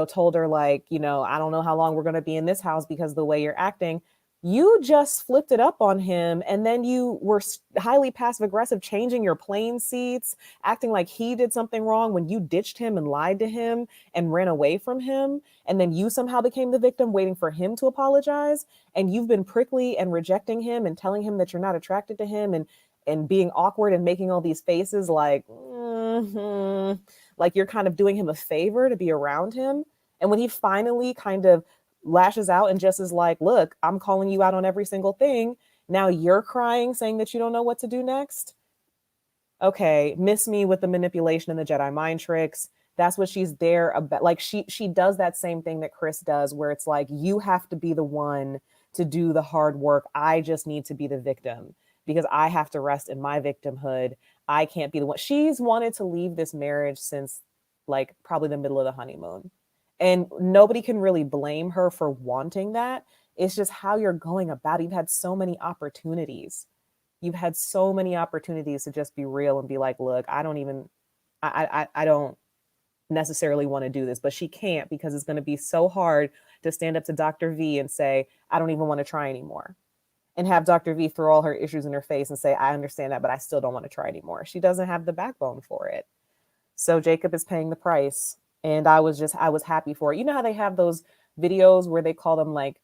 told her like, I don't know how long we're going to be in this house because of the way you're acting. You just flipped it up on him, and then you were highly passive aggressive, changing your plane seats, acting like he did something wrong when you ditched him and lied to him and ran away from him. And then you somehow became the victim, waiting for him to apologize. And you've been prickly and rejecting him and telling him that you're not attracted to him, and being awkward and making all these faces like you're kind of doing him a favor to be around him. And when he finally kind of lashes out and just is like, look, I'm calling you out on every single thing, now you're crying, saying that you don't know what to do next. Okay, miss me with the manipulation and the Jedi mind tricks. That's what she's there about. Like, she does that same thing that Chris does, where it's like, you have to be the one to do the hard work. I just need to be the victim because I have to rest in my victimhood. I can't be the one. She's wanted to leave this marriage since like probably the middle of the honeymoon. And nobody can really blame her for wanting that. It's just how you're going about it. You've had so many opportunities. You've had so many opportunities to just be real and be like, look, I don't necessarily want to do this, but she can't, because it's going to be so hard to stand up to Dr. V and say, I don't even want to try anymore. And have Dr. V throw all her issues in her face and say, I understand that, but I still don't want to try anymore. She doesn't have the backbone for it. So Jacob is paying the price. And I was happy for it. You know how they have those videos where they call them like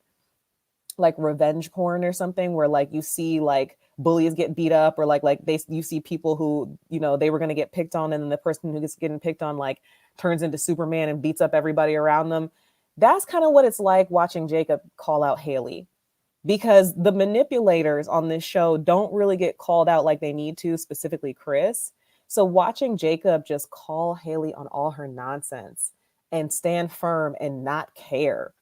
revenge porn or something, where like you see like bullies get beat up, or you see people who, you know, they were going to get picked on, and then the person who gets getting picked on like turns into Superman and beats up everybody around them. That's kind of what it's like watching Jacob call out Haley, because the manipulators on this show don't really get called out like they need to, specifically Chris. So watching Jacob just call Haley on all her nonsense and stand firm and not care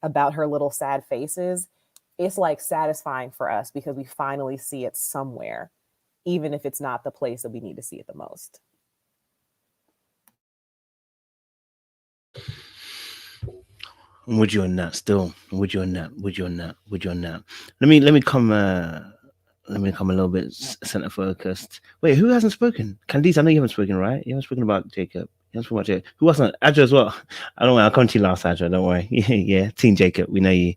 about her little sad faces, it's like satisfying for us, because we finally see it somewhere, even if it's not the place that we need to see it the most. I'm with you on that still. I'm with you on that. Let me come a little bit center focused. Wait, who hasn't spoken? Candice, I know you haven't spoken, right? You haven't spoken about Jacob. You haven't spoken about Jacob. Who wasn't? Adra as well. I don't worry. I'll come to you last, Adra. Don't worry. Yeah, Team Jacob. We know you.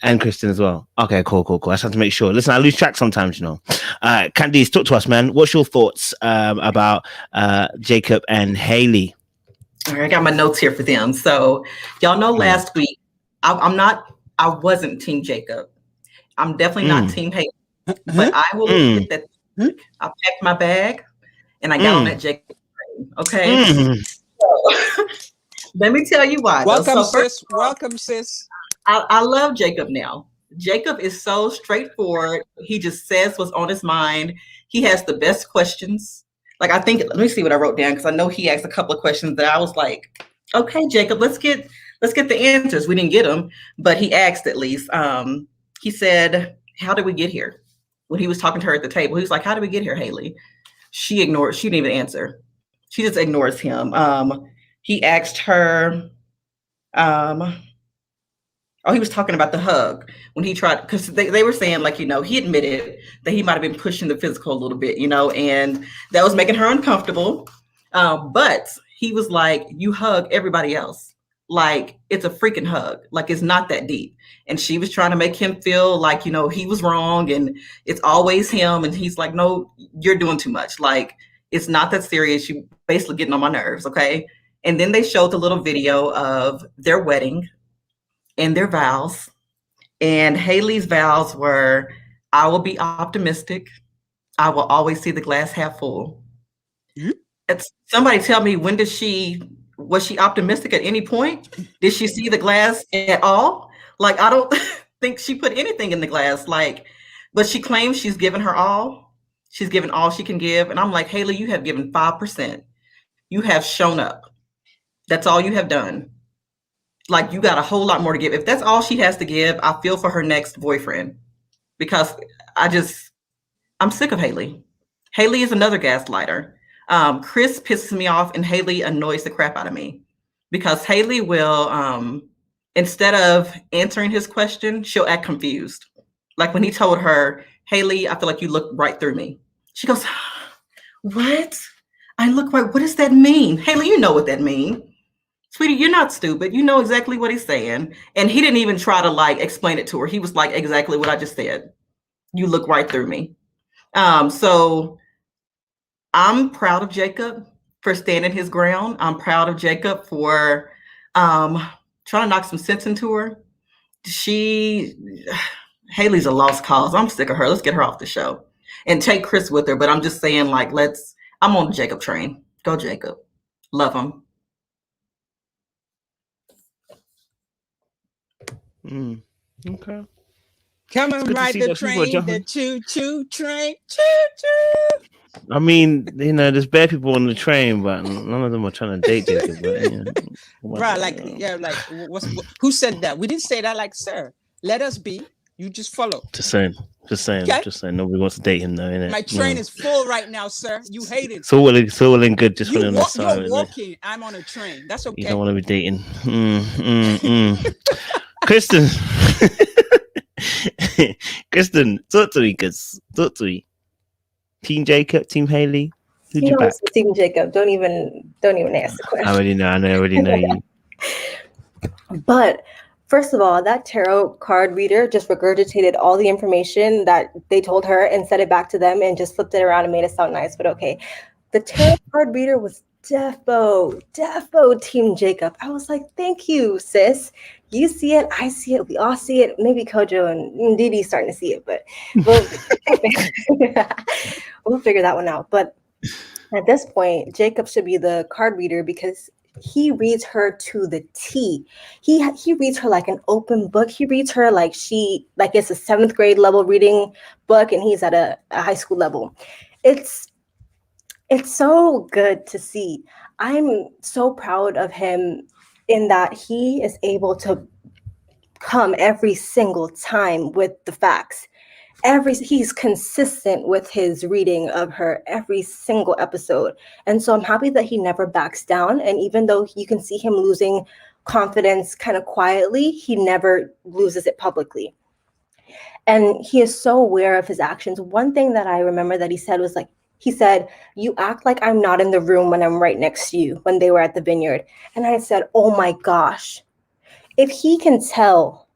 And Kristen as well. Okay, cool. I just have to make sure. Listen, I lose track sometimes, you know. Candice, talk to us, man. What's your thoughts about Jacob and Haley? All right, I got my notes here for them. So y'all know last week, I wasn't Team Jacob. I'm definitely not Team Haley. But I will admit that I packed my bag and I got on that Jacob train. Okay. So, let me tell you why. Welcome, sis. Welcome, sis. I love Jacob now. Jacob is so straightforward. He just says what's on his mind. He has the best questions. Like, I think, let me see what I wrote down, because I know he asked a couple of questions that I was like, okay, Jacob, let's get the answers. We didn't get them, but he asked at least. He said, how did we get here? When he was talking to her at the table, he was like, how did we get here, Haley? She didn't even answer. She just ignores him. He asked her, he was talking about the hug when he tried, because they were saying, like, you know, he admitted that he might have been pushing the physical a little bit, you know, and that was making her uncomfortable. But he was like, you hug everybody else. Like, it's a freaking hug. Like, it's not that deep. And she was trying to make him feel like, you know, he was wrong and it's always him. And he's like, no, you're doing too much. Like, it's not that serious. You basically getting on my nerves. Okay. And then they showed the little video of their wedding and their vows. And Haley's vows were, I will be optimistic. I will always see the glass half full. Somebody tell me, was she optimistic at any point? Did she see the glass at all? Like, I don't think she put anything in the glass. Like, but she claims she's given her all. She's given all she can give. And I'm like, Haley, you have given 5%. You have shown up. That's all you have done. Like, you got a whole lot more to give. If that's all she has to give, I feel for her next boyfriend, because I'm sick of Haley. Haley is another gaslighter. Chris pisses me off and Haley annoys the crap out of me, because Haley will, instead of answering his question, she'll act confused. Like when he told her, Haley, I feel like you look right through me. She goes, what? I look right. What does that mean? Haley, you know what that means. sweetie, you're not stupid. You know exactly what he's saying. And he didn't even try to like explain it to her. He was like, exactly what I just said. You look right through me. So I'm proud of Jacob for standing his ground. I'm proud of Jacob for trying to knock some sense into her. Haley's a lost cause. I'm sick of her. Let's get her off the show and take Chris with her. But I'm just saying, like, I'm on the Jacob train. Go Jacob. Love him. Okay. Come It's and good to ride see the that people are train, the jumping. choo-choo train, choo-choo. I mean, you know, there's bad people on the train, but none of them are trying to date Jacob. But, you know, Bruh, like, yeah, like, who said that? We didn't say that, like, sir, let us be. You just follow. Just saying. Okay. Just saying. Nobody wants to date him, though, innit? My train is full right now, sir. You hate it. So well and good. Just running on the side. You're walking. I'm on a train. That's okay. You don't want to be dating. Kristen. Kristen, talk to me, talk to me. Team Jacob, Team Haley. Who'd you back? Team Jacob. Don't even ask the question. I already know you. But first of all, that tarot card reader just regurgitated all the information that they told her and said it back to them and just flipped it around and made it sound nice. But okay, the tarot card reader was defo Team Jacob. I was like, thank you, sis. You see it, I see it, we all see it. Maybe Kojo and Didi starting to see it, but we'll figure that one out. But at this point, Jacob should be the card reader because he reads her to the T. He reads her like an open book. He reads her like it's a 7th grade level reading book, and he's at a high school level. It's so good to see. I'm so proud of him in that he is able to come every single time with the facts. He's consistent with his reading of her every single episode. And so I'm happy that he never backs down. And even though you can see him losing confidence kind of quietly, he never loses it publicly. And he is so aware of his actions. One thing that I remember that he said was like, he said, you act like I'm not in the room when I'm right next to you, when they were at the vineyard. And I said, oh my gosh, if he can tell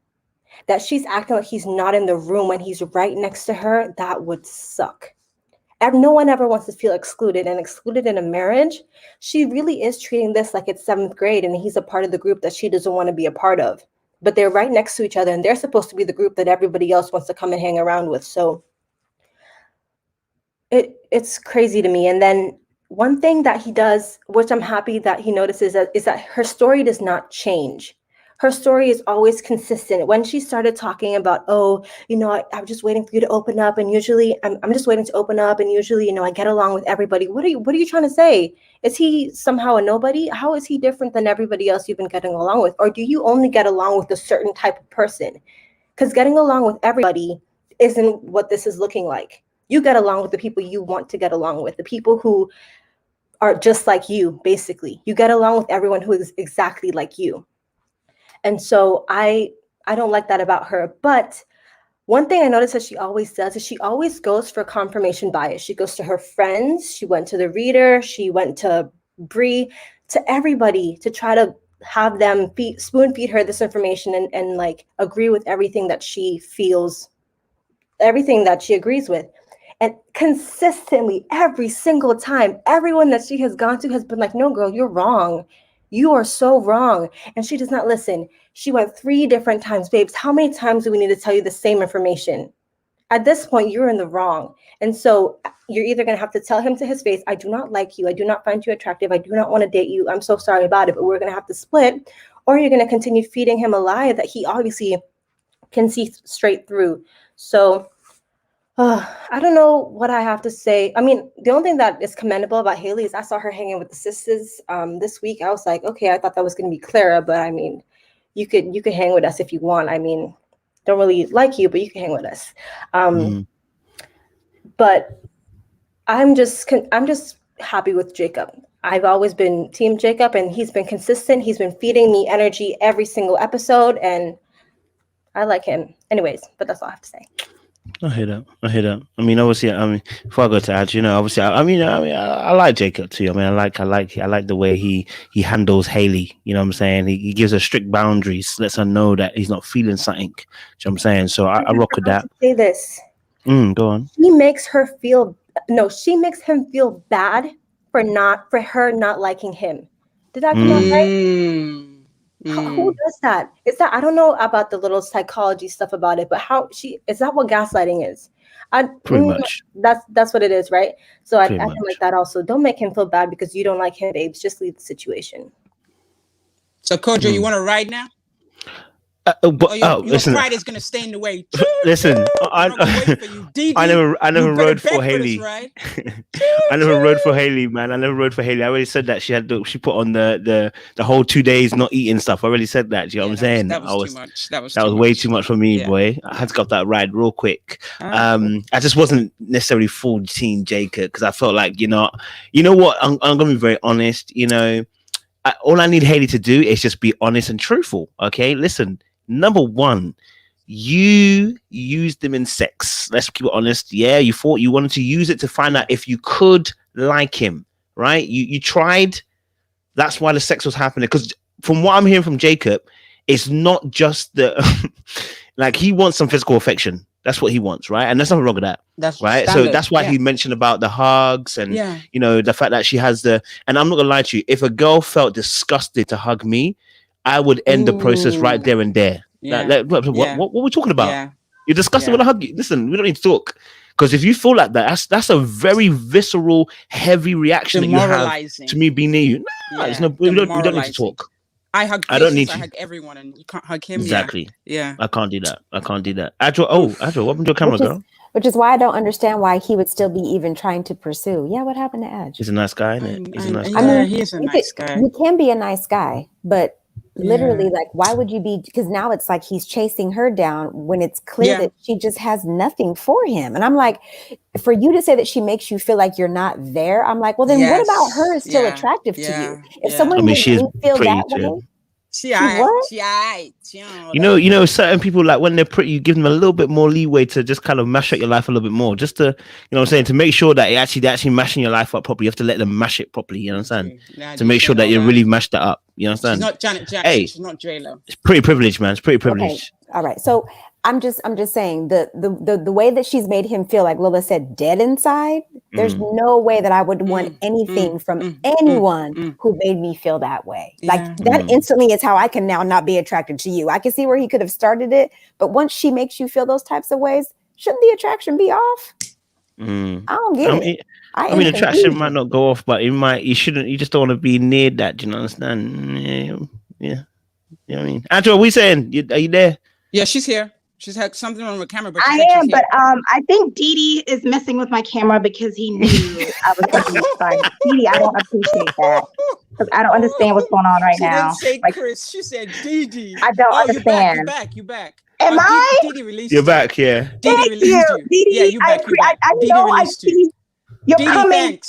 that she's acting like he's not in the room when he's right next to her, that would suck. And no one ever wants to feel excluded, and excluded in a marriage. She really is treating this like it's 7th grade and he's a part of the group that she doesn't want to be a part of. But they're right next to each other and they're supposed to be the group that everybody else wants to come and hang around with. So it's crazy to me. And then one thing that he does, which I'm happy that he notices, is that her story does not change. Her story is always consistent. When she started talking about, I'm just waiting for you to open up, and usually I'm just waiting to open up, and usually, I get along with everybody. What are you trying to say? Is he somehow a nobody? How is he different than everybody else you've been getting along with? Or do you only get along with a certain type of person? Because getting along with everybody isn't what this is looking like. You get along with the people you want to get along with, the people who are just like you, basically. You get along with everyone who is exactly like you. And so I don't like that about her. But one thing I noticed that she always does is she always goes for confirmation bias. She goes to her friends. She went to the reader. She went to Bree, to everybody to try to have them spoon feed her this information and like agree with everything that she feels, everything that she agrees with. And consistently, every single time, everyone that she has gone to has been like, no, girl, you're wrong. You are so wrong. And she does not listen. She went 3 different times. Babes, how many times do we need to tell you the same information? At this point, you're in the wrong. And so you're either going to have to tell him to his face, I do not like you. I do not find you attractive. I do not want to date you. I'm so sorry about it, but we're going to have to split. Or you're going to continue feeding him a lie that he obviously can see straight through. So I don't know what I have to say. I mean, the only thing that is commendable about Haley is I saw her hanging with the sisters this week. I was like, okay, I thought that was going to be Clara, but I mean, you could hang with us if you want. I mean, don't really like you, but you can hang with us. But I'm just happy with Jacob. I've always been Team Jacob, and he's been consistent. He's been feeding me energy every single episode, and I like him. Anyways, but that's all I have to say. I hear that. I hear that. I mean, obviously, I mean, before I go to Ad, obviously, I like Jacob too. I mean, I like the way he handles Haley. You know what I'm saying? He gives her strict boundaries, lets her know that he's not feeling something. You know what I'm saying? So I rock with that. Say this. Go on. She makes him feel bad for her not liking him. Did that come out right? Who does that? Is that, I don't know about the little psychology stuff about it, but is that what gaslighting is? Pretty much. That's what it is, right? So I Pretty feel like that also. Don't make him feel bad because you don't like him, babes. Just leave the situation. So Kojo, you want to ride now? Listen, pride is gonna stay in the way. Listen, I never rode for Haley. Right? I never rode for Haley, man. I never rode for Haley. I already said that she put on the whole 2 days not eating stuff. I already said that. Do you know what I'm saying? That was too much. That was way too much for me, boy. I had to go up that ride real quick. I just wasn't necessarily full team Jacob because I felt like you know what? I'm gonna be very honest. All I need Haley to do is just be honest and truthful. Okay, listen. Number one, you used them in sex. Let's keep it honest. Yeah, you thought you wanted to use it to find out if you could like him, right? You tried. That's why the sex was happening. Because from what I'm hearing from Jacob, it's not just the like he wants some physical affection. That's what he wants, right? And there's nothing wrong with that. That's right. Standard. So that's why he mentioned about the hugs and the fact that she has and I'm not gonna lie to you, if a girl felt disgusted to hug me, I would end the process right there and there. Yeah. What are we talking about? Yeah. You're disgusted with a hug. Listen, we don't need to talk. Because if you feel like that, that's a very visceral, heavy reaction that you have to me being near you. No, we don't need to talk. I don't need to hug everyone, and you can't hug him. Exactly. Yeah. I can't do that. Adjo, welcome to your camera, girl. Which is why I don't understand why he would still be even trying to pursue. Yeah, what happened to Adj? He's a nice guy, isn't it? He's a nice guy. I mean, he is a nice guy. He can be a nice guy, but literally, like, why would you be? Because now it's like he's chasing her down when it's clear that she just has nothing for him. And I'm like, for you to say that she makes you feel like you're not there, I'm like, well, then what about her is still attractive to you? If someone makes you feel that way. You know, certain people, like when they're pretty, you give them a little bit more leeway to just kind of mash up your life a little bit more, just to, you know what I'm saying, to make sure that they're actually mashing your life up properly. You have to let them mash it properly, you understand? To make sure that you really mashed it up, you understand? She's not Janet Jackson, she's not J-Lo. It's pretty privileged, man. It's pretty privileged. Okay. All right. So I'm just saying the way that she's made him feel, like Lola said, dead inside. There's no way that I would want anything from anyone who made me feel that way. Like that instantly is how I can now not be attracted to you. I can see where he could have started it, but once she makes you feel those types of ways, shouldn't the attraction be off? I don't get it. I mean, attraction might not go off, but you shouldn't. You just don't want to be near that. Do you understand? Yeah. You know what I mean? Andrew, are we saying? Are you there? Yeah, she's here. She's had something on the camera, but I am. But I think Didi is messing with my camera because he knew I was going to be fine. Didi, I don't appreciate that because I don't understand what's going on right now. She didn't say Chris. She said Didi. I don't understand. You back. Am I? Didi released You're back, yeah. Didi released you. Didi, yeah, you back. I know. I see. You're Didi, coming.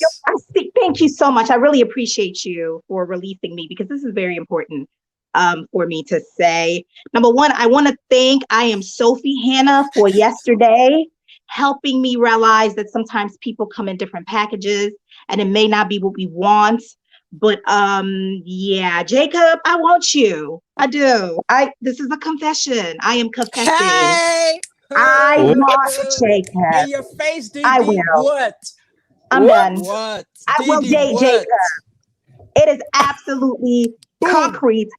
Thank you so much. I really appreciate you for releasing me because this is very important. For me to say. Number one, I want to thank Sophie Hannah for yesterday helping me realize that sometimes people come in different packages and it may not be what we want. But yeah, Jacob, I want you. I do. This is a confession. I am confessing. Hey! I want Jacob. In your face, Didi. I will. What? I'm done. What? I will date Jacob. It is absolutely concrete.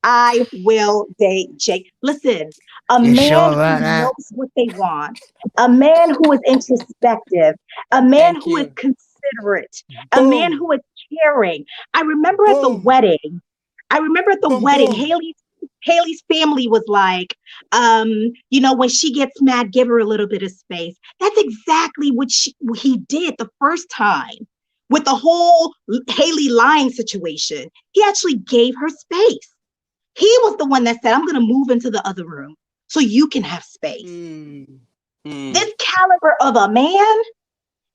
I will date Jake. Listen, a man who knows what they want, a man who is introspective, a man who is considerate, a man who is caring. I remember at the wedding, Haley's family was like, when she gets mad, give her a little bit of space. That's exactly what he did the first time with the whole Haley lying situation. He actually gave her space. He was the one that said, I'm going to move into the other room so you can have space. This caliber of a man,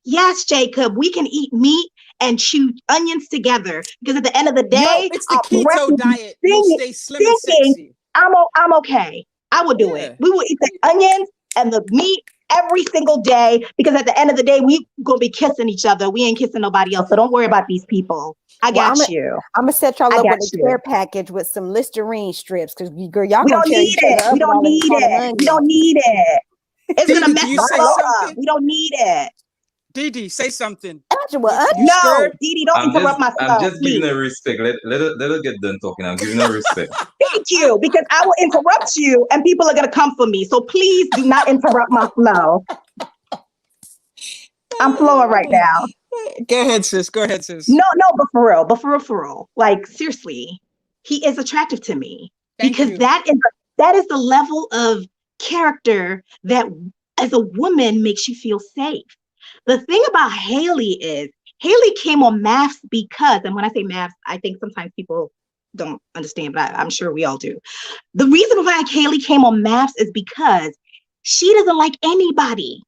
yes, Jacob, we can eat meat and chew onions together because at the end of the day, it's the keto diet. You'll stay slim and sexy. I'm okay. I will do it. We will eat the onions and the meat every single day, because at the end of the day, we gonna be kissing each other. We ain't kissing nobody else. So don't worry about these people. I got you. I'm gonna set y'all I up got with a you. care package with some Listerine strips, because girl, y'all We gonna don't tear need each other it. up We don't while in need calling it. We onions. don't need it. It's Didi, gonna mess can you the say flow up. something? We don't need it. Didi, say something. Angela, You No, scared? Didi, don't interrupt my I'm flow, just giving please. her respect. Let her get done talking. I'm giving her respect. Thank you, because I will interrupt you and people are gonna come for me. So please do not interrupt my flow. I'm flowing right now. Go ahead, sis. Go ahead, sis. No, but for real. Like seriously, he is attractive to me because that is the level of character that, as a woman, makes you feel safe. The thing about Haley is Haley came on MAFS because, and when I say MAFS, I think sometimes people don't understand, but I'm sure we all do. The reason why Haley came on MAFS is because she doesn't like anybody.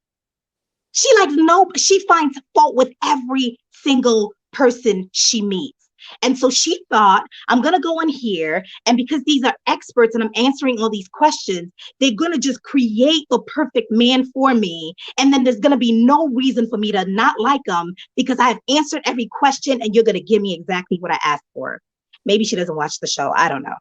She finds fault with every single person she meets. And so she thought, I'm going to go in here, and because these are experts and I'm answering all these questions, they're going to just create the perfect man for me. And then there's going to be no reason for me to not like them because I've answered every question and you're going to give me exactly what I asked for. Maybe she doesn't watch the show. I don't know.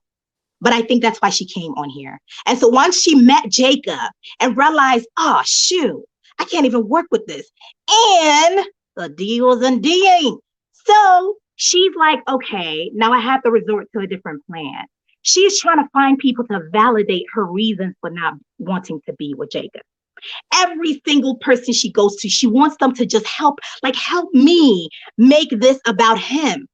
But I think that's why she came on here. And so once she met Jacob and realized, oh, shoot, I can't even work with this. And the D was in D'ing. So she's like, okay, now I have to resort to a different plan. She's trying to find people to validate her reasons for not wanting to be with Jacob. Every single person she goes to, she wants them to just help me make this about him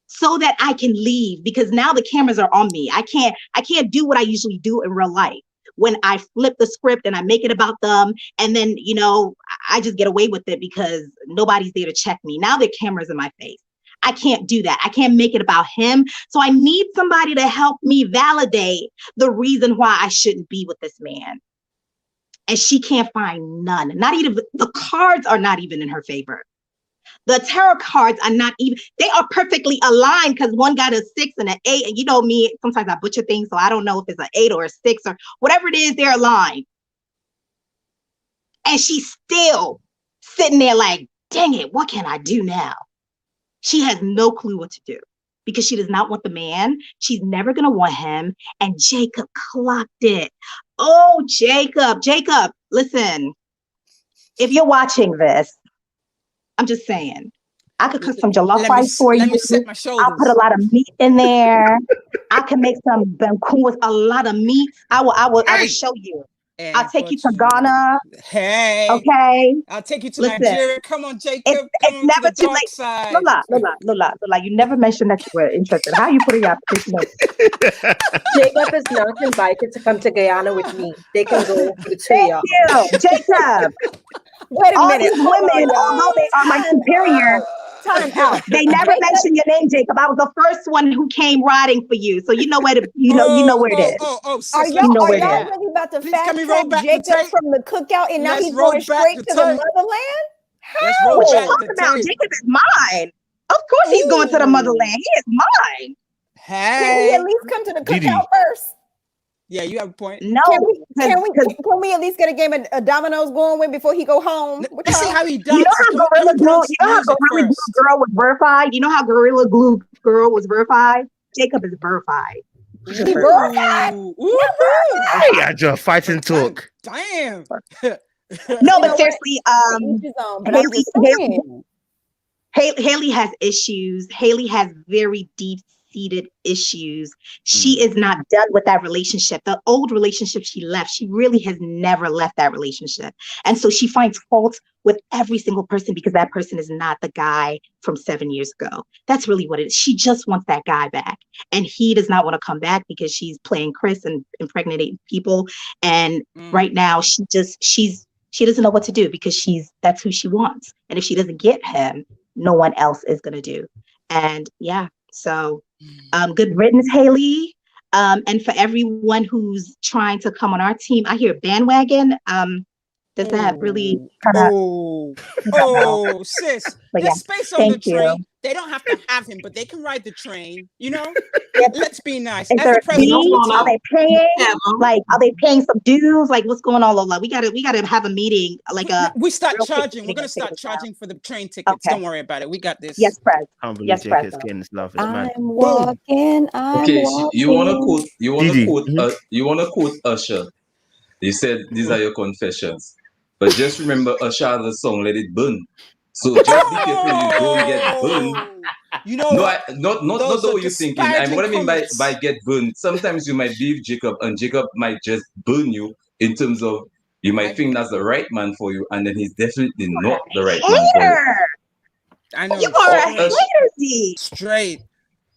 so that I can leave, because now the cameras are on me. I can't do what I usually do in real life, when I flip the script and I make it about them, and then, I just get away with it because nobody's there to check me. Now the camera's in my face. I can't do that. I can't make it about him. So I need somebody to help me validate the reason why I shouldn't be with this man. And she can't find none. Not even, the cards are not even in her favor. The tarot cards are not even, they are perfectly aligned because one got a 6 and an 8. And you know me, sometimes I butcher things, so I don't know if it's an 8 or a 6 or whatever it is, they're aligned. And she's still sitting there like, dang it, what can I do now? She has no clue what to do because she does not want the man. She's never going to want him. And Jacob clocked it. Oh, Jacob, listen, if you're watching this, I'm just saying, I could cook some jollof rice for you. I'll put a lot of meat in there. I can make some banku with a lot of meat. I will show you. I'll take you to Ghana. Hey. Okay. I'll take you to Listen, Nigeria. Come on, Jacob. It's never too late. Side. Lola, you never mentioned that you were interested. How are you putting your application in? Jacob is not invited to come to Guyana with me. They can go for the two Thank of y'all. you, Jacob. Wait a All minute. these women, although they are my superior, Time out. they never mentioned your name, Jacob. I was the first one who came riding for you, so you know where to, you know where it is. Are y'all really about to fast track Jacob from the cookout and now he's going straight to the motherland? How? What you talking about? Jacob is mine. Of course he's going to the motherland. He is mine. Can he at least come to the cookout first? Yeah, you have a point. No, can we at least get a game of dominoes going with before he go home? Let's see how he does. You know how Gorilla Glue girl was verified? You know how Gorilla Glue girl was verified? Jacob is verified. He verified? I got your fighting talk. Damn. No, but seriously, Haley has issues. Haley has very deep-seated issues. She is not done with that relationship. The old relationship she left, she really has never left that relationship. And so she finds fault with every single person because that person is not the guy from 7 years ago. That's really what it is. She just wants that guy back. And he does not want to come back because she's playing Chris and impregnating people. And right now she doesn't know what to do because that's who she wants. And if she doesn't get him, no one else is going to do. And yeah, so good riddance, Haley. And for everyone who's trying to come on our team, I hear bandwagon. Does that really kind of? Sis, But yeah, there's space on the thank you. train. They don't have to have him, but they can ride the train. You know, Yep. let's be nice. Is As there the a president, fee? of the Are team, they paying? Like, are they paying some dues? Like, what's going on, Lola? We gotta have a meeting. Like we start real quick charging. We're meeting gonna and figure start this out. charging for the train tickets. Okay. Don't worry about it. We got this. Yes, Fred. Can't believe Yes, Fred. JK's getting this love. It's mad. I'm walking. I'm Okay, you wanna walking. quote Usher. You said these are your confessions, but just remember Usher has a song "Let It Burn." So just be careful you don't get burned. You know No, what? not Those the are way you're thinking. I mean, what I mean disparaging by comments. get burned. Sometimes you might be with Jacob, and Jacob might just burn you in terms of you might think that's the right man for you, and then he's definitely not the right man for you. Hater. I know. You are a Usher- hater, Z. Straight.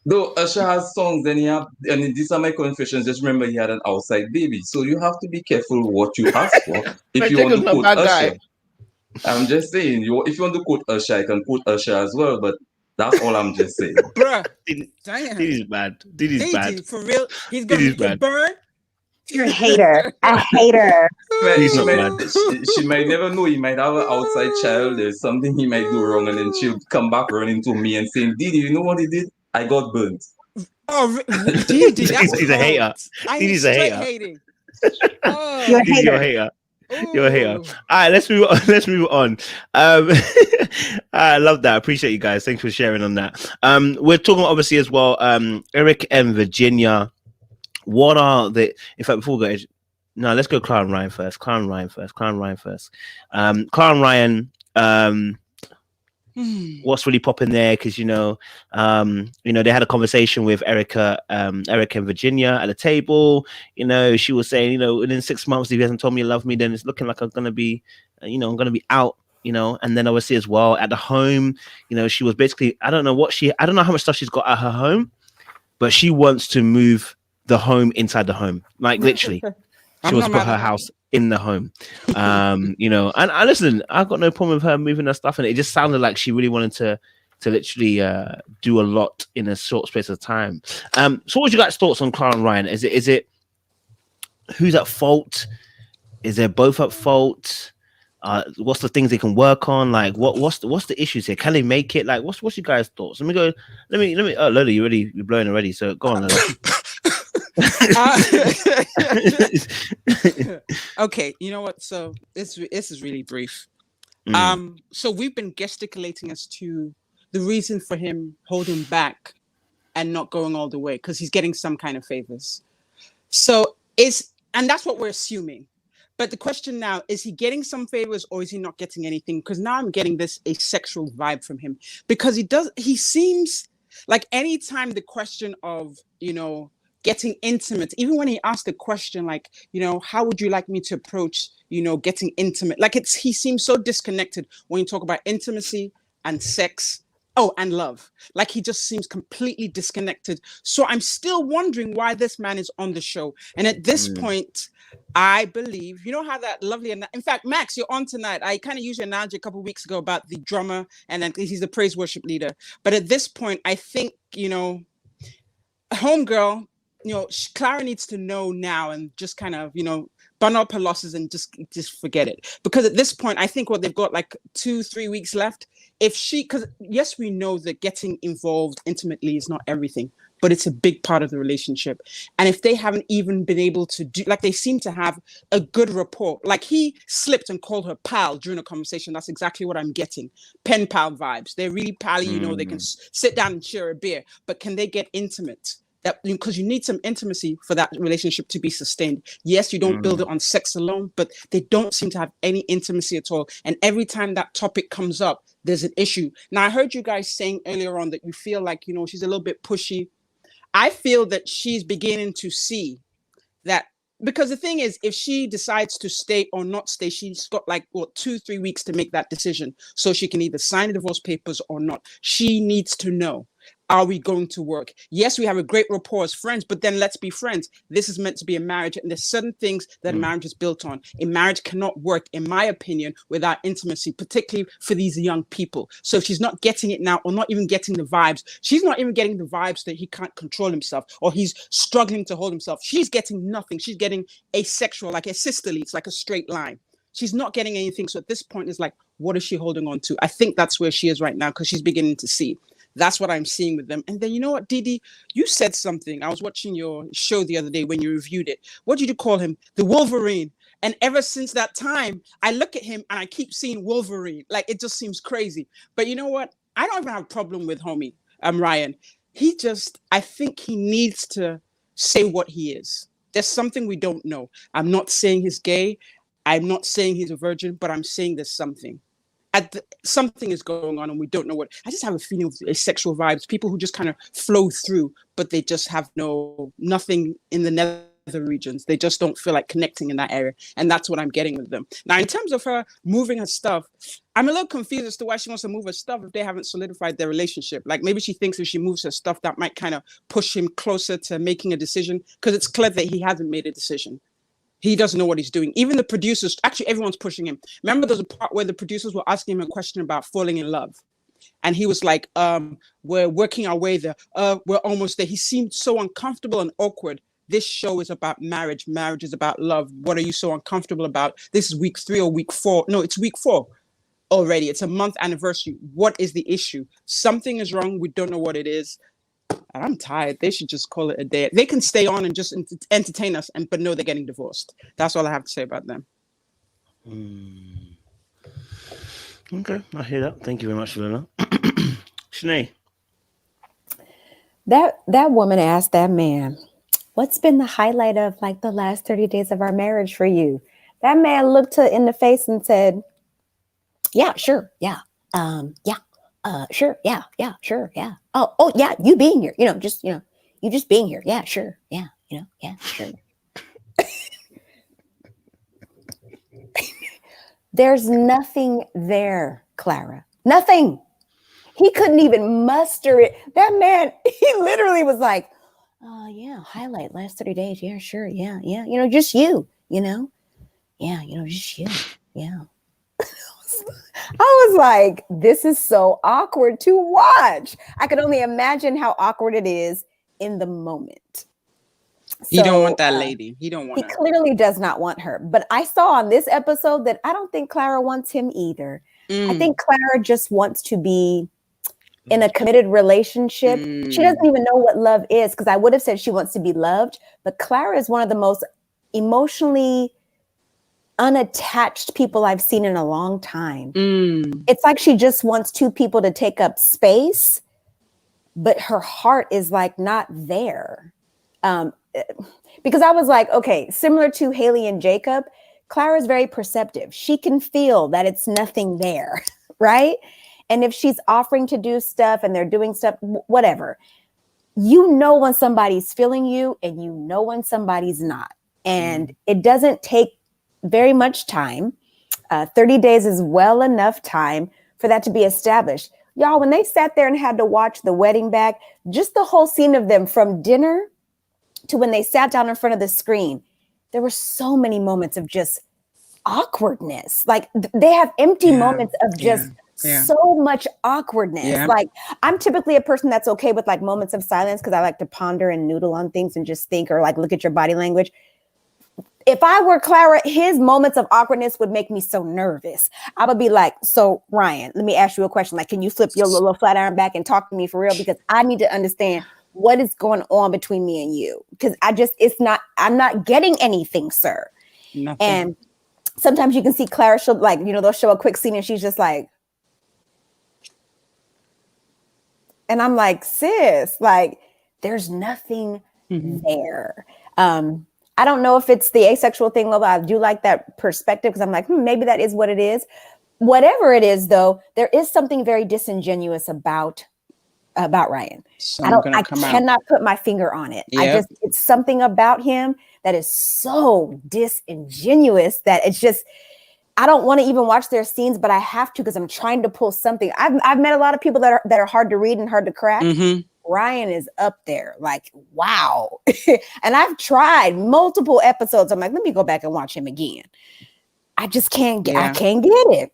Though Usher has songs, then and these are my confessions. Just remember, he had an outside baby, so you have to be careful what you ask for if But you want to Jacob's not a quote bad Usher. guy. I'm just saying, if you want to quote Usher, I can quote Usher as well, but that's all I'm just saying. Bruh. Diddy Damn. is bad. Diddy's bad. For real. He's Diddy's gonna bad. get burned. You're a hater. A hater. He's not bad. She might never know. He might have an outside child. There's something he might do wrong, and then she'll come back running to me and saying, "Didi, you know what he did? I got burnt." Oh, Didi, that's He's a hater. Diddy's a hater. hating. You're a Diddy's your hater. hater. You're a hater. All right, let's move on. Let's move on. I love that. I appreciate you guys. Thanks for sharing on that. We're talking obviously as well. Eric and Virginia. What are the? In fact, before we go, no, let's go. Clara and Ryan first. Clara and Ryan first. What's really popping there? Because they had a conversation with Eric and Virginia at the table. She was saying, within 6 months, if he hasn't told me he loved me, then it's looking like I'm gonna be out. And then obviously as well at the home, she was basically, I don't know how much stuff she's got at her home, but she wants to move the home inside the home, like literally. She wants to put her house in the home, and I listen. I've got no problem with her moving her stuff, and it just sounded like she really wanted to literally do a lot in a short space of time. So, what you guys' thoughts on Clara and Ryan? Is it who's at fault? Is they both at fault? What's the things they can work on? Like, what's the issues here? Can they make it? Like, what's your guys' thoughts? Let me. Oh, Lola, you're blowing already. So go on, Lola. Okay, you know what? So this is really brief. So we've been gesticulating as to the reason for him holding back and not going all the way because he's getting some kind of favors. And that's what we're assuming. But the question now is he getting some favors or is he not getting anything? Because now I'm getting a sexual vibe from him because he seems like anytime the question of getting intimate, even when he asked the question like, how would you like me to approach, getting intimate? Like he seems so disconnected when you talk about intimacy and sex. Oh, and love. Like he just seems completely disconnected. So I'm still wondering why this man is on the show. And at this point, I believe, how that lovely, in fact, Max, you're on tonight. I kind of used your analogy a couple of weeks ago about the drummer and then he's the praise worship leader. But at this point, I think, homegirl, Clara needs to know now and just kind of, burn up her losses and just forget it. Because at this point, I think they've got like 2-3 weeks left. Because yes, we know that getting involved intimately is not everything, but it's a big part of the relationship. And if they haven't even been able to do, like they seem to have a good rapport, like he slipped and called her pal during a conversation. That's exactly what I'm getting. Pen pal vibes. They're really pally, they can sit down and share a beer, but can they get intimate? Because you need some intimacy for that relationship to be sustained. Yes, you don't build it on sex alone, but they don't seem to have any intimacy at all. And every time that topic comes up, there's an issue. Now, I heard you guys saying earlier on that you feel like, she's a little bit pushy. I feel that she's beginning to see that, because the thing is, if she decides to stay or not stay, she's got 2-3 weeks to make that decision. So she can either sign the divorce papers or not. She needs to know. Are we going to work? Yes, we have a great rapport as friends, but then let's be friends. This is meant to be a marriage, and there's certain things that marriage is built on. A marriage cannot work, in my opinion, without intimacy, particularly for these young people. So if she's not getting it now, or not even getting the vibes, she's not even getting the vibes that he can't control himself, or he's struggling to hold himself. She's getting nothing. She's getting asexual, like a sisterly. It's like a straight line. she's not getting anything. So at this point, it's like, what is she holding on to? I think that's where she is right now, because she's beginning to see. That's what I'm seeing with them. And then, you know what, Didi, you said something. I was watching your show the other day when you reviewed it. What did you call him? The Wolverine. And ever since that time, I look at him and I keep seeing Wolverine. Like, it just seems crazy. But you know what? I don't even have a problem with homie, Ryan. I think he needs to say what he is. There's something we don't know. I'm not saying he's gay. I'm not saying he's a virgin, but I'm saying there's something. Something is going on and we don't know what. I just have a feeling of asexual vibes, people who just kind of flow through, but they just have nothing in the nether regions. They just don't feel like connecting in that area. And that's what I'm getting with them. Now, in terms of her moving her stuff, I'm a little confused as to why she wants to move her stuff if they haven't solidified their relationship. Like, maybe she thinks if she moves her stuff, that might kind of push him closer to making a decision, because it's clear that he hasn't made a decision. He doesn't know what he's doing. Even the producers, actually everyone's pushing him. Remember, there's a part where the producers were asking him a question about falling in love. And he was like, we're working our way there. We're almost there. He seemed so uncomfortable and awkward. This show is about marriage. Marriage is about love. What are you so uncomfortable about? This is week 3 or week 4. No, it's week 4 already. It's a month anniversary. What is the issue? Something is wrong. We don't know what it is. And I'm tired. They should just call it a day. They can stay on and just entertain us, but no, they're getting divorced. That's all I have to say about them. Okay, I hear that. Thank you very much, Luna. Shanae. That woman asked that man, what's been the highlight of like the last 30 days of our marriage for you? That man looked her in the face and said, yeah, sure. Yeah. Sure. Yeah. Yeah. Sure. Yeah. Oh, yeah. You being here, you just being here. Yeah, sure. Yeah. Yeah, sure. There's nothing there, Clara. Nothing. He couldn't even muster it. That man, he literally was like, yeah, highlight last 30 days. Yeah, sure. Yeah. Yeah. Just you, Yeah, just you. Yeah. I was like, this is so awkward to watch. I could only imagine how awkward it is in the moment. He don't want that lady. He don't want her. He clearly does not want her. But I saw on this episode that I don't think Clara wants him either. I think Clara just wants to be in a committed relationship. She doesn't even know what love is, because I would have said she wants to be loved. But Clara is one of the most emotionally unattached people I've seen in a long time. It's like she just wants two people to take up space, but her heart is like not there. Because I was like, okay, similar to Haley and Jacob, Clara is very perceptive. She can feel that it's nothing there, right? And if she's offering to do stuff and they're doing stuff, whatever, when somebody's feeling you and when somebody's not. And it doesn't take very much time. 30 days is well enough time for that to be established. Y'all, when they sat there and had to watch the wedding back, just the whole scene of them from dinner to when they sat down in front of the screen, there were so many moments of just awkwardness. Like they have empty moments of just so much awkwardness. Like I'm typically a person that's okay with like moments of silence, because I like to ponder and noodle on things and just think, or like look at your body language. If I were Clara, his moments of awkwardness would make me so nervous. I would be like, so Ryan, let me ask you a question. Like, can you flip your little flat iron back and talk to me for real? Because I need to understand what is going on between me and you. Because I'm not getting anything, sir. Nothing. And sometimes you can see Clara, she'll like, they'll show a quick scene and she's just like, and I'm like, sis, like, there's nothing there. I don't know if it's the asexual thing, but I do like that perspective, because I'm like, maybe that is what it is. Whatever it is, though, there is something very disingenuous about Ryan. I cannot put my finger on it. Yep. It's something about him that is so disingenuous that it's just, I don't want to even watch their scenes, but I have to, because I'm trying to pull something. I've met a lot of people that are hard to read and hard to crack. Ryan is up there, like, wow. And I've tried multiple episodes. I'm like, let me go back and watch him again. I just can't get, I can't get it.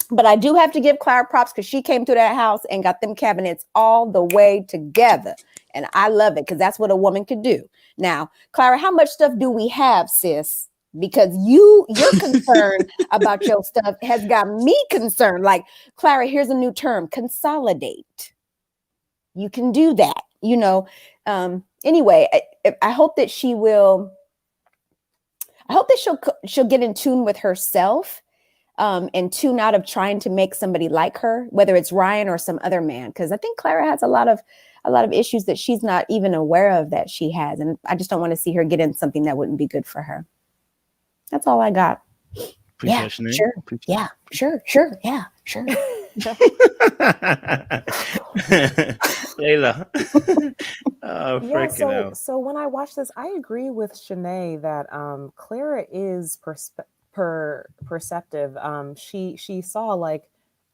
But I do have to give Clara props, because she came to that house and got them cabinets all the way together. And I love it, because that's what a woman could do. Now, Clara, how much stuff do we have, sis? because your concern about your stuff has got me concerned. Like, Clara, here's a new term: consolidate. You can do that, you know. Anyway, I hope that she will. I hope that she'll get in tune with herself, and tune out of trying to make somebody like her, whether it's Ryan or some other man. Because I think Clara has a lot of issues that she's not even aware of that she has, and I just don't want to see her get in something that wouldn't be good for her. That's all I got. Yeah, sure. Yeah, sure. Yeah, sure. Layla. Oh, freaking so when I watch this, I agree with Shanae that Clara is perceptive. She saw, like,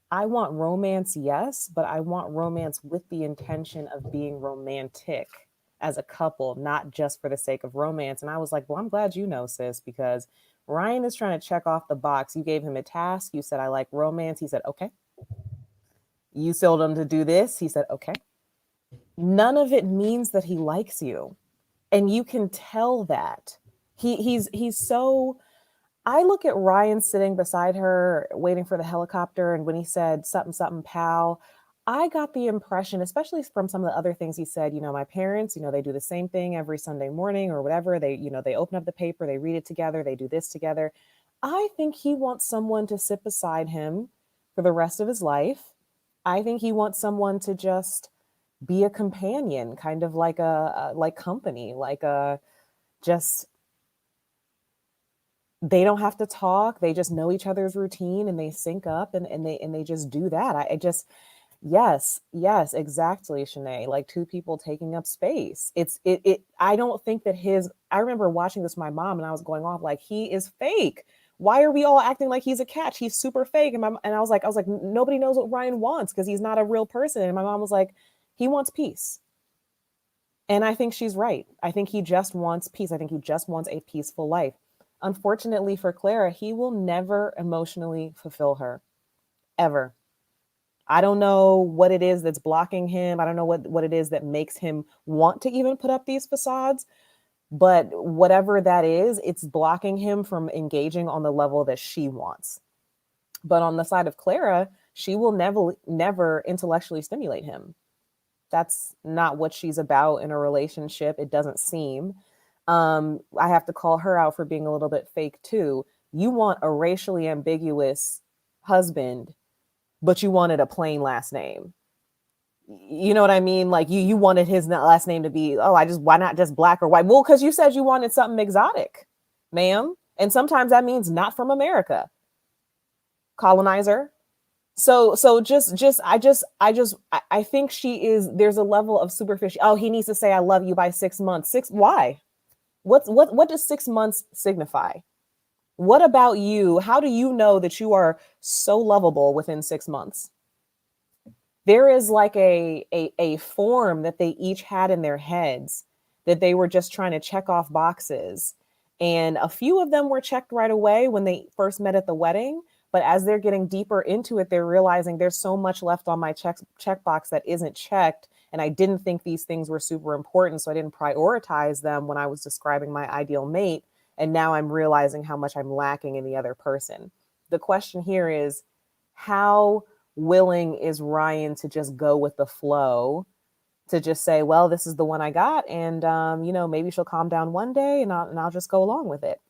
I want romance, yes, but I want romance with the intention of being romantic as a couple, not just for the sake of romance. And I was like, well, I'm glad you know, sis, because Ryan is trying to check off the box. You gave him a task. You said, I like romance. He said, okay. You told him to do this. He said, okay. None of it means that he likes you. And you can tell that. He's so... I look at Ryan sitting beside her, waiting for the helicopter. And when he said something, pal, I got the impression, especially from some of the other things he said, you know, my parents, you know, they do the same thing every Sunday morning or whatever. They, you know, they open up the paper, they read it together, they do this together. I think he wants someone to sit beside him for the rest of his life. I think he wants someone to just be a companion, kind of like like company, like just, they don't have to talk. They just know each other's routine and they sync up and they just do that. I just, yes, exactly, Shanae. Like two people taking up space. I don't think that I remember watching this with my mom and I was going off like, he is fake. Why are we all acting like he's a catch? He's super fake. And I was like, nobody knows what Ryan wants because he's not a real person. And my mom was like, he wants peace. And I think she's right. I think he just wants peace. I think he just wants a peaceful life. Unfortunately for Clara, he will never emotionally fulfill her, ever. I don't know what it is that's blocking him. I don't know what it is that makes him want to even put up these facades. But whatever that is, it's blocking him from engaging on the level that she wants. But on the side of Clara, she will never intellectually stimulate him. That's not what she's about in a relationship. It doesn't seem. I have to call her out for being a little bit fake too. You want a racially ambiguous husband, but you wanted a plain last name. You know what I mean? Like you wanted his last name to be, why not just black or white? Well, because you said you wanted something exotic, ma'am. And sometimes that means not from America. Colonizer. So I think there's a level of superficial. Oh, he needs to say I love you by 6 months. Why? What does 6 months signify? What about you? How do you know that you are so lovable within 6 months? There is like a form that they each had in their heads that they were just trying to check off boxes. And a few of them were checked right away when they first met at the wedding. But as they're getting deeper into it, they're realizing there's so much left on my checkbox that isn't checked. And I didn't think these things were super important, so I didn't prioritize them when I was describing my ideal mate. And now I'm realizing how much I'm lacking in the other person. The question here is, how willing is Ryan to just go with the flow, to just say, well, this is the one I got, and maybe she'll calm down one day, and I'll just go along with it.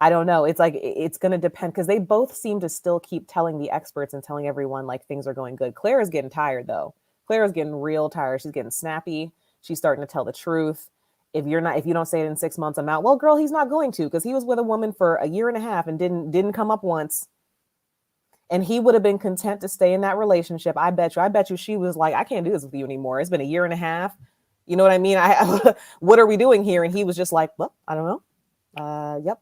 I don't know. It's like, it's going to depend, because they both seem to still keep telling the experts and telling everyone like things are going good. Clara's getting tired though. Clara's getting real tired. She's getting snappy. She's starting to tell the truth. If you don't say it in 6 months, I'm out. Well, girl, he's not going to, because he was with a woman for a year and a half and didn't come up once. And he would have been content to stay in that relationship. I bet you she was like, I can't do this with you anymore. It's been a year and a half. You know what I mean? What are we doing here? And he was just like, well, I don't know. Yep.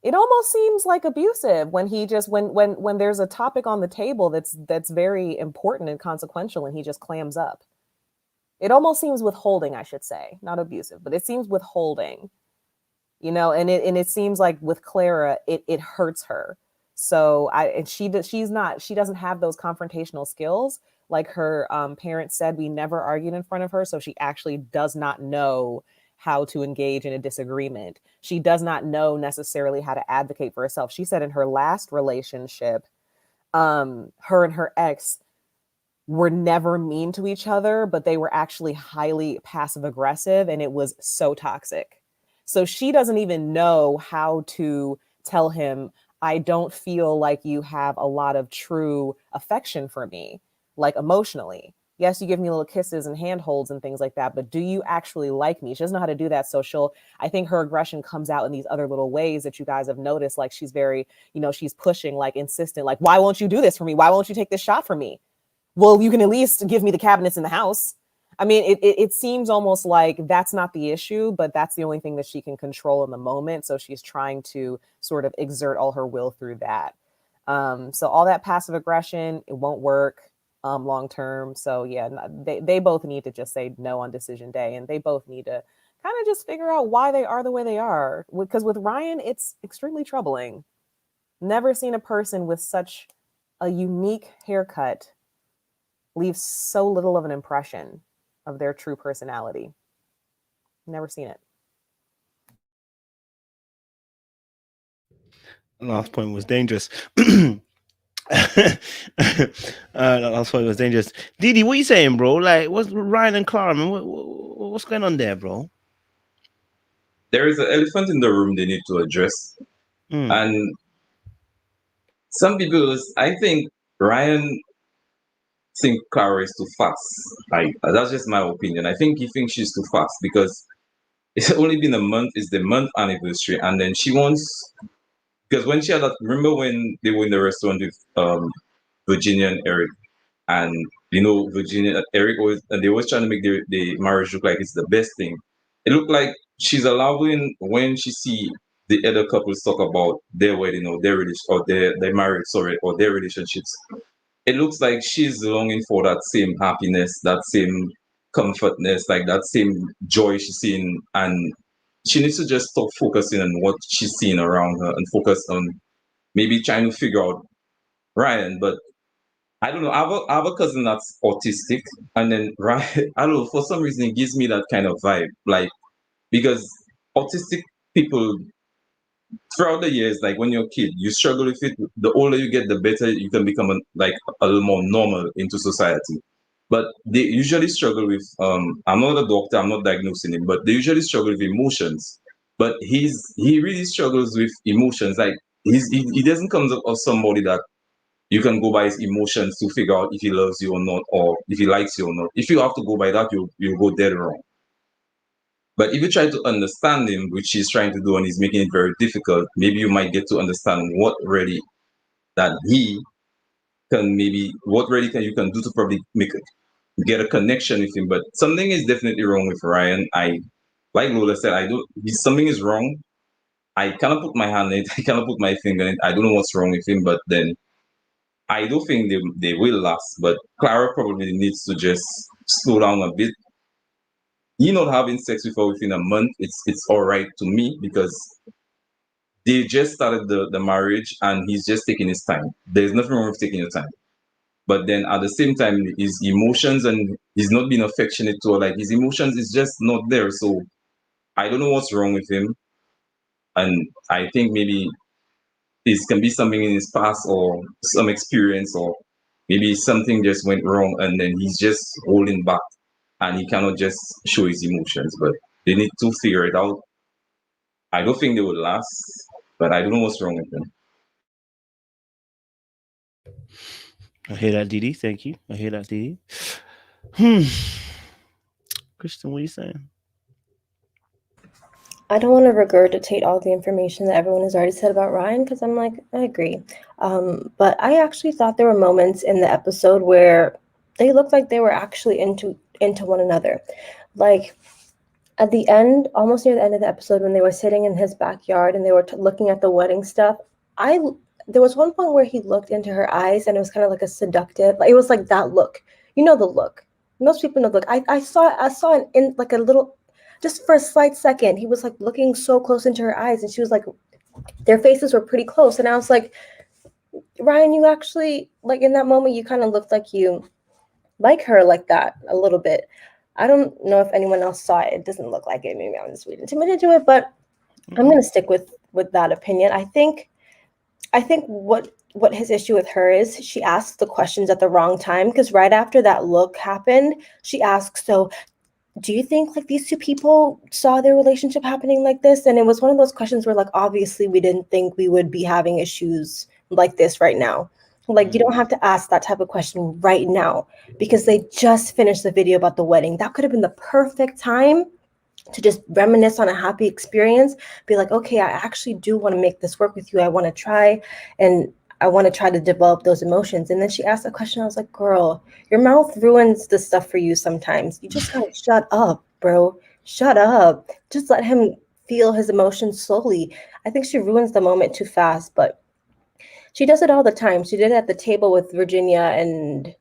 It almost seems like abusive when he just when there's a topic on the table that's very important and consequential, and he just clams up. It almost seems withholding, I should say, not abusive, but it seems withholding, and it seems like with Clara, it hurts her. So she doesn't have those confrontational skills. Like her parents said, we never argued in front of her. So she actually does not know how to engage in a disagreement. She does not know necessarily how to advocate for herself. She said in her last relationship, her and her ex were never mean to each other, but they were actually highly passive aggressive, and it was so toxic. So she doesn't even know how to tell him, I don't feel like you have a lot of true affection for me, like emotionally. Yes, you give me little kisses and handholds and things like that, but do you actually like me? She doesn't know how to do that. So I think her aggression comes out in these other little ways that you guys have noticed. Like she's very, she's pushing, like insistent, like, why won't you do this for me? Why won't you take this shot for me? Well, you can at least give me the cabinets in the house. I mean, it seems almost like that's not the issue, but that's the only thing that she can control in the moment. So she's trying to sort of exert all her will through that. So all that passive aggression, it won't work long term. So yeah, they both need to just say no on decision day, and they both need to kind of just figure out why they are the way they are. Because with Ryan, it's extremely troubling. Never seen a person with such a unique haircut leave so little of an impression of their true personality. Never seen it. Last point was dangerous. Last point was dangerous. Didi, what are you saying, bro? Like, what's Ryan and Clara? Man, what's going on there, bro? There is an elephant in the room they need to address. And some people, I think Ryan think Clara is too fast. That's just my opinion. I think he thinks she's too fast because it's only been a month. It's the month anniversary, and then she wants, because when she had that, remember when they were in the restaurant with Virginia and Eric, and Virginia, Eric always, and they always trying to make the marriage look like it's the best thing. It looked like she's allowing, when she see the other couples talk about their wedding or their relationship or their marriage, or their relationships, it looks like she's longing for that same happiness, that same comfortness, like that same joy she's seeing, and she needs to just stop focusing on what she's seeing around her and focus on maybe trying to figure out Ryan. But I don't know. I have a cousin that's autistic, and then Ryan, I don't know, for some reason it gives me that kind of vibe, like, because autistic people throughout the years, like when you're a kid, you struggle with it. The older you get, the better you can become a little more normal into society. But they usually struggle with, I'm not a doctor, I'm not diagnosing him, but they usually struggle with emotions. But he really struggles with emotions. Like he doesn't come up as somebody that you can go by his emotions to figure out if he loves you or not, or if he likes you or not. If you have to go by that, you go dead wrong. But if you try to understand him, which he's trying to do, and he's making it very difficult, maybe you might get to understand what really that he can you can do to probably get a connection with him. But something is definitely wrong with Ryan. Like Lola said, something is wrong. I cannot put my hand in it. I cannot put my finger in it. I don't know what's wrong with him, but then I do think they will last. But Clara probably needs to just slow down a bit. You not having sex with her within a month, it's all right to me, because they just started the marriage and he's just taking his time. There's nothing wrong with taking your time. But then at the same time, his emotions, and he's not being affectionate to her, like his emotions is just not there. So I don't know what's wrong with him. And I think maybe this can be something in his past or some experience, or maybe something just went wrong and then he's just holding back and he cannot just show his emotions. But they need to figure it out. I don't think they will last, but I don't know what's wrong with them. I hear that, Didi. Thank you. I hear that, Didi. Kristen, what are you saying? I don't want to regurgitate all the information that everyone has already said about Ryan, because I'm like, I agree. But I actually thought there were moments in the episode where they looked like they were actually into one another. Like at the end, almost near the end of the episode, when they were sitting in his backyard and they were looking at the wedding stuff, there was one point where he looked into her eyes and it was kind of like a seductive, like it was like that look. You know the look. Most people know the look. I saw it in like a little, just for a slight second, he was like looking so close into her eyes, and she was like, their faces were pretty close. And I was like, Ryan, you actually, like in that moment, you kind of looked like you like her like that a little bit. I don't know if anyone else saw it. It doesn't look like it. Maybe I'm just reading too much into it, but I'm gonna stick with that opinion. I think what his issue with her is she asks the questions at the wrong time, because right after that look happened, she asks, so do you think like these two people saw their relationship happening like this? And it was one of those questions where like obviously we didn't think we would be having issues like this right now. Like you don't have to ask that type of question right now because they just finished the video about the wedding. That could have been the perfect time to just reminisce on a happy experience, be like, okay, I actually do want to make this work with you. I want to try, and I want to try to develop those emotions. And then she asked a question. I was like, girl, your mouth ruins the stuff for you sometimes. You just gotta shut up, bro. Shut up. Just let him feel his emotions slowly. I think she ruins the moment too fast, but she does it all the time. She did it at the table with Virginia and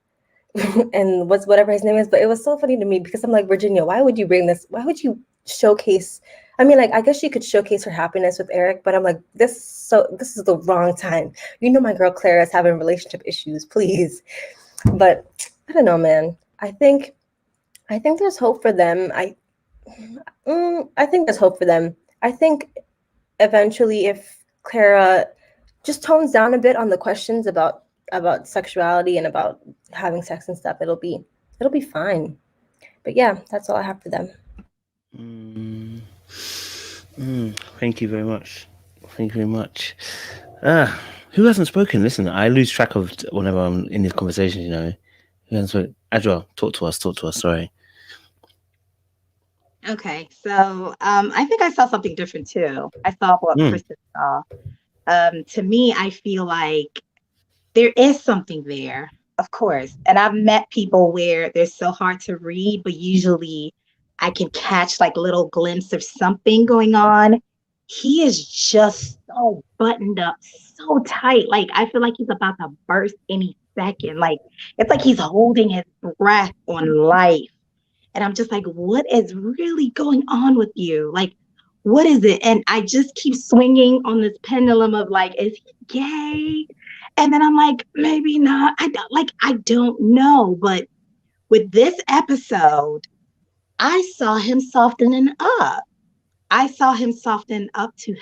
whatever his name is. But it was so funny to me because I'm like, Virginia, why would you bring this? Why would you showcase? I mean, like, I guess she could showcase her happiness with Eric, but I'm like, this is the wrong time. You know, my girl Clara is having relationship issues, please. But I don't know, man. I think there's hope for them. I think there's hope for them. I think eventually, if Clara just tones down a bit on the questions about sexuality and about having sex and stuff, it'll be fine. But yeah, that's all I have for them. Thank you very much. Who hasn't spoken? Listen, I lose track of whenever I'm in these conversations, you know. Who hasn't spoken? Adjoa, talk to us. Sorry. Okay, so I think I saw something different too. I saw what Kristen saw. To me, I feel like there is something there, of course. And I've met people where they're so hard to read, but usually I can catch like little glimpse of something going on. He is just so buttoned up, so tight. Like I feel like he's about to burst any second. Like it's like he's holding his breath on life. And I'm just like, what is really going on with you? Like, what is it? And I just keep swinging on this pendulum of like, is he gay? And then I'm like, maybe not. I don't know. But with this episode, I saw him softening up. I saw him soften up to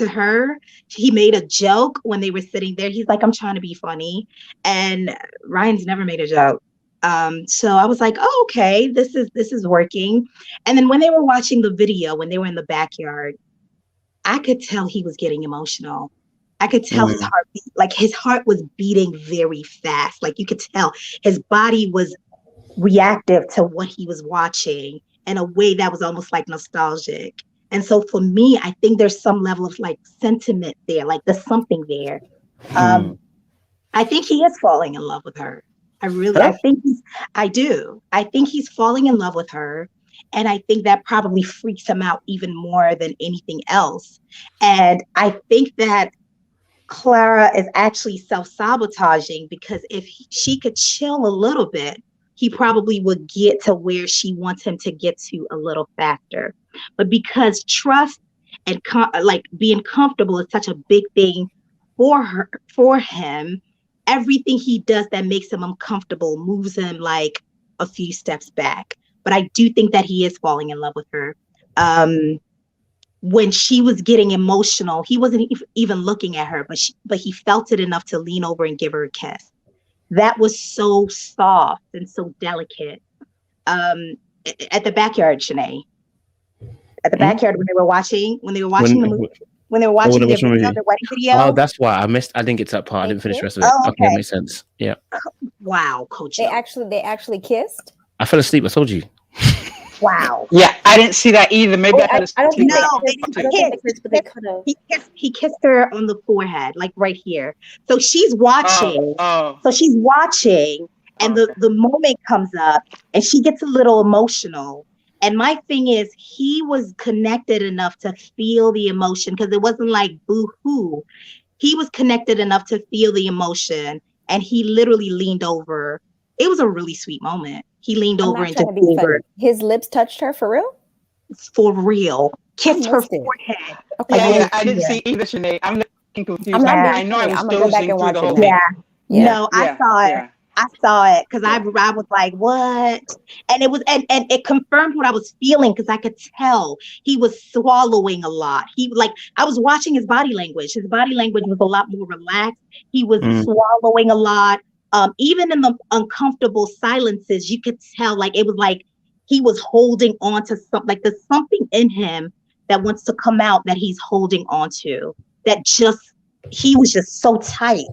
her. He made a joke when they were sitting there. He's like, I'm trying to be funny. And Ryan's never made a joke. So I was like, oh, okay, this is working. And then when they were watching the video, when they were in the backyard, I could tell he was getting emotional. I could tell his heart was beating very fast. Like you could tell his body was reactive to what he was watching in a way that was almost like nostalgic. And so for me, I think there's some level of like sentiment there, like there's something there. I think he is falling in love with her. I think he's falling in love with her. And I think that probably freaks him out even more than anything else. And I think that Clara is actually self-sabotaging because if she could chill a little bit, he probably would get to where she wants him to get to a little faster. But because trust and being comfortable is such a big thing for him, everything he does that makes him uncomfortable moves him like a few steps back. But I do think that he is falling in love with her. When she was getting emotional, he wasn't even looking at her, but he felt it enough to lean over and give her a kiss. That was so soft and so delicate. At the backyard, Shanae. At the backyard when they were watching the movie. When they were watching their wedding video. Oh, that's why I didn't get to that part. I didn't finish the rest of it. Oh, okay. That makes sense. Yeah. Wow, Coach. They actually kissed? I fell asleep. I told you. Wow. Yeah, I didn't see that either. Maybe I had a sleep. No, they didn't kiss, but they could have. He kissed her on the forehead, like right here. So she's watching. So she's watching, and the moment comes up, and she gets a little emotional. And my thing is, he was connected enough to feel the emotion because it wasn't like boo-hoo. He was connected enough to feel the emotion, and he literally leaned over. It was a really sweet moment. He leaned over and just gave her. His lips touched her for real? For real. Kissed her forehead. Okay. Yeah, I didn't see either, Shanae. I'm looking confused. I know I was dozing through the whole thing. No, I saw it. I saw it because I was like, what? And it was and it confirmed what I was feeling because I could tell he was swallowing a lot. He like I was watching his body language. His body language was a lot more relaxed. He was swallowing a lot. Even in the uncomfortable silences, you could tell like it was like he was holding on to something, like there's something in him that wants to come out that he's holding on to. That just he was just so tight.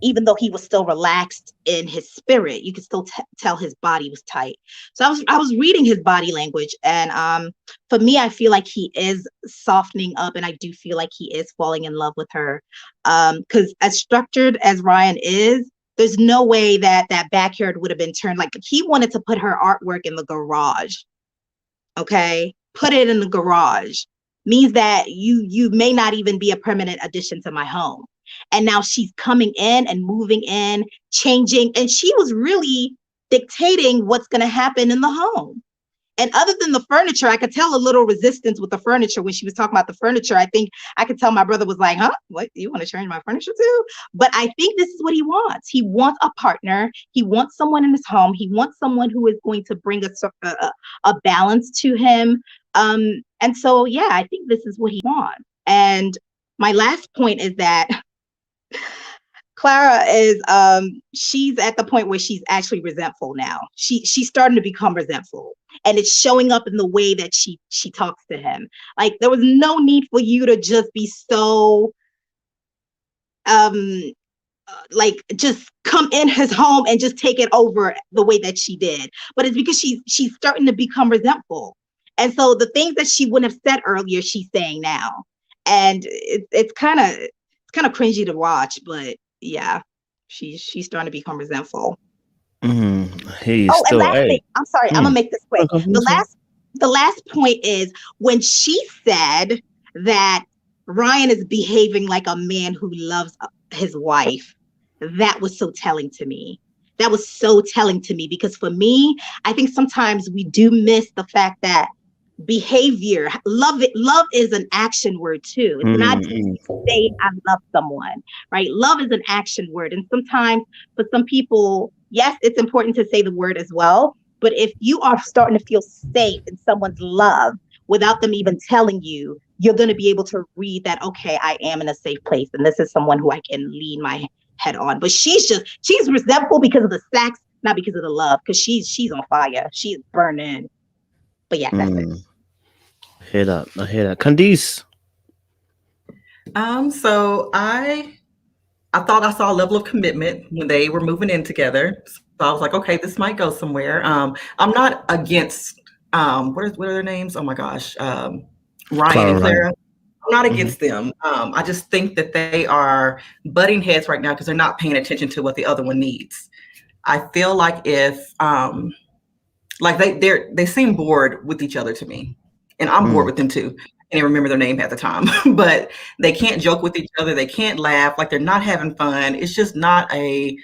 Even though he was still relaxed in his spirit, you could still tell his body was tight. So I was reading his body language, and for me, I feel like he is softening up, and I do feel like he is falling in love with her. Because as structured as Ryan is, there's no way that backyard would have been turned. Like he wanted to put her artwork in the garage. Okay, put it in the garage means that you may not even be a permanent addition to my home. And now she's coming in and moving in, changing. And she was really dictating what's going to happen in the home. And other than the furniture, I could tell a little resistance with the furniture when she was talking about the furniture. I think I could tell my brother was like, huh, what, you want to change my furniture too? But I think this is what he wants. He wants a partner. He wants someone in his home. He wants someone who is going to bring a balance to him. And so, yeah, I think this is what he wants. And my last point is that Clara is she's at the point where she's actually resentful now. She's starting to become resentful, and it's showing up in the way that she talks to him. Like there was no need for you to just be so like just come in his home and just take it over the way that she did. But it's because she's starting to become resentful, and so the things that she wouldn't have said earlier, she's saying now, and it's kind of cringy to watch, but yeah, she's starting to become resentful. And last thing, I'm sorry, I'm gonna make this quick. The last point is when she said that Ryan is behaving like a man who loves his wife. That was so telling to me. That was so telling to me because for me, I think sometimes we do miss the fact that behavior, love is an action word too. It's not just say I love someone, right? Love is an action word, and sometimes for some people, yes, it's important to say the word as well. But if you are starting to feel safe in someone's love without them even telling you, you're going to be able to read that, okay, I am in a safe place, and this is someone who I can lean my head on. But she's resentful because of the sex, not because of the love, because she's on fire, she's burning. But yeah, that's it. I hear that. Candice. So I thought I saw a level of commitment when they were moving in together. So I was like, okay, this might go somewhere. I'm not against what are their names? Oh my gosh. Ryan and Clara. I'm not against them. I just think that they are butting heads right now because they're not paying attention to what the other one needs. I feel like if like they seem bored with each other to me. And I'm bored with them too. I can't remember their name at the time, but they can't joke with each other. They can't laugh. Like they're not having fun. It's just not a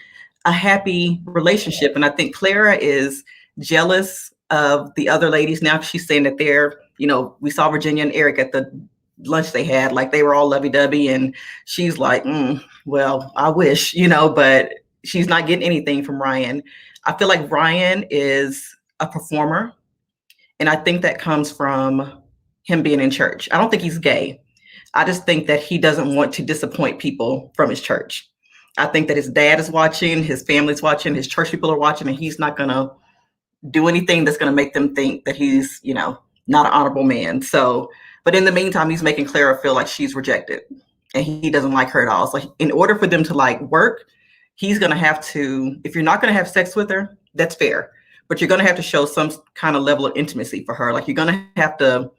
happy relationship. And I think Clara is jealous of the other ladies now. She's saying that they're, we saw Virginia and Eric at the lunch they had, like they were all lovey-dovey. And she's like, well, I wish, but she's not getting anything from Ryan. I feel like Ryan is a performer. And I think that comes from him being in church. I don't think he's gay. I just think that he doesn't want to disappoint people from his church. I think that his dad is watching, his family's watching, his church people are watching, and he's not going to do anything that's going to make them think that he's, not an honorable man. So, but in the meantime, he's making Clara feel like she's rejected and he doesn't like her at all. So in order for them to work, he's going to have to, if you're not going to have sex with her, that's fair. But you're going to have to show some kind of level of intimacy for her. Like you're going to have to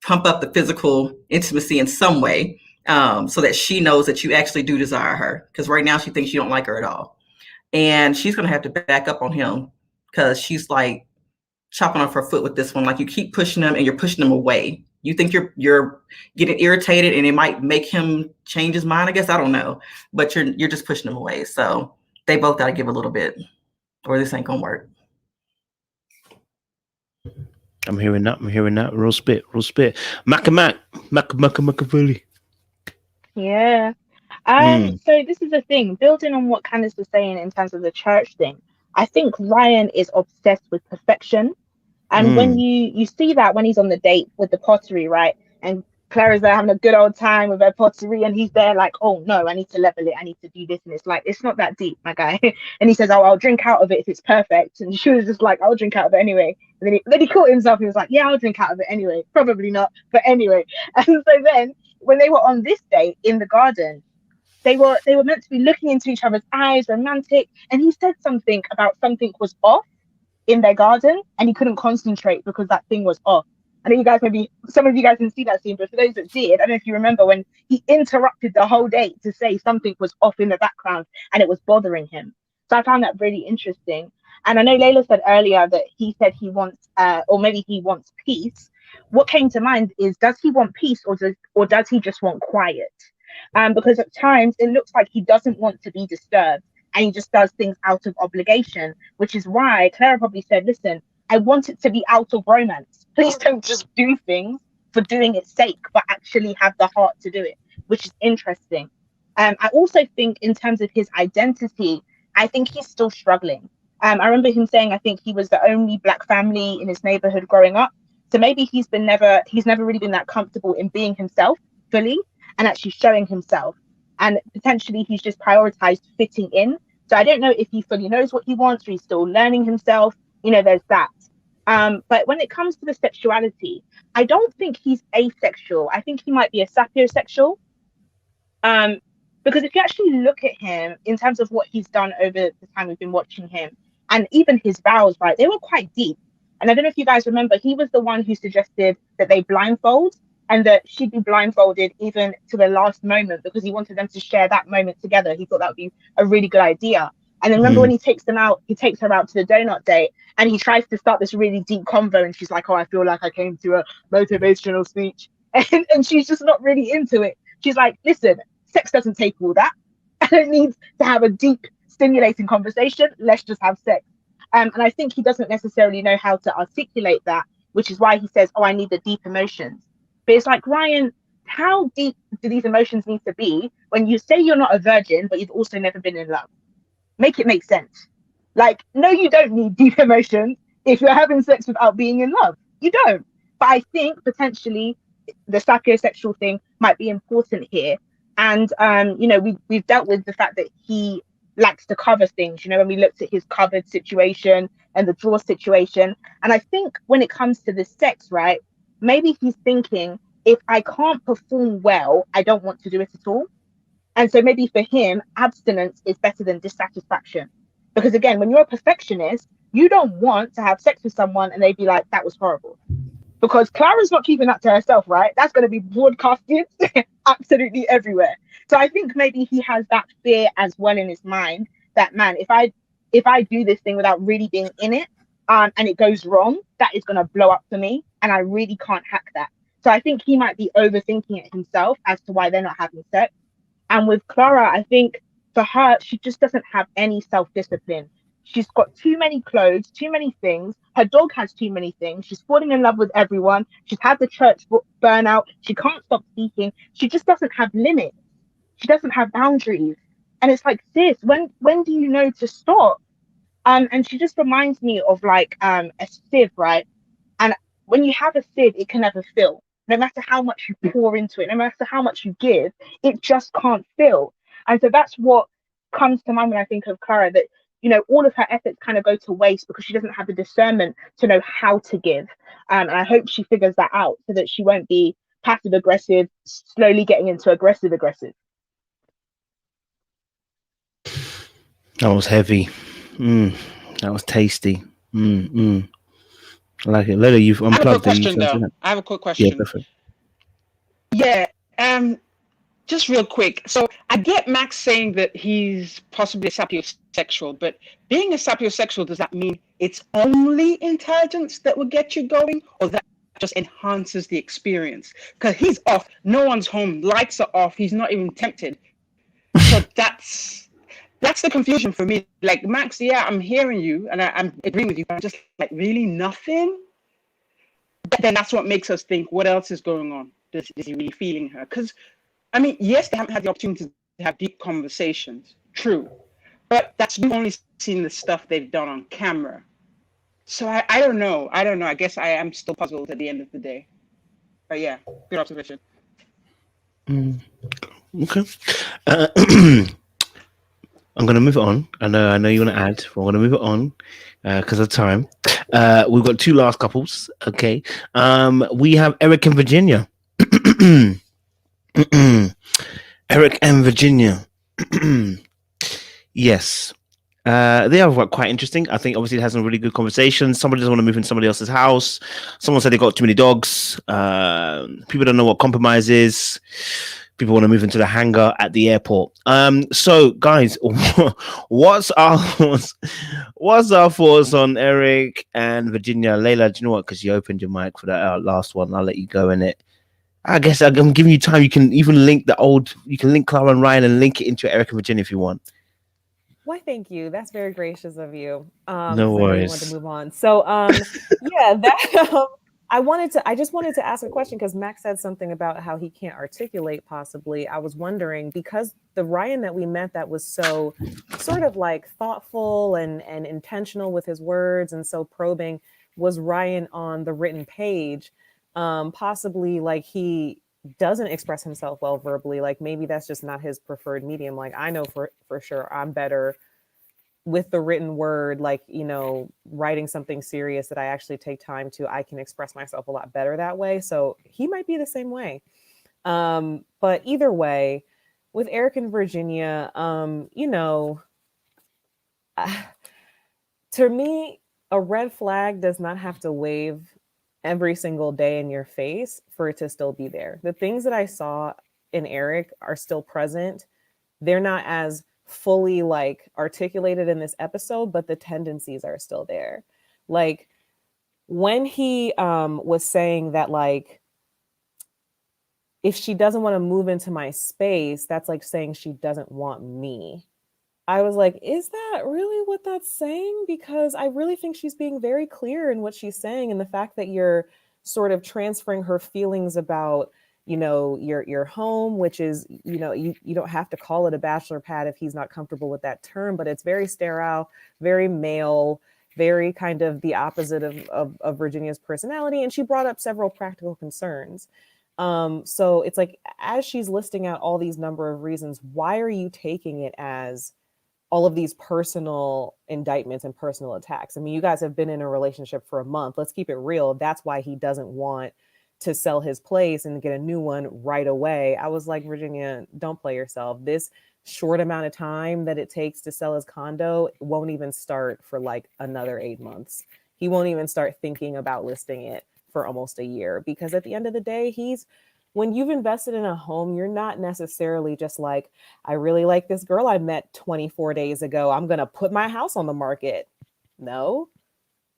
pump up the physical intimacy in some way so that she knows that you actually do desire her. Because right now she thinks you don't like her at all. And she's going to have to back up on him because she's like chopping off her foot with this one. Like you keep pushing him and you're pushing him away. You think you're getting irritated and it might make him change his mind, I guess. I don't know. But you're just pushing him away. So they both got to give a little bit or this ain't going to work. I'm hearing that. Real spit. Machiavelli. Yeah. So this is the thing, building on what Candice was saying in terms of the church thing. I think Ryan is obsessed with perfection. And when you see that when he's on the date with the pottery, right? And Clara's there having a good old time with her pottery, and he's there like, oh no, I need to level it, I need to do this. And it's like, it's not that deep, my guy. And he says, oh, I'll drink out of it if it's perfect. And she was just like, I'll drink out of it anyway. And then he caught himself, he was like, yeah, I'll drink out of it anyway. Probably not, but anyway. And so then when they were on this date in the garden, they were meant to be looking into each other's eyes, romantic, and he said something about something was off in their garden, and he couldn't concentrate because that thing was off. I know you guys, maybe some of you guys didn't see that scene, but for those that did, I don't know if you remember when he interrupted the whole date to say something was off in the background and it was bothering him. So I found that really interesting. And I know Layla said earlier that he said he wants, or maybe he wants peace. What came to mind is, does he want peace, or does he just want quiet? Because at times it looks like he doesn't want to be disturbed, and he just does things out of obligation, which is why Clara probably said, listen, I want it to be out of romance. Please don't just do things for doing its sake, but actually have the heart to do it, which is interesting. I also think in terms of his identity, I think he's still struggling. I remember him saying, I think he was the only Black family in his neighborhood growing up. So maybe he's never really been that comfortable in being himself fully and actually showing himself. And potentially he's just prioritized fitting in. So I don't know if he fully knows what he wants, or he's still learning himself. There's that. But when it comes to the sexuality, I don't think he's asexual. I think he might be a sapiosexual. Because if you actually look at him in terms of what he's done over the time we've been watching him, and even his vows, right, they were quite deep. And I don't know if you guys remember, he was the one who suggested that they blindfold, and that she'd be blindfolded even to the last moment, because he wanted them to share that moment together. He thought that would be a really good idea. And then remember when he takes her out to the donut date, and he tries to start this really deep convo, and she's like, oh, I feel like I came to a motivational speech. And she's just not really into it. She's like, listen, sex doesn't take all that. I don't need to have a deep, stimulating conversation. Let's just have sex. And I think he doesn't necessarily know how to articulate that, which is why he says, oh, I need the deep emotions. But it's like, Ryan, how deep do these emotions need to be when you say you're not a virgin, but you've also never been in love? Make it make sense. Like, no, you don't need deep emotions if you're having sex without being in love. You don't. But I think potentially the sapiosexual thing might be important here. And, we've dealt with the fact that he likes to cover things, when we looked at his cupboard situation and the drawer situation. And I think when it comes to the sex, right, maybe he's thinking, if I can't perform well, I don't want to do it at all. And so maybe for him, abstinence is better than dissatisfaction. Because again, when you're a perfectionist, you don't want to have sex with someone and they'd be like, that was horrible. Because Clara's not keeping that to herself, right? That's going to be broadcasted absolutely everywhere. So I think maybe he has that fear as well in his mind that, man, if I do this thing without really being in it, and it goes wrong, that is going to blow up for me, and I really can't hack that. So I think he might be overthinking it himself as to why they're not having sex. And with Clara, I think for her, she just doesn't have any self-discipline. She's got too many clothes, too many things. Her dog has too many things. She's falling in love with everyone. She's had the church burnout. She can't stop speaking. She just doesn't have limits. She doesn't have boundaries. And it's like, sis, when do you know to stop? And she just reminds me of like a sieve, right? And when you have a sieve, it can never fill. No matter how much you pour into it, no matter how much you give, it just can't fill. And so that's what comes to mind when I think of Clara, that, all of her efforts kind of go to waste because she doesn't have the discernment to know how to give. And I hope she figures that out so that she won't be passive aggressive, slowly getting into aggressive. That was heavy. That was tasty. I like it. Later, you've unplugged it. I have a quick question. Yeah, perfect. Yeah. Just real quick. So I get Max saying that he's possibly a sapiosexual, but being a sapiosexual, does that mean it's only intelligence that will get you going, or that just enhances the experience? Because he's off, no one's home, lights are off, he's not even tempted. So that's the confusion for me. Like, Max, yeah, I'm hearing you and I'm agreeing with you, but I'm just like, really nothing? But then that's what makes us think, what else is going on? Is he really feeling her? Because, I mean, yes, they haven't had the opportunity to have deep conversations. True. But we've only seen the stuff they've done on camera. So I don't know. I guess I am still puzzled at the end of the day. But yeah, good observation. Okay. I'm gonna move it on. I know you want to add, but I'm gonna move it on because of time. We've got two last couples. Okay. We have Eric and Virginia. Eric and Virginia. Yes. They are quite interesting. I think obviously it has some really good conversations. Somebody doesn't want to move in somebody else's house. Someone said they got too many dogs. People don't know what compromise is. People want to move into the hangar at the airport. So guys, what's our thoughts on Eric and Virginia? Layla, do you know what? Because you opened your mic for that last one, I'll let you go in it. I guess I'm giving you time. You can even link you can link Clara and Ryan and link it into Eric and Virginia if you want. Why, thank you. That's very gracious of you. No worries. I want to move on. So, yeah, that I just wanted to ask a question because Max said something about how he can't articulate possibly. I was wondering, because the Ryan that we met that was so sort of like thoughtful and intentional with his words and so probing was Ryan on the written page. Possibly like he doesn't express himself well verbally, like maybe that's just not his preferred medium. Like I know for sure I'm better with the written word, like, you know, writing something serious that I actually take time to, I can express myself a lot better that way. So he might be the same way. But either way, with Eric and Virginia, you know, to me, a red flag does not have to wave every single day in your face for it to still be there. The things that I saw in Eric are still present. They're not as fully like articulated in this episode, but the tendencies are still there. Like when he was saying that, like, if she doesn't want to move into my space, that's like saying she doesn't want me. I was like, is that really what that's saying? Because I really think she's being very clear in what she's saying. And the fact that you're sort of transferring her feelings about, you know, your home, which is, you know, you don't have to call it a bachelor pad if he's not comfortable with that term, but it's very sterile, very male, very kind of the opposite of Virginia's personality. And she brought up several practical concerns. So it's like, as she's listing out all these number of reasons, why are you taking it as all of these personal indictments and personal attacks? I mean, you guys have been in a relationship for a month. Let's keep it real. That's why he doesn't want to sell his place and get a new one right away. I was like, Virginia, don't play yourself. This short amount of time that it takes to sell his condo won't even start for like another 8 months. He won't even start thinking about listing it for almost a year, because at the end of the day, when you've invested in a home, you're not necessarily just like, I really like this girl I met 24 days ago, I'm going to put my house on the market. No,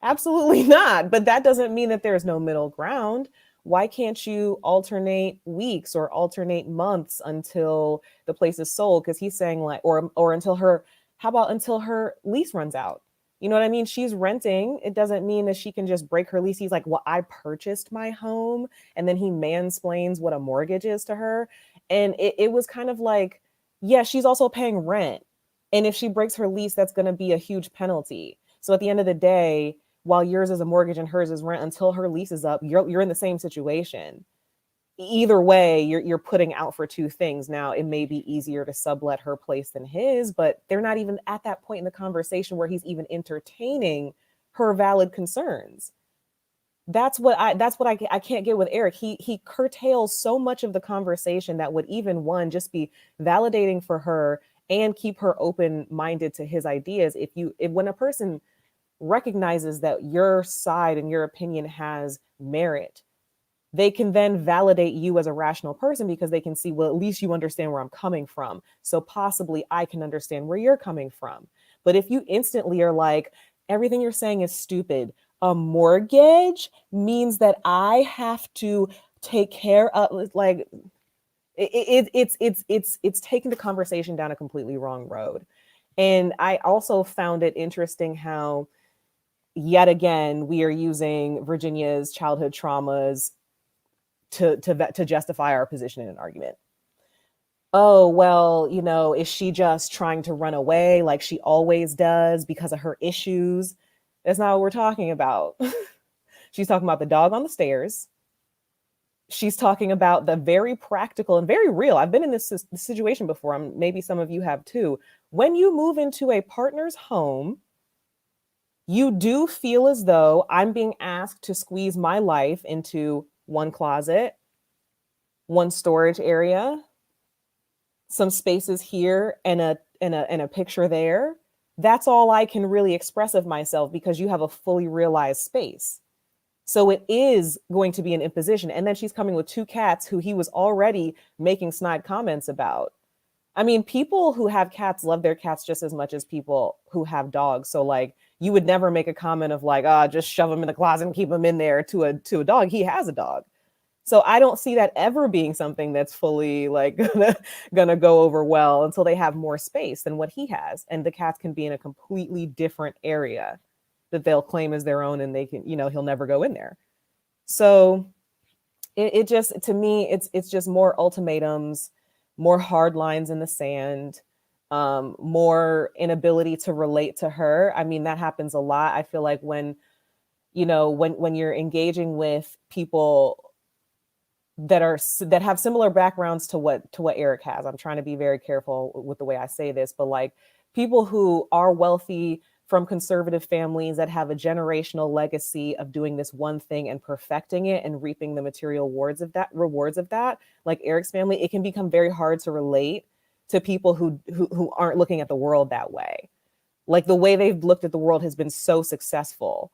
absolutely not. But that doesn't mean that there's no middle ground. Why can't you alternate weeks or alternate months until the place is sold? Because he's saying like, or until her lease runs out? You know what I mean? She's renting. It doesn't mean that she can just break her lease. He's like, well, I purchased my home. And then he mansplains what a mortgage is to her. And it was kind of like, yeah, she's also paying rent. And if she breaks her lease, that's going to be a huge penalty. So at the end of the day, while yours is a mortgage and hers is rent, until her lease is up, you're in the same situation. Either way, you're putting out for two things. Now, it may be easier to sublet her place than his, but they're not even at that point in the conversation where he's even entertaining her valid concerns. That's what I can't get with Eric. He curtails so much of the conversation that would even just be validating for her and keep her open-minded to his ideas. If when a person recognizes that your side and your opinion has merit, they can then validate you as a rational person, because they can see, well, at least you understand where I'm coming from. So possibly I can understand where you're coming from. But if you instantly are like, everything you're saying is stupid, a mortgage means that I have to take care of, like, it's taking the conversation down a completely wrong road. And I also found it interesting how, yet again, we are using Virginia's childhood traumas to justify our position in an argument. oh, well, is she just trying to run away like she always does because of her issues? That's not what we're talking about. She's talking about the dog on the stairs. She's talking about the very practical and very real. I've been in this situation before. Maybe some of you have too. When you move into a partner's home, you do feel as though I'm being asked to squeeze my life into one closet, one storage area, some spaces here, and a picture there. That's all I can really express of myself because you have a fully realized space. So it is going to be an imposition. And then she's coming with 2 cats who he was already making snide comments about. I mean, people who have cats love their cats just as much as people who have dogs. So like, you would never make a comment of like, just shove him in the closet and keep him in there to a dog. He has a dog. So I don't see that ever being something that's fully like gonna go over well until they have more space than what he has. And the cats can be in a completely different area that they'll claim as their own, and they can, he'll never go in there. So it just, to me, it's just more ultimatums, more hard lines in the sand, more inability to relate to her. I mean, that happens a lot. I feel like when you're engaging with people that have similar backgrounds to what Eric has. I'm trying to be very careful with the way I say this, but like people who are wealthy from conservative families that have a generational legacy of doing this one thing and perfecting it and reaping the material rewards of that, like Eric's family, it can become very hard to relate to people who aren't looking at the world that way. Like the way they've looked at the world has been so successful.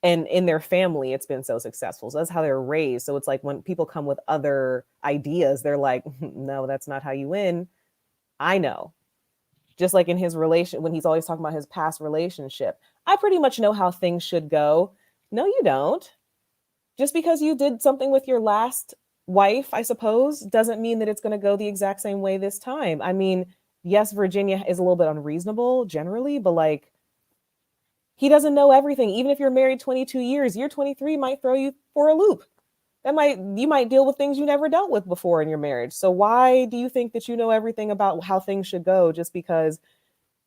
And in their family, it's been so successful. So that's how they're raised. So it's like when people come with other ideas, they're like, no, that's not how you win. I know. Just like in his relation, when he's always talking about his past relationship, I pretty much know how things should go. No, you don't. Just because you did something with your last wife, I suppose, doesn't mean that it's going to go the exact same way this time. I mean, yes, Virginia is a little bit unreasonable generally, but like, he doesn't know everything. Even if you're married 22 years, year 23 might throw you for a loop. You might deal with things you never dealt with before in your marriage. So why do you think that you know everything about how things should go just because,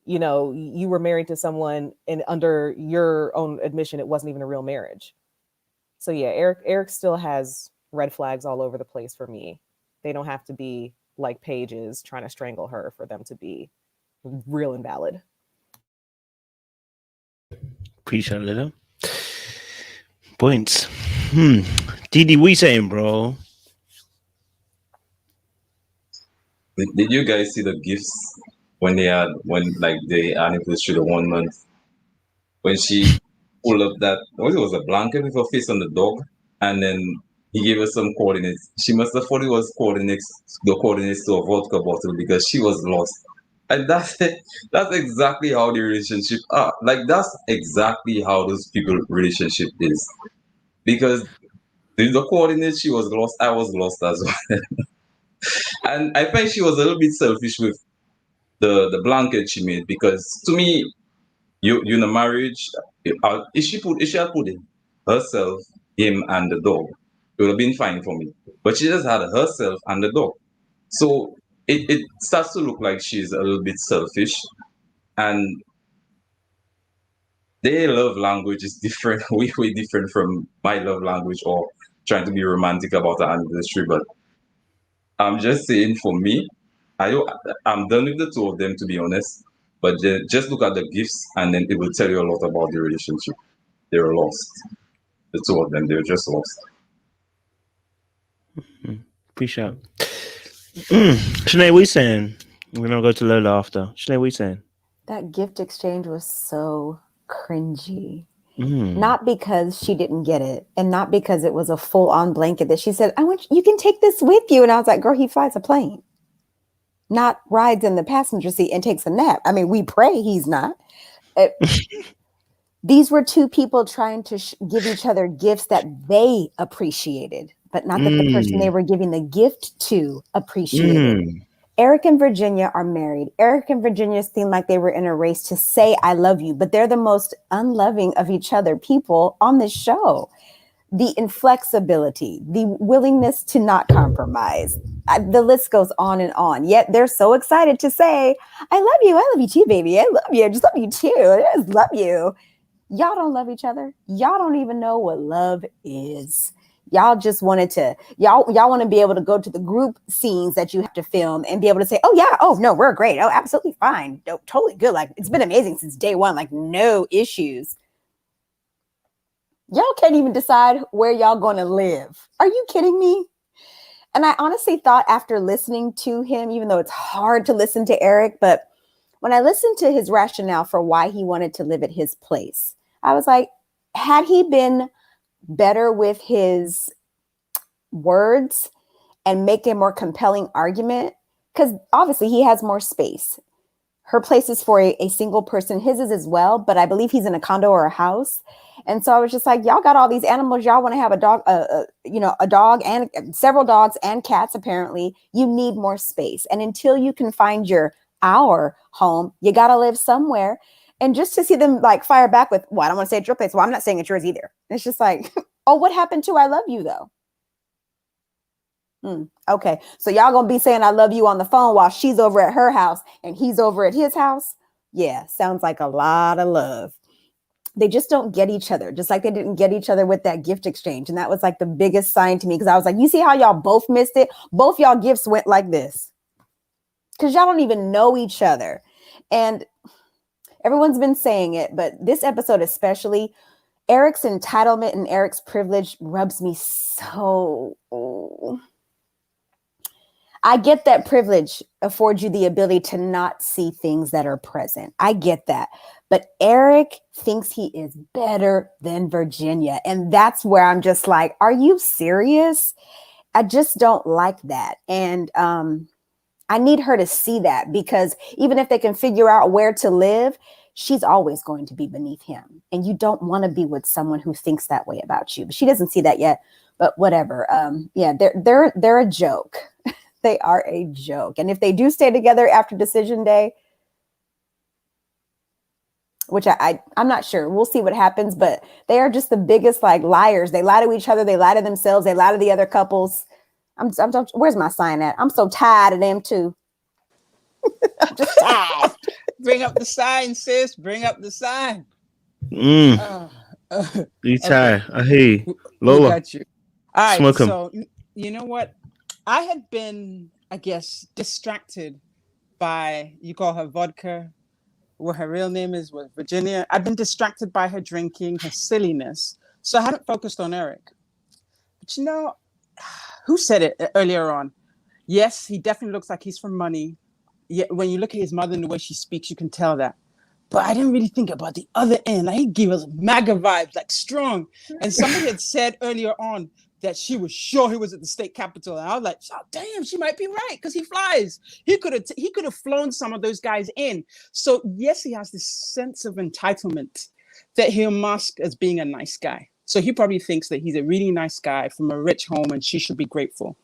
you were married to someone and under your own admission, it wasn't even a real marriage? So yeah, Eric still has red flags all over the place for me. They don't have to be like Paige is trying to strangle her for them to be real and valid. Appreciate it. Points. Didi, what you saying, bro? Did you guys see the gifts when the anniversary, the 1 month, when she pulled up that, it was a blanket with her face on the dog, and then he gave her some coordinates. She must have thought it was the coordinates to a vodka bottle because she was lost. And that's exactly how the relationship are. Like that's exactly how those people relationship is. Because the coordinates, she was lost, I was lost as well. And I think she was a little bit selfish with the blanket she made, because to me, you in a marriage, if she had put in herself, him, and the dog, it would have been fine for me. But she just had herself and the dog. So it starts to look like she's a little bit selfish, and their love language is different, way different from my love language or trying to be romantic about an anniversary. But I'm just saying, for me, I'm done with the two of them, to be honest. But just look at the gifts, and then it will tell you a lot about the relationship. They're lost. The two of them, they're just lost. Appreciate it. Sinead, what you saying? We're gonna go to Lola after. Sinead, what you saying? That gift exchange was so cringy. Not because she didn't get it, and not because it was a full-on blanket that she said, you can take this with you. And I was like, girl, he flies a plane, not rides in the passenger seat and takes a nap. I mean, we pray he's not. These were two people trying to give each other gifts that they appreciated, but not that the person they were giving the gift to appreciated. Eric and Virginia are married. Eric and Virginia seem like they were in a race to say, I love you, but they're the most unloving of each other people on this show. the inflexibility, the willingness to not compromise. The list goes on and on. Yet they're so excited to say, I love you too, baby. I love you. I just love you too. I just love you. Y'all don't love each other. Y'all don't even know what love is. Y'all just wanted to, y'all want to be able to go to the group scenes that you have to film and be able to say, oh yeah, oh no, we're great. Oh, absolutely fine. No, totally good. Like, it's been amazing since day one. Like, no issues. Y'all can't even decide where y'all going to live. Are you kidding me? And I honestly thought, after listening to him, even though it's hard to listen to Eric, but when I listened to his rationale for why he wanted to live at his place, I was like, had he been better with his words and make a more compelling argument, because obviously he has more space. Her place is for a single person. His is as well, but I believe he's in a condo or a house. And so I was just like, y'all got all these animals. Y'all want to have a dog, a dog and several dogs and cats. Apparently, you need more space. And until you can find our home, you got to live somewhere. And just to see them like fire back with, well, I don't want to say it's your place. Well, I'm not saying it's yours either. It's just like, oh, what happened to I love you though? Okay, so y'all gonna be saying I love you on the phone while she's over at her house and he's over at his house? Yeah, sounds like a lot of love. They just don't get each other, just like they didn't get each other with that gift exchange. And that was like the biggest sign to me, because I was like, you see how y'all both missed it? Both y'all gifts went like this, because y'all don't even know each other. And everyone's been saying it, but this episode especially, Eric's entitlement and Eric's privilege rubs me so... I get that privilege affords you the ability to not see things that are present. I get that. But Eric thinks he is better than Virginia. And that's where I'm just like, are you serious? I just don't like that. And I need her to see that, because even if they can figure out where to live, she's always going to be beneath him. And you don't want to be with someone who thinks that way about you. But she doesn't see that yet. But whatever. Yeah, they're a joke. They are a joke. And if they do stay together after decision day, which I'm not sure, we'll see what happens, but they are just the biggest like liars. They lie to each other. They lie to themselves. They lie to the other couples. Where's my sign at? I'm so tired of them too. I'm just tired. Bring up the sign, sis. Bring up the sign. You tired. I hear you. Lola. We got you. All right. Smoke 'em. So you know what? I had been, I guess, distracted by, you call her vodka, what her real name is, what Virginia. I've been distracted by her drinking, her silliness. So I hadn't focused on Eric. But you know, who said it earlier on? Yes, he definitely looks like he's from money. Yet when you look at his mother and the way she speaks, you can tell that. But I didn't really think about the other end. Like, he gave us MAGA vibes, like strong. And somebody had said earlier on that she was sure he was at the state capitol. And I was like, oh, damn, she might be right, because he flies. He could have flown some of those guys in. So yes, he has this sense of entitlement that he'll mask as being a nice guy. So he probably thinks that he's a really nice guy from a rich home and she should be grateful.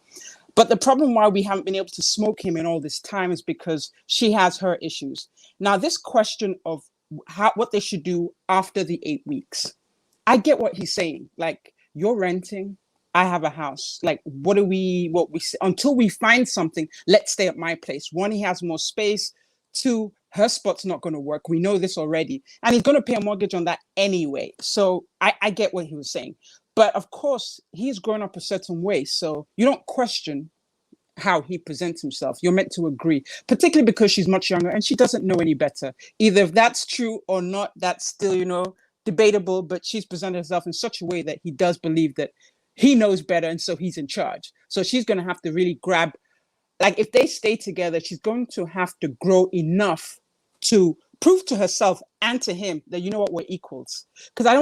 But the problem why we haven't been able to smoke him in all this time is because she has her issues. Now, this question of what they should do after the 8 weeks, I get what he's saying. Like, you're renting, I have a house. Like, until we find something, let's stay at my place. One, he has more space. Two, her spot's not going to work. We know this already. And he's going to pay a mortgage on that anyway. So I get what he was saying. But of course, he's grown up a certain way. So you don't question how he presents himself. You're meant to agree, particularly because she's much younger and she doesn't know any better. Either if that's true or not, that's still, debatable. But she's presented herself in such a way that he does believe that he knows better, and so he's in charge. So she's going to have to really grab, like, if they stay together, she's going to have to grow enough to prove to herself and to him that, you know what, we're equals. Because I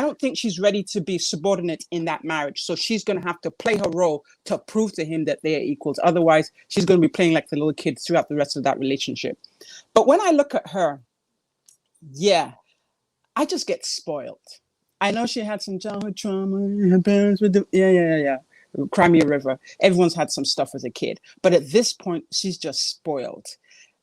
don't think she's ready to be subordinate in that marriage. So she's going to have to play her role to prove to him that they are equals. Otherwise, she's going to be playing like the little kid throughout the rest of that relationship. But when I look at her, yeah, I just get spoiled. I know she had some childhood trauma. Her parents were Crimea River. Everyone's had some stuff as a kid. But at this point, she's just spoiled.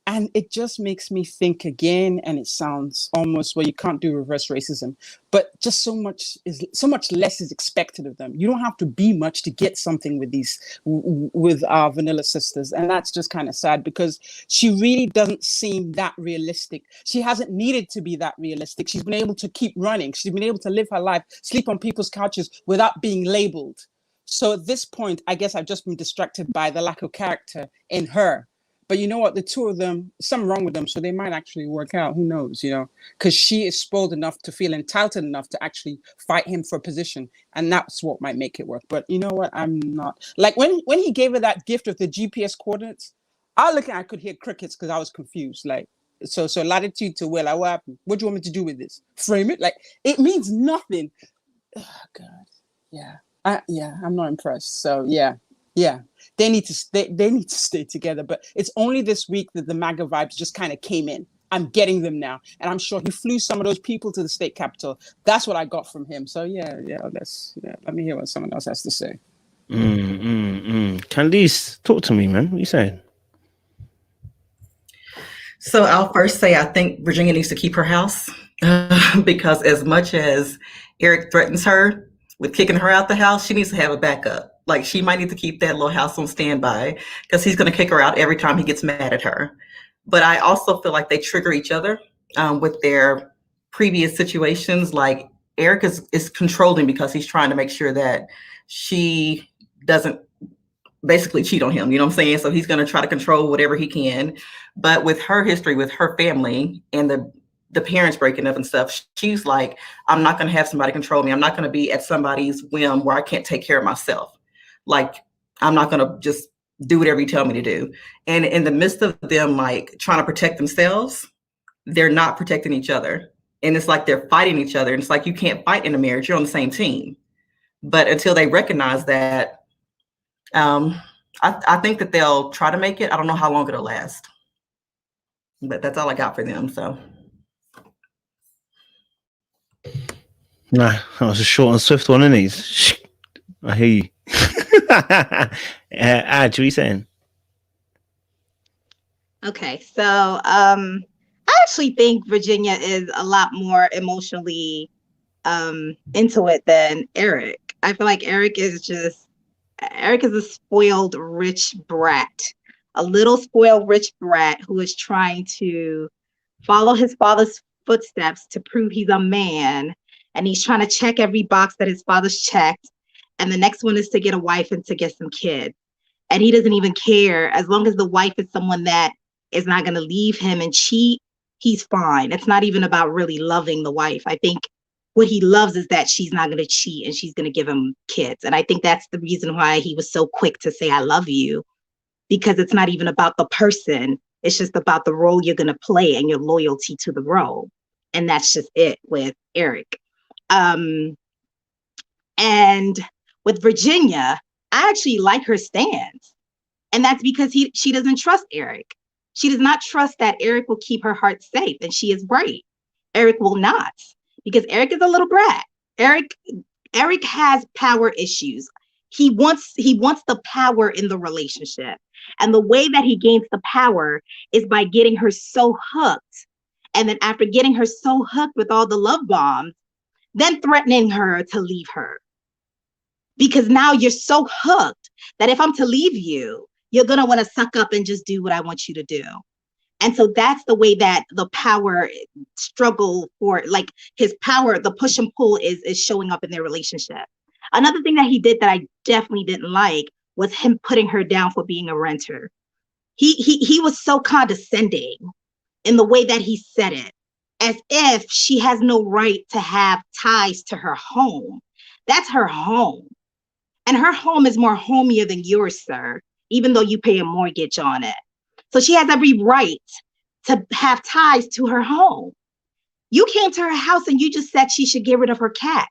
And it just makes me think again, and it sounds almost, well, you can't do reverse racism, but just so much less is expected of them. You don't have to be much to get something with our vanilla sisters. And that's just kind of sad, because she really doesn't seem that realistic. She hasn't needed to be that realistic. She's been able to keep running. She's been able to live her life, sleep on people's couches without being labeled. So at this point, I guess I've just been distracted by the lack of character in her. But you know what? The two of them, something wrong with them, so they might actually work out. Who knows, because she is spoiled enough to feel entitled enough to actually fight him for a position. And that's what might make it work. But you know what? I'm not. Like when he gave her that gift of the GPS coordinates, I could hear crickets because I was confused. Like, so latitude to where, like, what happened? What do you want me to do with this? Frame it? Like, it means nothing. Oh, God. Yeah. I'm not impressed. So, yeah. They need to stay together, but it's only this week that the MAGA vibes just kind of came in. I'm getting them now, and I'm sure he flew some of those people to the state capitol. That's what I got from him. So let me hear what someone else has to say. Candice, talk to me, man. What are you saying? So I'll first say I think Virginia needs to keep her house because as much as Eric threatens her with kicking her out the house, she needs to have a backup. Like, she might need to keep that little house on standby because he's going to kick her out every time he gets mad at her. But I also feel like they trigger each other with their previous situations. Like, Eric is controlling because he's trying to make sure that she doesn't basically cheat on him. You know what I'm saying? So he's going to try to control whatever he can. But with her history, with her family and the parents breaking up and stuff, she's like, I'm not going to have somebody control me. I'm not going to be at somebody's whim where I can't take care of myself. Like, I'm not going to just do whatever you tell me to do. And in the midst of them, like, trying to protect themselves, they're not protecting each other. And it's like they're fighting each other. And it's like, you can't fight in a marriage. You're on the same team. But until they recognize that, I think that they'll try to make it. I don't know how long it'll last. But that's all I got for them. So. Nah, that was a short and swift one, isn't it? I hear you. Ad, what are you saying? Okay, so I actually think Virginia is a lot more emotionally into it than Eric. I feel like Eric is a spoiled rich brat, a little spoiled rich brat who is trying to follow his father's footsteps to prove he's a man, and he's trying to check every box that his father's checked. And the next one is to get a wife and to get some kids. And he doesn't even care. As long as the wife is someone that is not going to leave him and cheat, he's fine. It's not even about really loving the wife. I think what he loves is that she's not going to cheat and she's going to give him kids. And I think that's the reason why he was so quick to say, I love you, because it's not even about the person. It's just about the role you're going to play and your loyalty to the role. And that's just it with Eric. And with Virginia, I actually like her stance. And that's because she doesn't trust Eric. She does not trust that Eric will keep her heart safe. And she is right. Eric will not, because Eric is a little brat. Eric has power issues. He wants the power in the relationship. And the way that he gains the power is by getting her so hooked. And then after getting her so hooked with all the love bombs, then threatening her to leave her. Because now you're so hooked that if I'm to leave you, you're going to want to suck up and just do what I want you to do. And so that's the way that the power struggle for, like, his power, the push and pull is showing up in their relationship. Another thing that he did that I definitely didn't like was him putting her down for being a renter. He was so condescending in the way that he said it, as if she has no right to have ties to her home. That's her home. And her home is more homier than yours, sir, even though you pay a mortgage on it. So she has every right to have ties to her home. You came to her house and you just said she should get rid of her cats.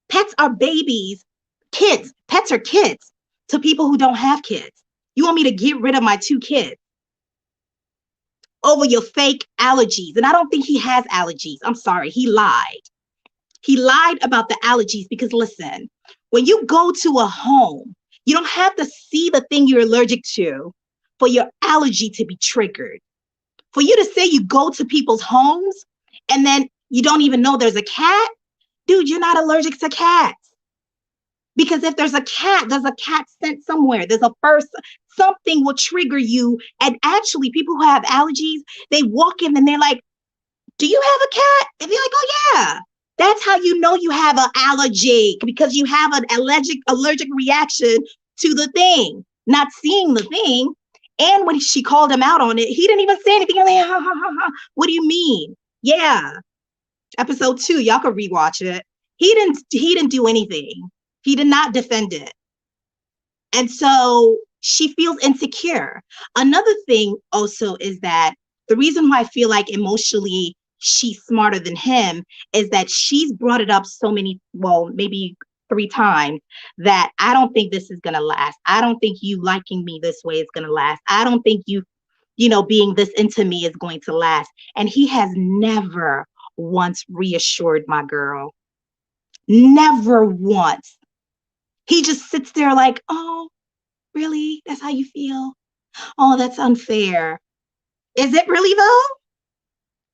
Pets are babies, kids. Pets are kids to people who don't have kids. You want me to get rid of my 2 kids over your fake allergies? And I don't think he has allergies. I'm sorry, he lied. He lied about the allergies because, listen, when you go to a home, you don't have to see the thing you're allergic to for your allergy to be triggered. For you to say you go to people's homes and then you don't even know there's a cat, dude, you're not allergic to cats. Because if there's a cat scent somewhere. There's a first, something will trigger you. And actually, people who have allergies, they walk in and they're like, do you have a cat? And they're like, oh yeah. That's how you know you have an allergy, because you have an allergic reaction to the thing, not seeing the thing. And when she called him out on it, he didn't even say anything. Like, ha, ha, ha, ha. What do you mean? Yeah. Episode 2, y'all could rewatch it. He didn't do anything. He did not defend it. And so she feels insecure. Another thing also is that the reason why I feel like emotionally she's smarter than him is that she's brought it up so many, well, maybe 3 times, that I don't think this is going to last. I don't think you liking me this way is going to last. I don't think you being this into me is going to last. And he has never once reassured my girl. Never once. He just sits there like, oh, really? That's how you feel? Oh, that's unfair. Is it really though?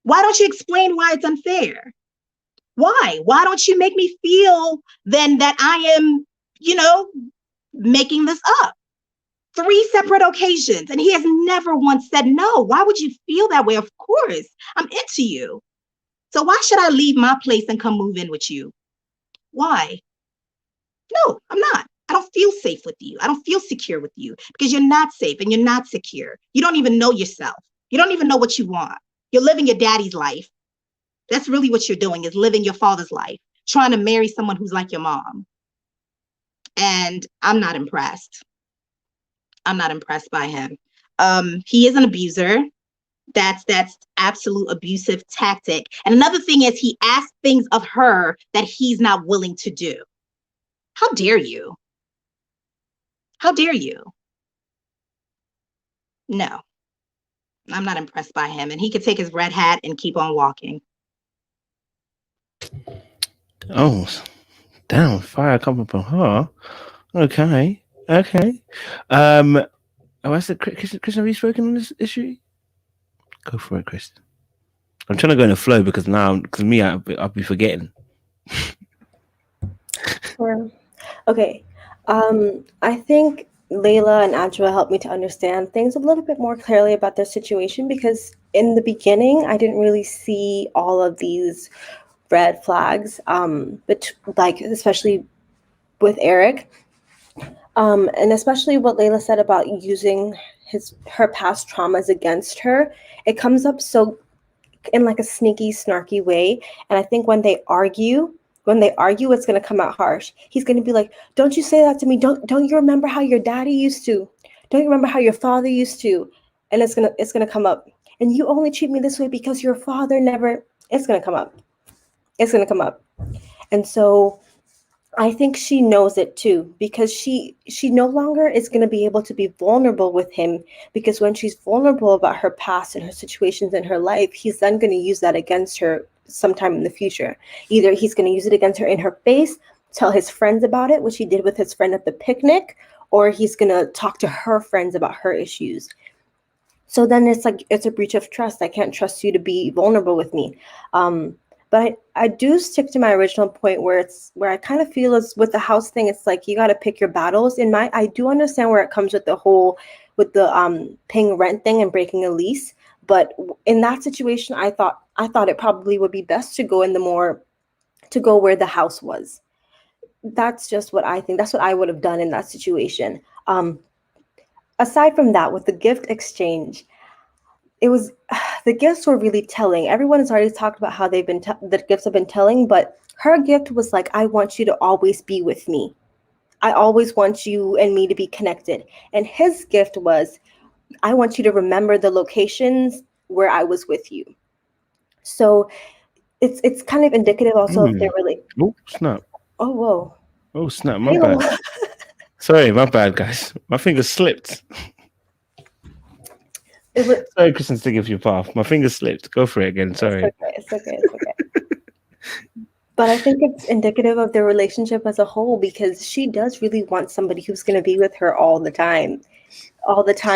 Why don't you explain why it's unfair? Why? Why don't you make me feel then that I am, making this up? 3 separate occasions. And he has never once said no. Why would you feel that way? Of course, I'm into you. So why should I leave my place and come move in with you? Why? No, I'm not. I don't feel safe with you. I don't feel secure with you, because you're not safe and you're not secure. You don't even know yourself. You don't even know what you want. You're living your daddy's life. That's really what you're doing, is living your father's life, trying to marry someone who's like your mom. And I'm not impressed. I'm not impressed by him. He is an abuser. That's absolute abusive tactic. And another thing is, he asks things of her that he's not willing to do. How dare you? How dare you? No, I'm not impressed by him. And he could take his red hat and keep on walking. Oh, damn, fire coming from her. Okay. What's it, Kristen, have you spoken on this issue? Go for it, Kristen. I'm trying to go in the flow because I'll be forgetting. Sure. Okay. I think Layla and Angela helped me to understand things a little bit more clearly about their situation, because in the beginning, I didn't really see all of these red flags, but especially with Eric, and especially what Layla said about using her past traumas against her. It comes up so in like a sneaky, snarky way, and I think when they argue, it's going to come out harsh. He's going to be like, don't you say that to me. Don't you remember how your daddy used to? Don't you remember how your father used to? And it's going to come up. And you only treat me this way because your father never. It's going to come up. It's going to come up. And so I think she knows it too, because she no longer is going to be able to be vulnerable with him, because when she's vulnerable about her past and her situations in her life, he's then going to use that against her sometime in the future. Either he's going to use it against her in her face, tell his friends about it, which he did with his friend at the picnic, or he's going to talk to her friends about her issues. So then it's a breach of trust. I can't trust you to be vulnerable with me. But I do stick to my original point where I kind of feel is with the house thing, it's like you got to pick your battles. I do understand where it comes with the paying rent thing and breaking a lease. But in that situation, I thought it probably would be best to go where the house was. That's just what I think. That's what I would have done in that situation. Aside from that, with the gift exchange, the gifts were really telling. Everyone has already talked about how the gifts have been telling, but her gift was like, I want you to always be with me. I always want you and me to be connected. And his gift was, I want you to remember the locations where I was with you. So it's kind of indicative also of their really. Oh, snap. Oh, whoa. Oh, snap. My bad. Sorry, my bad, guys. My finger slipped. Sorry, Kristen, to give you a path. My finger slipped. Go for it again. Sorry. It's okay. But I think it's indicative of their relationship as a whole, because she does really want somebody who's going to be with her all the time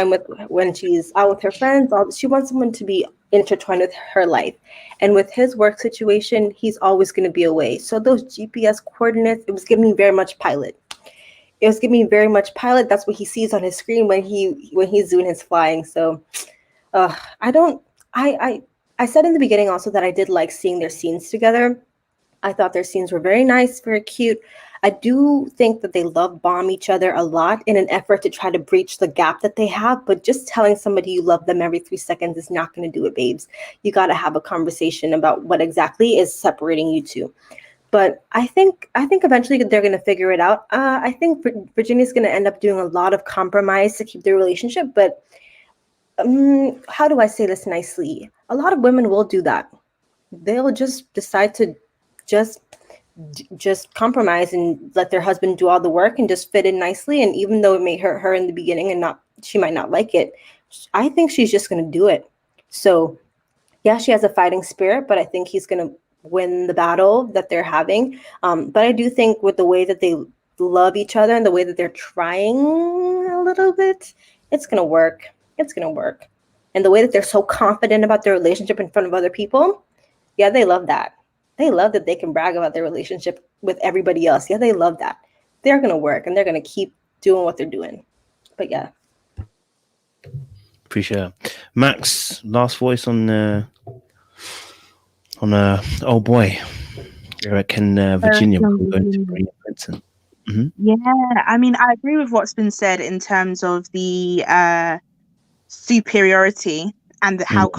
with when she's out with her friends. She wants someone to be intertwined with her life. And with his work situation, he's always going to be away. So those GPS coordinates, it was giving me very much Pilot. That's what he sees on his screen when he's doing his flying. So I said in the beginning also that I did like seeing their scenes together. I thought their scenes were very nice, very cute. I do think that they love bomb each other a lot in an effort to try to breach the gap that they have. But just telling somebody you love them every 3 seconds is not going to do it, babes. You got to have a conversation about what exactly is separating you two. But I think eventually they're going to figure it out. I think Virginia's going to end up doing a lot of compromise to keep their relationship. But how do I say this nicely? A lot of women will do that. They'll just decide to just compromise and let their husband do all the work and just fit in nicely. And even though it may hurt her in the beginning and she might not like it, I think she's just going to do it. So yeah, she has a fighting spirit, but I think he's going to win the battle that they're having. But I do think with the way that they love each other and the way that they're trying a little bit, it's going to work. It's going to work. And the way that they're so confident about their relationship in front of other people, yeah, they love that. They love that they can brag about their relationship with everybody else. Yeah, they love that. They're going to work and they're going to keep doing what they're doing. But yeah. Appreciate it. Max, last voice on oh boy, Eric and Virginia going to bring Vincent. Mm-hmm. Yeah, I mean, I agree with what's been said in terms of the superiority and how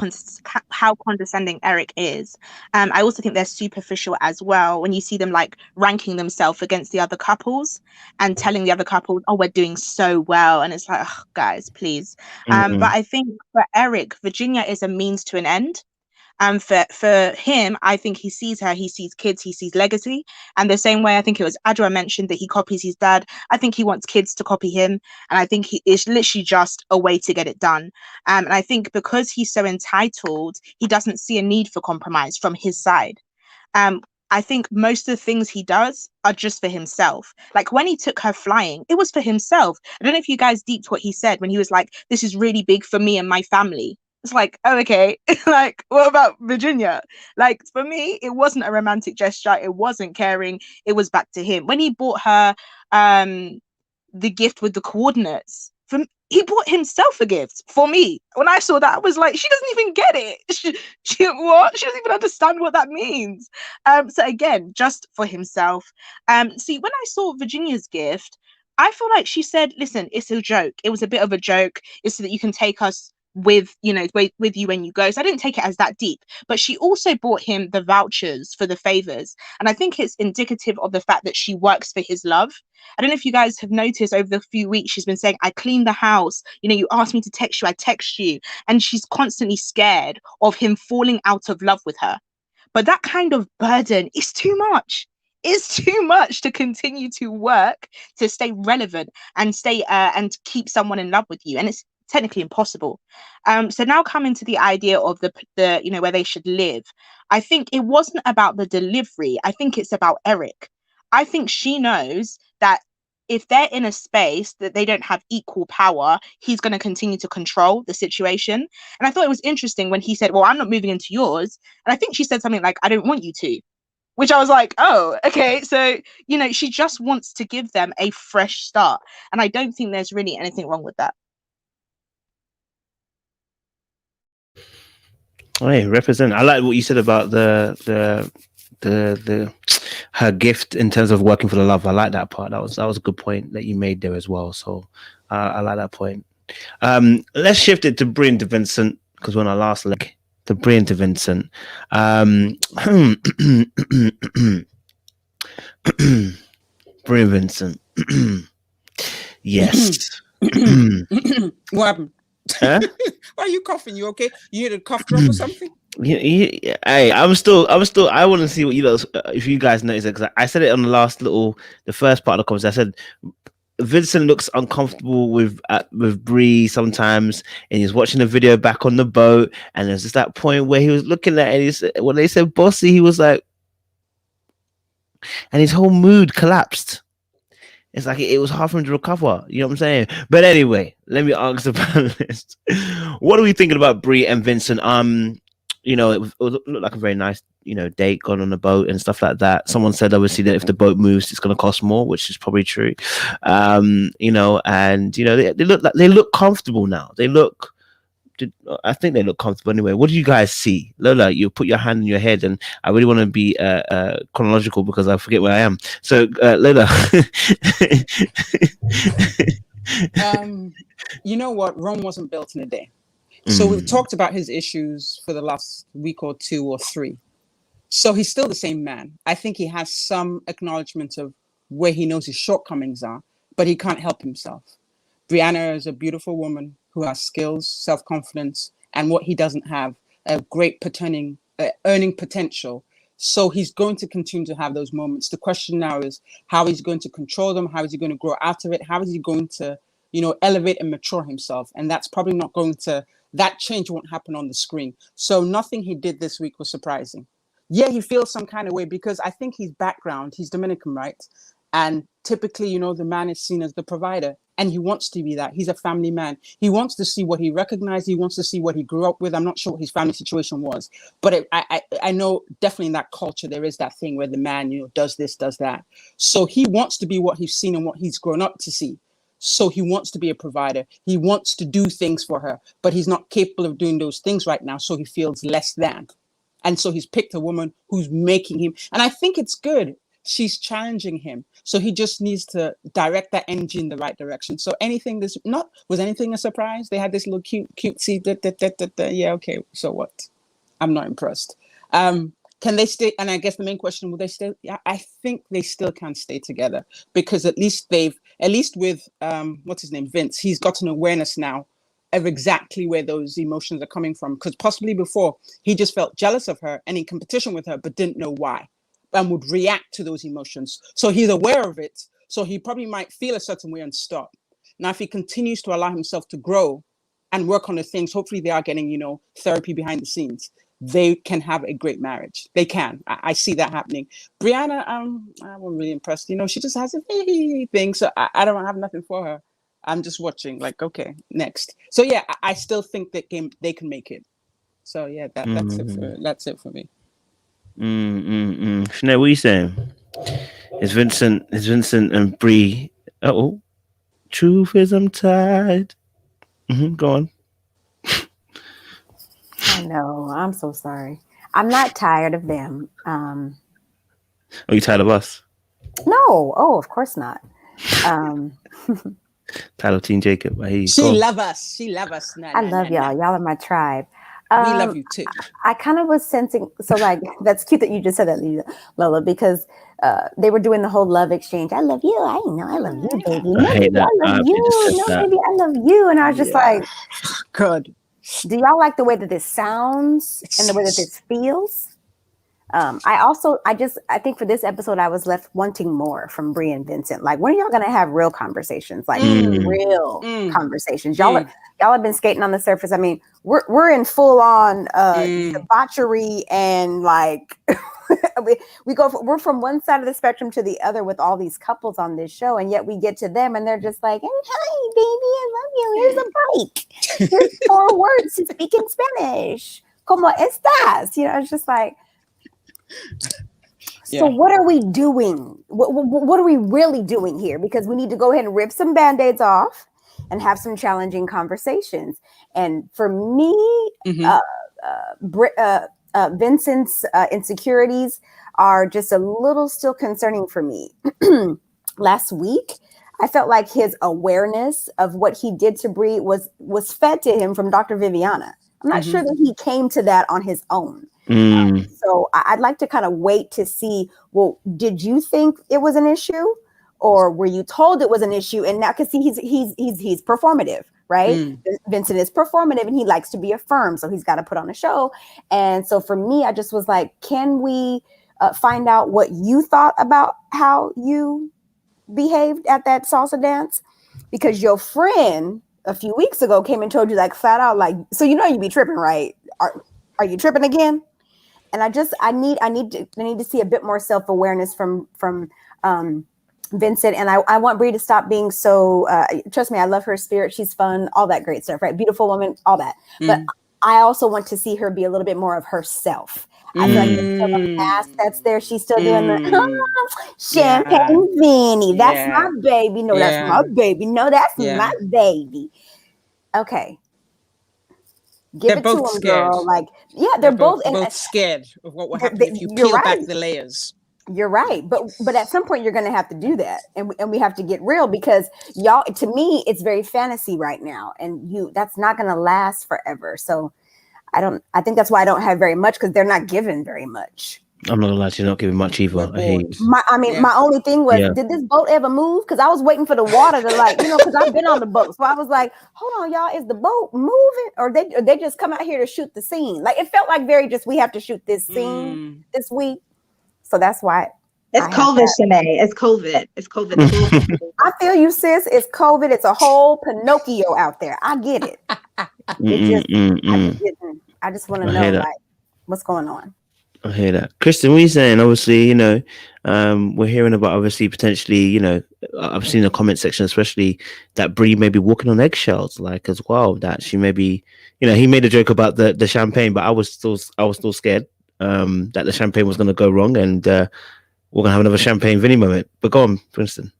condescending Eric is. I also think they're superficial as well when you see them like ranking themselves against the other couples and telling the other couples, oh, we're doing so well. And it's like, oh, guys, please. But I think for Eric, Virginia is a means to an end. For him, I think he sees her, he sees kids, he sees legacy. And the same way, I think it was Adjoa mentioned that he copies his dad. I think he wants kids to copy him. And I think it's literally just a way to get it done. And I think because he's so entitled, he doesn't see a need for compromise from his side. I think most of the things he does are just for himself. Like when he took her flying, it was for himself. I don't know if you guys deeped what he said when he was like, this is really big for me and my family. It's like, oh, okay. Like, what about Virginia? Like, for me, it wasn't a romantic gesture. It wasn't caring. It was back to him. When he bought her the gift with the coordinates, he bought himself a gift for me. When I saw that, I was like, she doesn't even get it. She doesn't even understand what that means. So again, just for himself. See, when I saw Virginia's gift, I feel like she said, listen, it's a joke. It was a bit of a joke. It's so that you can take us with you when you go. So I didn't take it as that deep, but she also bought him the vouchers for the favors, and I think it's indicative of the fact that she works for his love. I don't know if you guys have noticed over the few weeks she's been saying, I cleaned the house, you asked me to text you, I text you, and she's constantly scared of him falling out of love with her. But that kind of burden is too much. It's too much to continue to work to stay relevant and stay and keep someone in love with you, and it's technically impossible. So now coming to the idea of the where they should live, I think it wasn't about the delivery. I think it's about Eric. I think she knows that if they're in a space that they don't have equal power, he's going to continue to control the situation. And I thought it was interesting when he said, well, I'm not moving into yours. And I think she said something like, I don't want you to, which I was like, oh, okay. So, she just wants to give them a fresh start. And I don't think there's really anything wrong with that. Hey, represent. I like what you said about the her gift in terms of working for the love. I like that part. That was a good point that you made there as well. So I like that point. Let's shift it to Bryn to Vincent, because we're on our last leg. To Bryn to Vincent. Bryn Vincent. Yes. What happened? Huh? Why are you coughing? You okay? You hit a cough drop or something? Yeah, hey, I was still. I want to see what if you guys notice it, because I said it on the first part of the conversation. I said Vincent looks uncomfortable with Bree sometimes, and he's watching the video back on the boat, and there's just that point where he was looking at it. When they said "bossy," he was like, and his whole mood collapsed. It's like it was hard for him to recover. You know what I'm saying? But anyway, let me ask the panelists. What are we thinking about Brie and Vincent? You know, it looked like a very nice, you know, date, gone on a boat and stuff like that. Someone said obviously that if the boat moves, it's going to cost more, which is probably true. You know, and you know, they look comfortable now. I think they look comfortable anyway. What do you guys see? Lola, you put your hand in your head, and I really want to be chronological because I forget where I am. So, Lola. You know what? Rome wasn't built in a day. So we've talked about his issues for the last week or 2 or 3. So he's still the same man. I think he has some acknowledgement of where he knows his shortcomings are, but he can't help himself. Brianna is a beautiful woman who has skills, self-confidence, and what he doesn't have, a great earning potential. So he's going to continue to have those moments. The question now is how he's going to control them, how is he going to grow out of it, how is he going to, you know, elevate and mature himself. And that's probably not going to, that change won't happen on the screen. So nothing he did this week was surprising. Yeah, he feels some kind of way because I think his background, he's Dominican, right? And typically, you know, the man is seen as the provider and he wants to be that. He's a family man. He wants to see what he recognized. He wants to see what he grew up with. I'm not sure what his family situation was, but I know definitely in that culture, there is that thing where the man, you know, does this, does that. So he wants to be what he's seen and what he's grown up to see. So he wants to be a provider. He wants to do things for her, but he's not capable of doing those things right now. So he feels less than. And so he's picked a woman who's making him. And I think it's good. She's challenging him. So he just needs to direct that energy in the right direction. So was anything a surprise? They had this little cutesy, yeah, okay, so what? I'm not impressed. Can they stay? And I guess the main question, will they stay? Yeah, I think they still can stay together because at least with, what's his name? Vince, he's got an awareness now of exactly where those emotions are coming from. Because possibly before, he just felt jealous of her and in competition with her, but didn't know why and would react to those emotions. So he's aware of it. So he probably might feel a certain way and stop. Now, if he continues to allow himself to grow and work on the things, hopefully they are getting, you know, therapy behind the scenes. They can have a great marriage. They can. I see that happening. Brianna, I wasn't really impressed. You know, she just has a thing. So I don't have nothing for her. I'm just watching like, okay, next. So yeah, I still think that they can make it. So yeah, that's it for me. Sinead, what are you saying? Is Vincent and Brie? Truth is I'm tired. Go on. I know. I'm so sorry. I'm not tired of them. Are you tired of us? No. Oh, of course not. Tired of Team Jacob. She love us. I love y'all. Y'all are my tribe. We love you too. I kind of was sensing, so like, that's cute that you just said that, Lola, because they were doing the whole love exchange. I love you. I know I love you, baby. No, I hate that. I love you. No, baby, I love you. And I was just like, good. Do y'all like the way that this sounds and the way that this feels? I think for this episode, I was left wanting more from Brie and Vincent. Like, when are y'all gonna have real conversations? Like real conversations. Y'all have been skating on the surface. I mean, we're in full on debauchery and like we're from one side of the spectrum to the other with all these couples on this show, and yet we get to them and they're just like, "Hey, hi, baby, I love you. Here's a bite. Here's 4 words to speak in Spanish. Como estás?" You know, it's just like. So what are we doing? What are we really doing here? Because we need to go ahead and rip some Band-Aids off and have some challenging conversations. And for me, Vincent's insecurities are just a little still concerning for me. Last week, I felt like his awareness of what he did to Brie was fed to him from Dr. Viviana. I'm not sure that he came to that on his own. So I'd like to kind of wait to see, well, did you think it was an issue or were you told it was an issue? And now, cause he's performative, right? Vincent is performative and he likes to be affirmed. So he's got to put on a show. And so for me, I just was like, can we find out what you thought about how you behaved at that salsa dance? Because your friend a few weeks ago came and told you like flat out, like, so you know, you be tripping, right? Are you tripping again? And I need to see a bit more self-awareness from Vincent. And I want Brie to stop being so, trust me, I love her spirit. She's fun, all that great stuff, right? Beautiful woman, all that. But I also want to see her be a little bit more of herself. I feel like there's still a mask that's there. She's still doing the champagne Vinny. That's my baby. No, that's my baby. No, that's my baby. Okay. Give They're it to both them, scared. girl. Like, they're both scared of what will happen if you peel back the layers. You're right, but at some point you're going to have to do that, and we have to get real, because y'all, to me, it's very fantasy right now, and that's not going to last forever. So I think that's why I don't have very much, because they're not giving very much. I'm not gonna lie, she's not giving much either. I hate. My only thing was, did this boat ever move? Because I was waiting for the water to, like, because I've been on the boat, so I was like, hold on, y'all, is the boat moving, or they just come out here to shoot the scene? Like, it felt like very just, we have to shoot this scene this week. So that's why it's COVID, Shanae. It's COVID. It's COVID. I feel you, sis. It's COVID. It's a whole Pinocchio out there. I get it. I just want to know, like, what's going on. I hear that. Kristen, what are you saying? Obviously, we're hearing about, obviously, potentially, I've seen the comment section, especially that Brie may be walking on eggshells, like, as well, that she may be, he made a joke about the champagne, but I was still scared that the champagne was going to go wrong, and we're going to have another champagne Vinny moment. But go on, Princeton.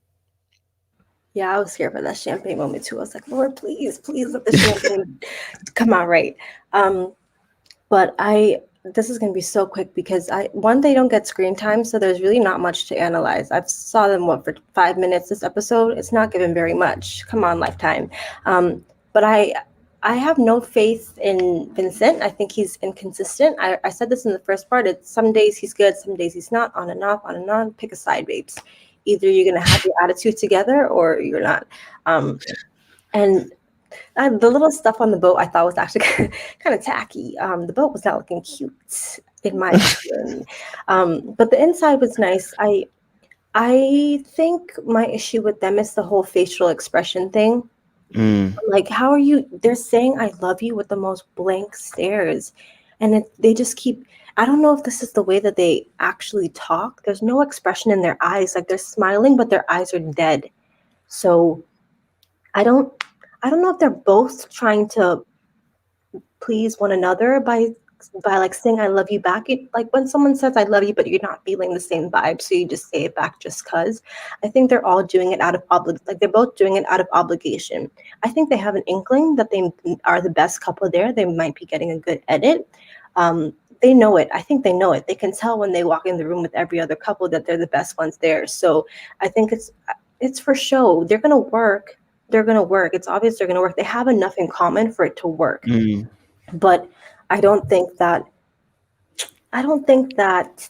Yeah, I was scared for that champagne moment too. I was like, Lord, please let the champagne come out right. But this is going to be so quick, because they don't get screen time, so there's really not much to analyze. I've saw them for 5 minutes this episode. It's not given very much. Come on, Lifetime. But I have no faith in Vincent. I think he's inconsistent. I said this in the first part. It's some days he's good, some days he's not. On and off, on and on. Pick a side, babes. Either you're going to have your attitude together or you're not. And the little stuff on the boat I thought was actually kind of tacky. The boat was not looking cute, in my opinion. But the inside was nice. I think my issue with them is the whole facial expression thing. Like, how are you? They're saying I love you with the most blank stares. And they just keep, I don't know if this is the way that they actually talk. There's no expression in their eyes. Like, they're smiling, but their eyes are dead. So I don't know if they're both trying to please one another by like saying I love you back. Like, when someone says I love you, but you're not feeling the same vibe, so you just say it back just cause. I think they're all doing it out of they're both doing it out of obligation. I think they have an inkling that they are the best couple there. They might be getting a good edit. They know it. I think they know it. They can tell when they walk in the room with every other couple that they're the best ones there. So I think it's for show. They're gonna work. It's obvious they're gonna work. They have enough in common for it to work. But I don't think that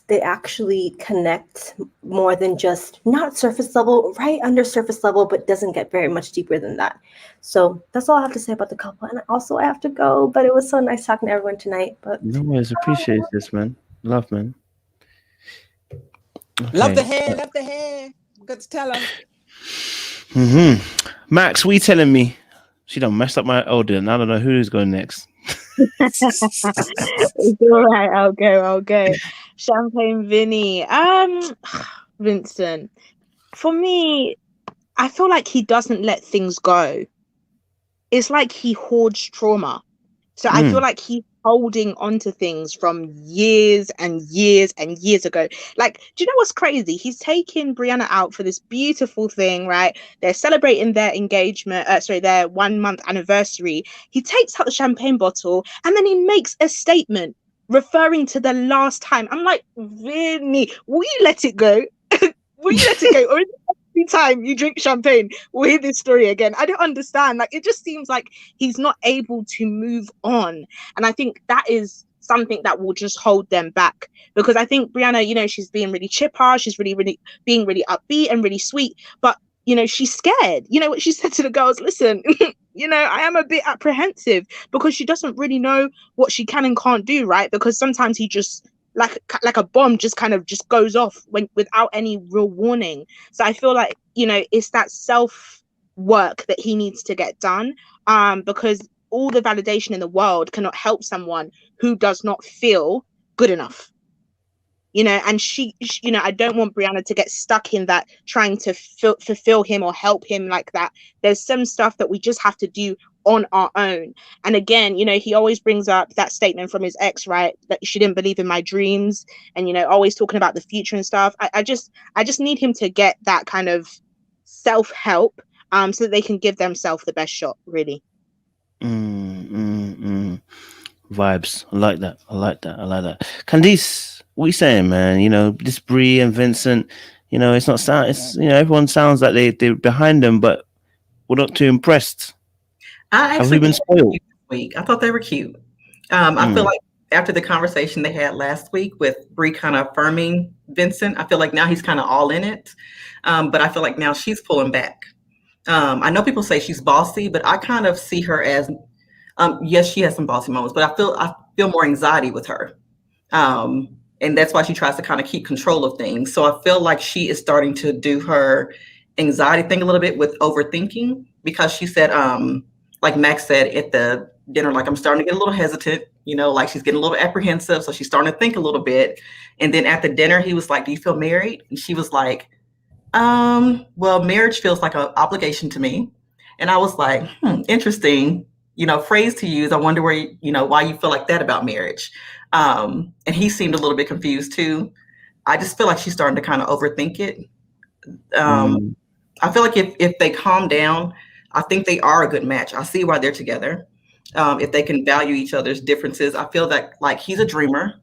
they actually connect more than just not surface level, right under surface level, but doesn't get very much deeper than that. So that's all I have to say about the couple. And also I have to go, but it was so nice talking to everyone tonight. But no worries, appreciate this, man. Love, man. Okay. Love the hair. Got to tell her. Max, what are you telling me? She done messed up my order, and I don't know who's going next. It's all right. I'll go. Champagne Vinny. Vincent. For me, I feel like he doesn't let things go. It's like he hoards trauma. So I feel like he's holding onto things from years and years and years ago. Like, do you know what's crazy? He's taking Brianna out for this beautiful thing, right? They're celebrating their engagement, their 1 month anniversary. He takes out the champagne bottle and then he makes a statement referring to the last time. I'm like, Vinny, will you let it go? Will you let it go? Or every time you drink champagne, we'll hear this story again. I don't understand. Like, it just seems like he's not able to move on. And I think that is something that will just hold them back. Because I think Brianna, she's being really chipper. She's really being really upbeat and really sweet. But, she's scared. You know what she said to the girls? Listen, I am a bit apprehensive, because she doesn't really know what she can and can't do, right? Because sometimes he just, like a bomb, just kind of just goes off without any real warning. So I feel like, it's that self work that he needs to get done, because all the validation in the world cannot help someone who does not feel good enough. and I don't want Brianna to get stuck in that trying to fulfill him or help him like that. There's some stuff that we just have to do on our own. And again, he always brings up that statement from his ex, right, that she didn't believe in my dreams, and always talking about the future and stuff. I just need him to get that kind of self-help, so that they can give themselves the best shot, really. Vibes. I like that. Candice, what are you saying, man? This Bree and Vincent, it's not sound. It's everyone sounds like they're behind them, but we're not too impressed. Have we been spoiled this week? I thought they were cute. I feel like after the conversation they had last week with Bree kind of affirming Vincent, I feel like now he's kind of all in it. But I feel like now she's pulling back. I know people say she's bossy, but I kind of see her as, yes, she has some bossy moments, but I feel more anxiety with her. And that's why she tries to kind of keep control of things. So I feel like she is starting to do her anxiety thing a little bit with overthinking, because she said, like Max said at the dinner, like, I'm starting to get a little hesitant, like she's getting a little apprehensive. So she's starting to think a little bit. And then at the dinner, he was like, do you feel married? And she was like, well, marriage feels like an obligation to me. And I was like, interesting, phrase to use. I wonder where, why you feel like that about marriage. And he seemed a little bit confused too. I just feel like she's starting to kind of overthink it. I feel like if they calm down, I think they are a good match. I see why they're together. If they can value each other's differences, I feel that like he's a dreamer.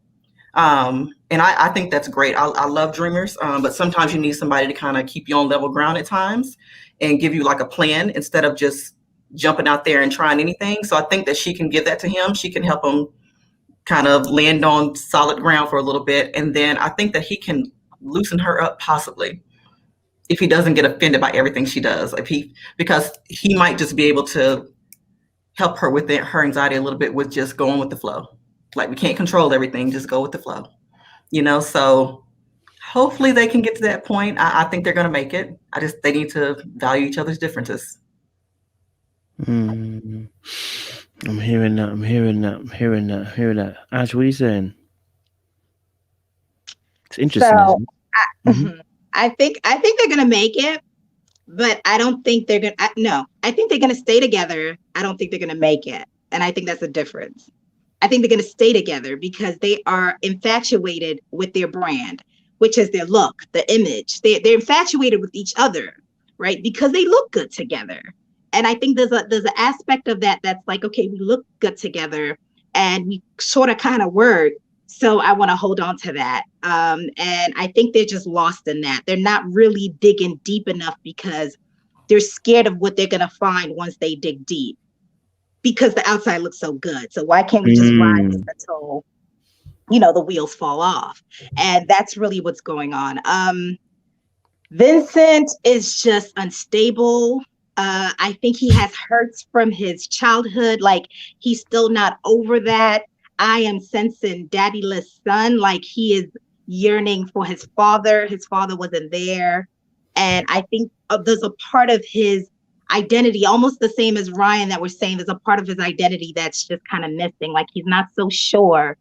And I think that's great. I love dreamers, but sometimes you need somebody to kind of keep you on level ground at times and give you like a plan instead of just jumping out there and trying anything. So I think that she can give that to him. She can help him kind of land on solid ground for a little bit. And then I think that he can loosen her up possibly if he doesn't get offended by everything she does. Because he might just be able to help her with her anxiety a little bit with just going with the flow. Like, we can't control everything, just go with the flow, so hopefully they can get to that point. I think they're going to make it. They need to value each other's differences. I'm hearing that. Ash, what are you saying? It's interesting. So, I think they're going to make it, but I don't think they're going to, no, I think they're going to stay together. I don't think they're going to make it. And I think that's the difference. I think they're going to stay together because they are infatuated with their brand, which is their look, the image. They're infatuated with each other, right? Because they look good together. And I think there's an aspect of that that's like, okay, we look good together and we sort of kind of work. So I want to hold on to that. And I think they're just lost in that. They're not really digging deep enough because they're scared of what they're going to find once they dig deep. Because the outside looks so good. So why can't we just ride this until, the wheels fall off? And that's really what's going on. Vincent is just unstable. I think he has hurts from his childhood. Like, he's still not over that. I am sensing daddyless son. Like, he is yearning for his father. His father wasn't there. And I think there's a part of his identity, almost the same as Ryan that we're saying, there's a part of his identity that's just kind of missing. Like, he's not so sure.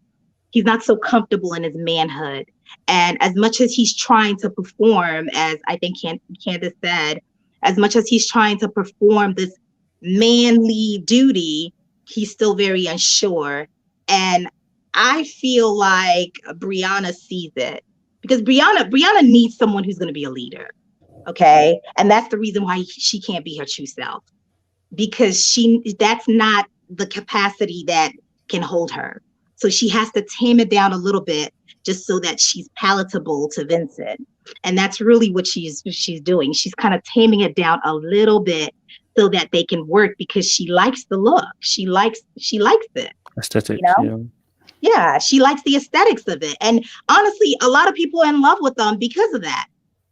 He's not so comfortable in his manhood. And as much as he's trying to perform, as I think Candace said, as much as he's trying to perform this manly duty, he's still very unsure. And I feel like Brianna sees it because Brianna needs someone who's going to be a leader. Okay. And that's the reason why she can't be her true self, because that's not the capacity that can hold her. So she has to tame it down a little bit just so that she's palatable to Vincent. And that's really what she's doing. She's kind of taming it down a little bit so that they can work, because she likes the look. She likes it. Aesthetic. Yeah, she likes the aesthetics of it. And honestly, a lot of people are in love with them because of that.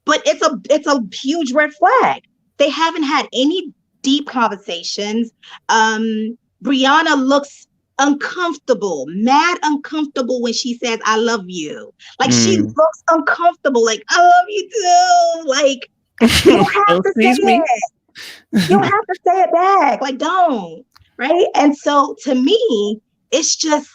But it's a huge red flag. They haven't had any deep conversations. Brianna looks uncomfortable, mad uncomfortable when she says, I love you. Like, she looks uncomfortable. Like, I love you too. Like, you don't have to say it. You don't have to say it back. Like, don't. Right. And so to me, it's just,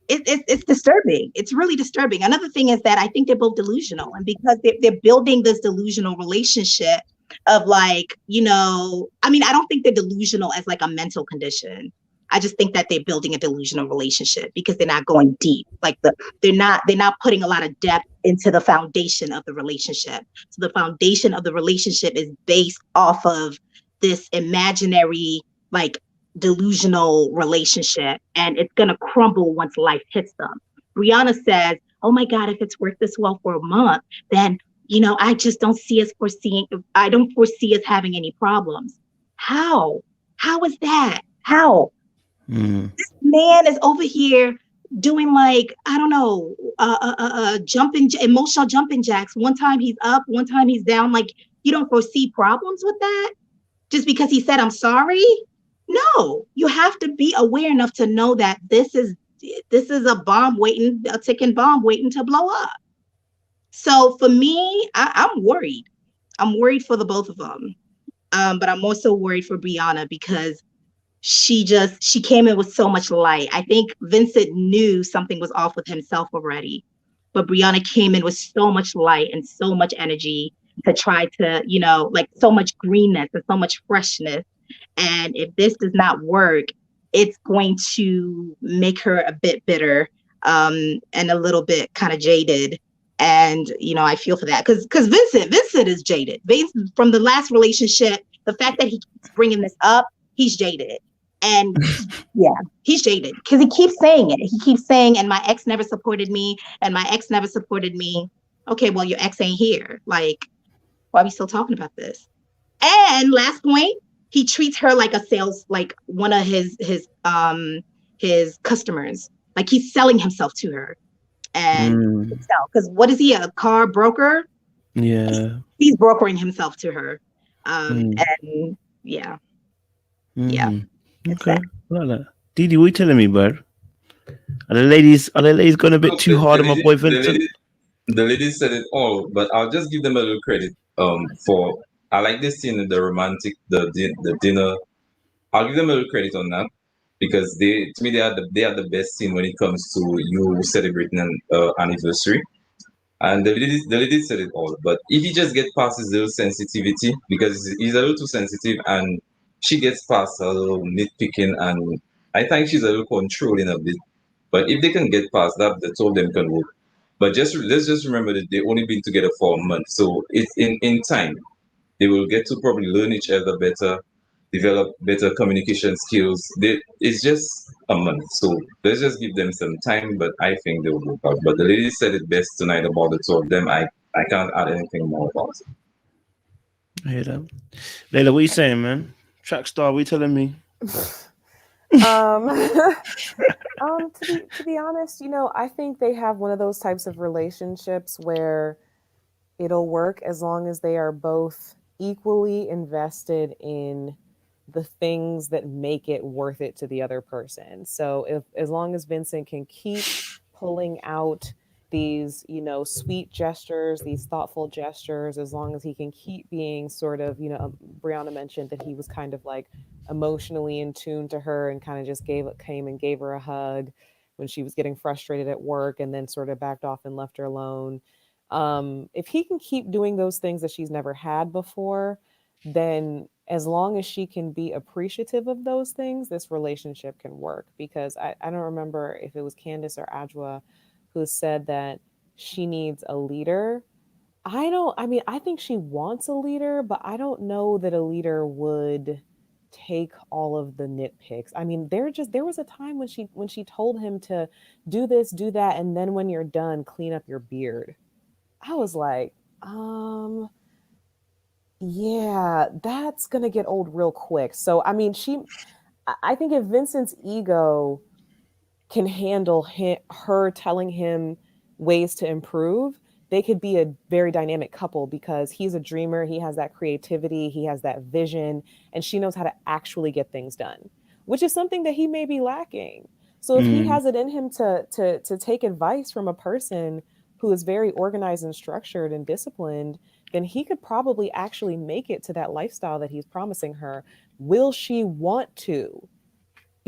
it's disturbing. It's really disturbing. Another thing is that I think they're both delusional, and because they're building this delusional relationship of like, I mean, I don't think they're delusional as like a mental condition. I just think that they're building a delusional relationship because they're not going deep. Like they're not putting a lot of depth into the foundation of the relationship. So the foundation of the relationship is based off of this imaginary, like, delusional relationship, and it's gonna crumble once life hits them. Brianna says, "Oh my God, if it's worked this well for a month, then I just don't see us I don't foresee us having any problems." How is that? How? This man is over here doing, like, I don't know, emotional jumping jacks. One time he's up, one time he's down. Like, you don't foresee problems with that just because he said, "I'm sorry"? No, you have to be aware enough to know that this is a ticking bomb waiting to blow up. So for me, I'm worried. I'm worried for the both of them. But I'm also worried for Brianna because she came in with so much light. I think Vincent knew something was off with himself already, but Brianna came in with so much light and so much energy to try to, like, so much greenness and so much freshness. And if this does not work, it's going to make her a bit bitter, and a little bit kind of jaded. And, I feel for that because Vincent is jaded. From the last relationship, the fact that he keeps bringing this up, he's jaded. And yeah, he's jaded because he keeps saying it. He keeps saying, "And my ex never supported me, and my ex never supported me." Okay, well, your ex ain't here. Like, why are we still talking about this? And last point, he treats her like like one of his customers. Like, he's selling himself to her. And because what is he, a car broker? Yeah. He's brokering himself to her. And yeah. Yeah. Okay. Like that. Didi, what are you telling me, bud? Are the ladies going a bit too hard on my boy Vincent? The ladies said it all, but I'll just give them a little credit. For I like this scene in the romantic, the dinner. I'll give them a little credit on that because to me they are the best scene when it comes to you celebrating an anniversary. And the ladies said it all. But if he just gets past his little sensitivity, because he's a little too sensitive, and she gets past a little nitpicking, and I think she's a little controlling a bit. But if they can get past that, the two of them can work. But let's just remember that they've only been together for a month. So it's in time. They will get to probably learn each other better, develop better communication skills. It's just a month. So let's just give them some time, but I think they'll work out. But the lady said it best tonight about the two of them. I can't add anything more about it. I hear that. Layla, what are you saying, man? Track star, what are you telling me? To be honest, I think they have one of those types of relationships where it'll work as long as they are both equally invested in the things that make it worth it to the other person. So as long as Vincent can keep pulling out these, sweet gestures, these thoughtful gestures, as long as he can keep being sort of, Brianna mentioned that he was kind of like emotionally in tune to her and kind of just came and gave her a hug when she was getting frustrated at work and then sort of backed off and left her alone. If he can keep doing those things that she's never had before, then as long as she can be appreciative of those things, this relationship can work. Because I don't remember if it was Candace or Adwoa who said that she needs a leader. I think she wants a leader, but I don't know that a leader would take all of the nitpicks. I mean, there was a time when she told him to do this, do that, and then when you're done, clean up your beard. I was like, yeah, that's gonna get old real quick. So I mean, I think if Vincent's ego can handle her telling him ways to improve, they could be a very dynamic couple because he's a dreamer, he has that creativity, he has that vision, and she knows how to actually get things done, which is something that he may be lacking. So if he has it in him to take advice from a person who is very organized and structured and disciplined, then he could probably actually make it to that lifestyle that he's promising her. Will she want to?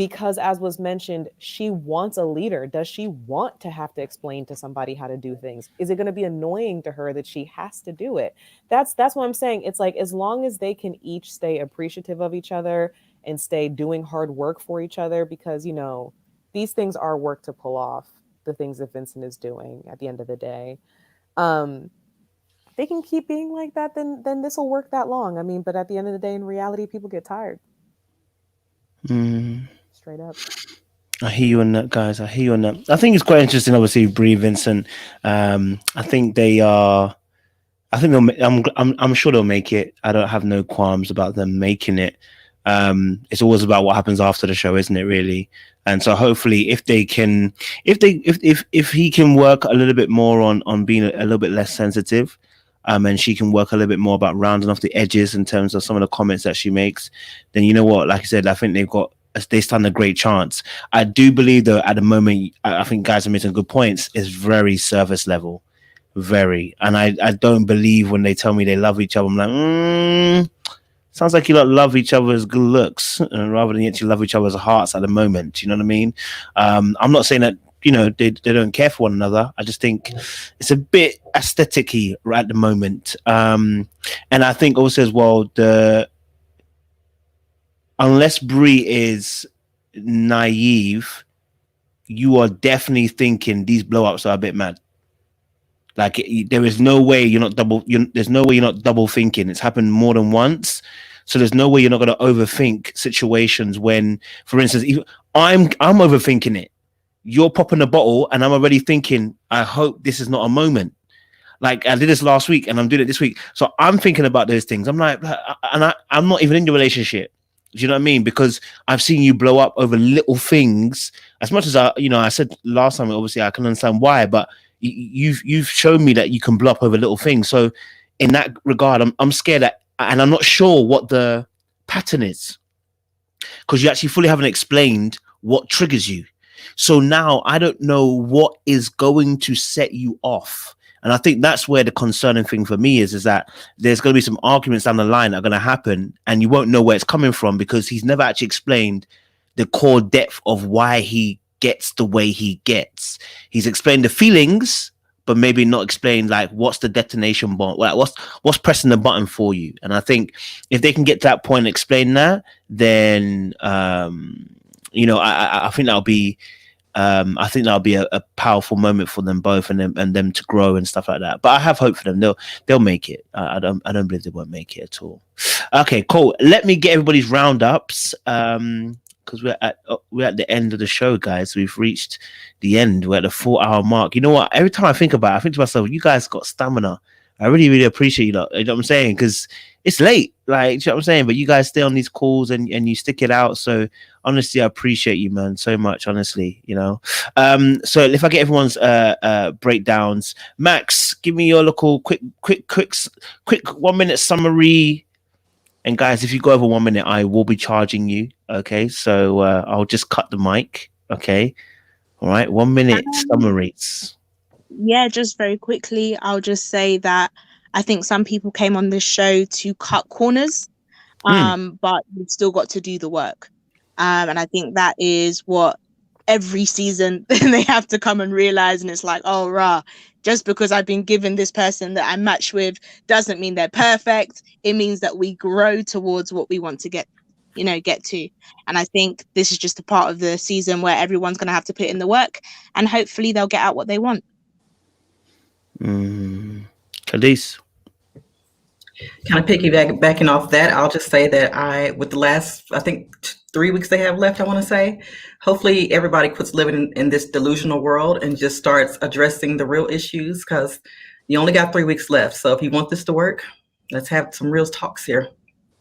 because, as was mentioned, she wants a leader. Does she want to have to explain to somebody how to do things? Is it going to be annoying to her that she has to do it? That's what I'm saying. It's like, as long as they can each stay appreciative of each other and stay doing hard work for each other, because, you know, these things are work to pull off, the things that Vincent is doing at the end of the day. They can keep being like that, then this will work that long. I mean, but at the end of the day, in reality, people get tired. Straight up. I hear you on that, guys. I hear you on that. I think it's quite interesting, obviously, Brie, Vincent. I think they are. I think they'll. I'm sure they'll make it. I don't have no qualms about them making it. It's always about what happens after the show, isn't it? Really. And so hopefully, if he can work a little bit more on being a little bit less sensitive, and she can work a little bit more about rounding off the edges in terms of some of the comments that she makes, then you know what? Like I said, I think they stand a great chance. I do believe, though, at the moment, I think guys are making good points. Is very surface level, very, and I don't believe when they tell me they love each other. I'm like, sounds like you lot love each other's good looks, rather than actually love each other's hearts at the moment. You know what I mean? I'm not saying that, you know, they don't care for one another. I just think it's a bit aesthetic-y right at the moment. And I think also as well, unless Brie is naive, you are definitely thinking these blow-ups are a bit mad. Like, there is no way you're not there's no way you're not double thinking. It's happened more than once. So there's no way you're not going to overthink situations when, for instance, I'm overthinking it. You're popping a bottle and I'm already thinking, I hope this is not a moment. Like, I did this last week and I'm doing it this week. So I'm thinking about those things. I'm like, and I'm not even in the relationship. Do you know what I mean? Because I've seen you blow up over little things. As much as I said last time, obviously I can understand why, but you've shown me that you can blow up over little things. So in that regard, I'm scared that, and I'm not sure what the pattern is, because you actually fully haven't explained what triggers you. So now I don't know what is going to set you off. And I think that's where the concerning thing for me is that there's going to be some arguments down the line that are going to happen and you won't know where it's coming from, because he's never actually explained the core depth of why he gets the way he gets. He's explained the feelings, but maybe not explained like what's the detonation button, like what's pressing the button for you. And I think if they can get to that point and explain that, then I think that'll be a powerful moment for them both, and them to grow and stuff like that. But I have hope for them. They'll make it. I don't believe they won't make it at all. Okay, cool. Let me get everybody's roundups. Because we're at the end of the show, guys. We've reached the end. We're at the 4-hour mark. You know what? Every time I think about it, I think to myself, you guys got stamina. I really, really appreciate you lot. You know what I'm saying? Because it's late. Like, you know what I'm saying? But you guys stay on these calls and you stick it out. So honestly, I appreciate you, man, so much, honestly, you know. So if I get everyone's breakdowns, Max, give me your local quick 1 minute summary. And guys, if you go over 1 minute, I will be charging you. Okay, so I'll just cut the mic. Okay, all right, 1 minute summaries. Yeah, just very quickly, I'll just say that I think some people came on this show to cut corners, but you've still got to do the work. And I think that is what every season they have to come and realize. And it's like, oh, rah, just because I've been given this person that I'm matched with doesn't mean they're perfect. It means that we grow towards what we want to get to. And I think this is just a part of the season where everyone's going to have to put in the work, and hopefully they'll get out what they want. Khalees. Kind of piggybacking off that, I'll just say that with the last, I think 3 weeks they have left, I want to say, hopefully everybody quits living in this delusional world and just starts addressing the real issues, because you only got 3 weeks left. So if you want this to work, let's have some real talks here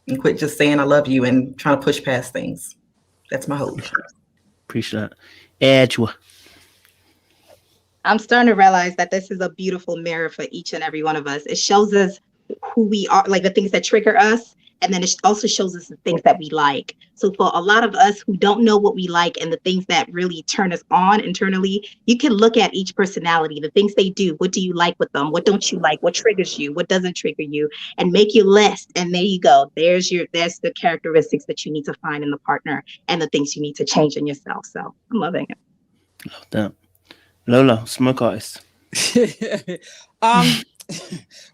and quit just saying I love you and trying to push past things. That's my hope. Appreciate that. Edgewa. I'm starting to realize that this is a beautiful mirror for each and every one of us. It shows us who we are, like the things that trigger us, And then it also shows us the things that we like. So for a lot of us who don't know what we like and the things that really turn us on internally, you can look at each personality, the things they do. What do you like with them? What don't you like? What triggers you? What doesn't trigger you? And make your list. And there you go. There's the characteristics that you need to find in the partner and the things you need to change in yourself. So I'm loving it. Love that. Lola, smoke artist.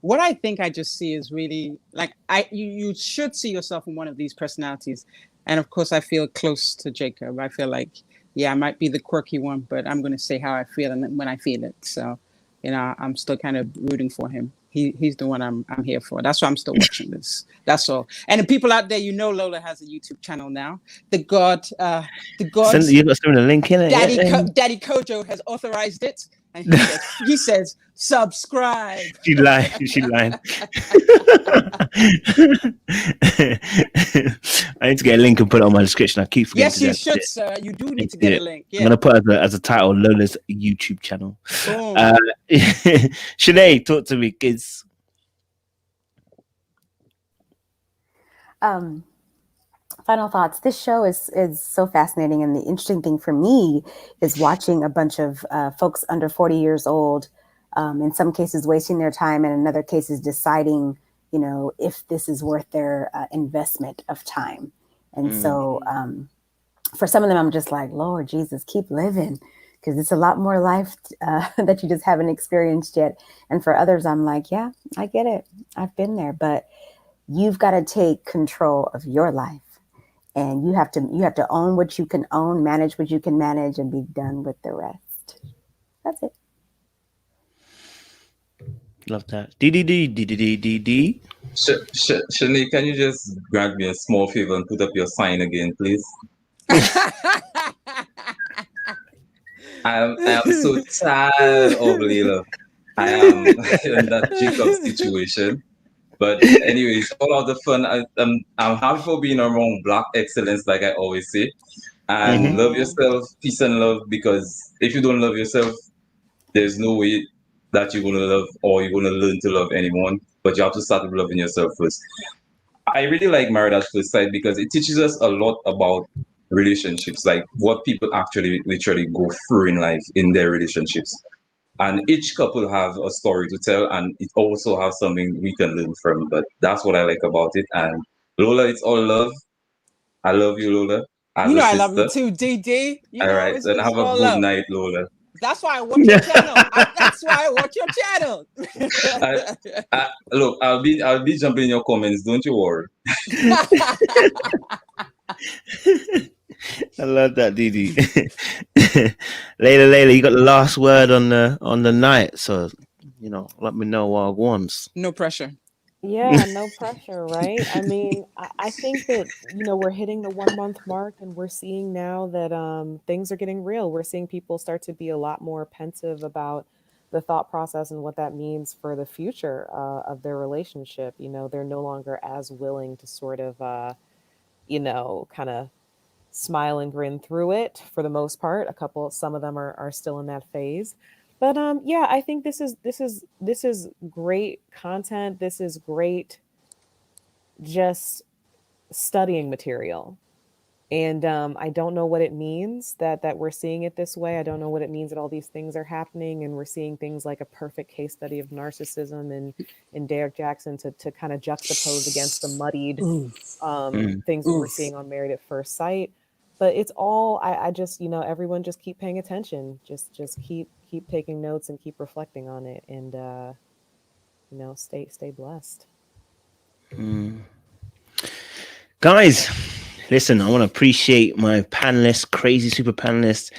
What I think I just see is really like you should see yourself in one of these personalities. And of course I feel close to Jacob. I feel like, yeah, I might be the quirky one, but I'm going to say how I feel and when I feel it. So, you know, I'm still kind of rooting for him. He's the one I'm here for. That's why I'm still watching this. That's all. And the people out there, you know, Lola has a YouTube channel now. The God. You got to send the link in it. Daddy Kojo has authorized it. And he says, subscribe. She lied. I need to get a link and put it on my description. I keep forgetting. Yes, you should, sir. You do need to get a link. Yeah. I'm going to put as a title, Lola's YouTube channel. Sinead, talk to me, kids. Final thoughts. This show is so fascinating, and the interesting thing for me is watching a bunch of folks under 40 years old, in some cases wasting their time, and in other cases deciding, you know, if this is worth their investment of time. And so for some of them, I'm just like, Lord Jesus, keep living, because it's a lot more life that you just haven't experienced yet. And for others, I'm like, yeah, I get it. I've been there, but you've got to take control of your life. And you have to own what you can own, manage what you can manage, and be done with the rest. That's it. Love that. D. Shani, can you just grant me a small favor and put up your sign again, please? I am so tired of Layla. I am in that Jacob situation. But anyways, all of the fun. I'm happy for being around Black excellence, like I always say. And love yourself, peace and love, because if you don't love yourself, there's no way that you're going to love or you're going to learn to love anyone. But you have to start with loving yourself first. I really like Married at First Sight because it teaches us a lot about relationships, like what people actually literally go through in life in their relationships. And each couple have a story to tell, and it also has something we can learn from. But that's what I like about it. And Lola, it's all love. I love you, Lola. You know I love you too, DD. All right, then have a good night, Lola. That's why I watch your channel. That's why I watch your channel. Look, I'll be jumping in your comments. Don't you worry. I love that, Didi. Layla, you got the last word on the night, so you know, let me know what I want. No pressure. Yeah, no pressure, right? I mean, I think that, you know, we're hitting the 1 month mark, and we're seeing now that things are getting real. We're seeing people start to be a lot more pensive about the thought process and what that means for the future of their relationship. You know, they're no longer as willing to sort of, you know, kind of smile and grin through it for the most part. Some of them are still in that phase. But yeah, I think this is great content. This is great just studying material. And I don't know what it means that we're seeing it this way. I don't know what it means that all these things are happening, and we're seeing things like a perfect case study of narcissism in Derek Jackson to kind of juxtapose against the muddied things that we're seeing on Married at First Sight. But it's all, I just, you know, everyone just keep paying attention. Just keep taking notes and keep reflecting on it, and you know, stay blessed. Guys, listen, I want to appreciate my panelists, crazy super panelists,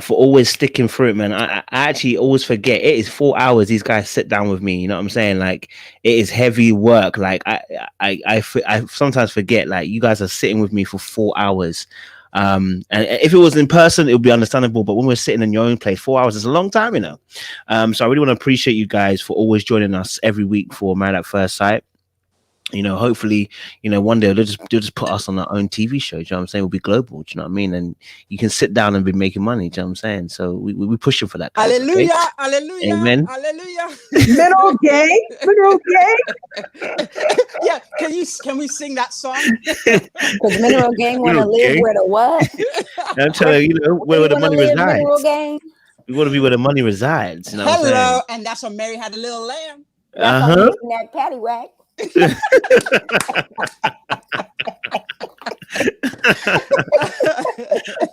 for always sticking through it, man. I actually always forget it is 4 hours these guys sit down with me. You know what I'm saying? Like, it is heavy work. Like, I sometimes forget, like, you guys are sitting with me for 4 hours. And if it was in person, it would be understandable, but when we're sitting in your own place, 4 hours is a long time, you know. So I really want to appreciate you guys for always joining us every week for Married at First Sight. you know, hopefully, you know, one day they'll just put us on our own TV show. Do you know what I'm saying? We'll be global. Do you know what I mean? And you can sit down and be making money. Do you know what I'm saying? So we pushing for that. Guys, Hallelujah, okay? hallelujah, Amen. hallelujah. Middle gay, middle gay. Yeah, can we sing that song? Because Mineral Gang want to Mineral live Gang. where the what? I'm telling you, you know, where the wanna money live, Mineral resides. Gang? We want to be where the money resides. You know what I'm saying? Hello, and that's when Mary had a little lamb. That's how you eating that paddywhack.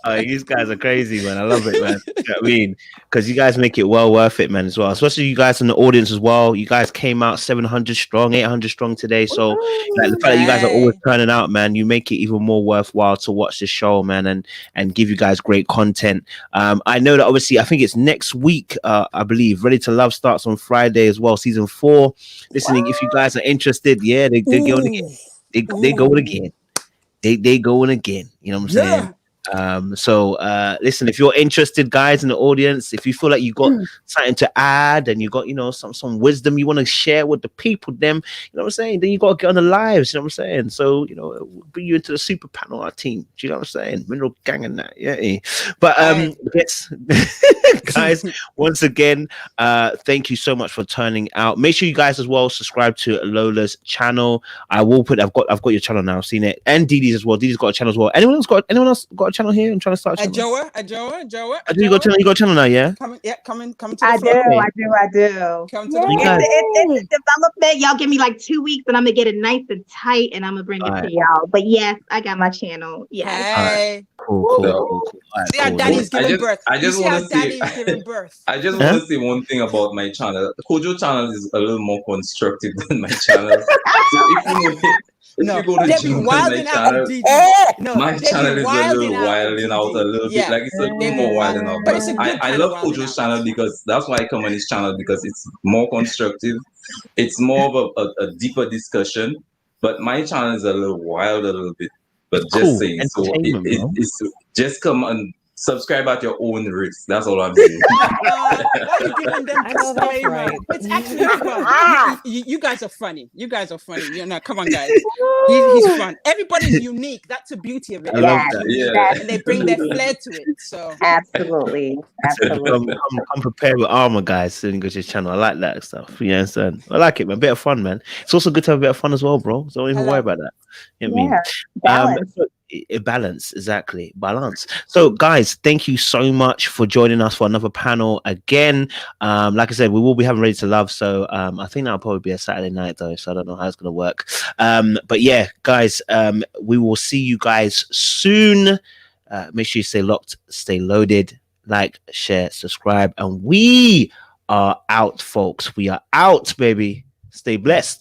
Oh, these guys are crazy, man. I love it, man. You know what I mean, because you guys make it well worth it, man, as well. Especially you guys in the audience as well. You guys came out 700 strong, 800 strong today. So like, the fact that you guys are always turning out, man, you make it even more worthwhile to watch this show, man, and give you guys great content. I know that obviously, I think it's next week, I believe. Ready to Love starts on Friday as well, season 4. Listening, if you guys are interested, yeah, they going again. They going again. They going again. You know what I'm saying? So listen, if you're interested, guys in the audience, if you feel like you got something to add and you got, you know, some wisdom you want to share with the people, them, you know what I'm saying, then you got to get on the lives, you know what I'm saying? So, you know, we'll bring you into the super panel, our team. Do you know what I'm saying? Mineral Gang and that, yeah. But yes, guys, once again, thank you so much for turning out. Make sure you guys as well subscribe to Lola's channel. I will put I've got your channel now, I've seen it, and Didi's as well. Didi's got a channel as well. Anyone else got a channel here? I'm trying to start a channel. Joa. You got a channel now, yeah? Come to the I floor. do. Come to You the guys- It's development. Y'all give me like 2 weeks and I'm gonna get it nice and tight and I'm gonna bring it Alright. to y'all. But yes, I got my channel. Yes. Hey. Cool. All right, See how cool. daddy's giving birth. I just You see how want to say, daddy's giving birth. I just want to say one thing about my channel. The Kojo channel is a little more constructive than my channel. So if you go to they be June, my wilding out channel, on DD. No, my they be channel is a little wilding out on wilding out a little Yeah. bit. Like it's a They bit be more wilding wilding. out. But But it's a good I kind of love wilding Kojo's out. channel because that's why I come on his channel, because it's more constructive. It's more of a deeper discussion. But my channel is a little wild a little bit. But just Cool. saying, so Entertainment, bro. it's just come and subscribe at your own risk. That's all I'm saying. Why you giving them I know that's disclaimer? right. It's actually fun. You guys are funny. You guys are funny. You know, come on, guys. He's fun. Everybody's unique. That's the beauty of it. I love Everybody's that. unique, Yeah. and they bring their flair to it. So Absolutely. Come prepared with armor, guys. So you go to his channel. I like that stuff. You know what I'm saying? I like it, man. Bit of fun, man. It's also good to have a bit of fun as well, bro. So don't even worry about that. You know what I mean? Balance. Balance, exactly. Balance. So, guys, thank you so much for joining us for another panel again. Like I said, we will be having Ready to Love. So, I think that'll probably be a Saturday night, though. So, I don't know how it's going to work. But yeah, guys, we will see you guys soon. Make sure you stay locked, stay loaded, like, share, subscribe, and we are out, folks. We are out, baby. Stay blessed.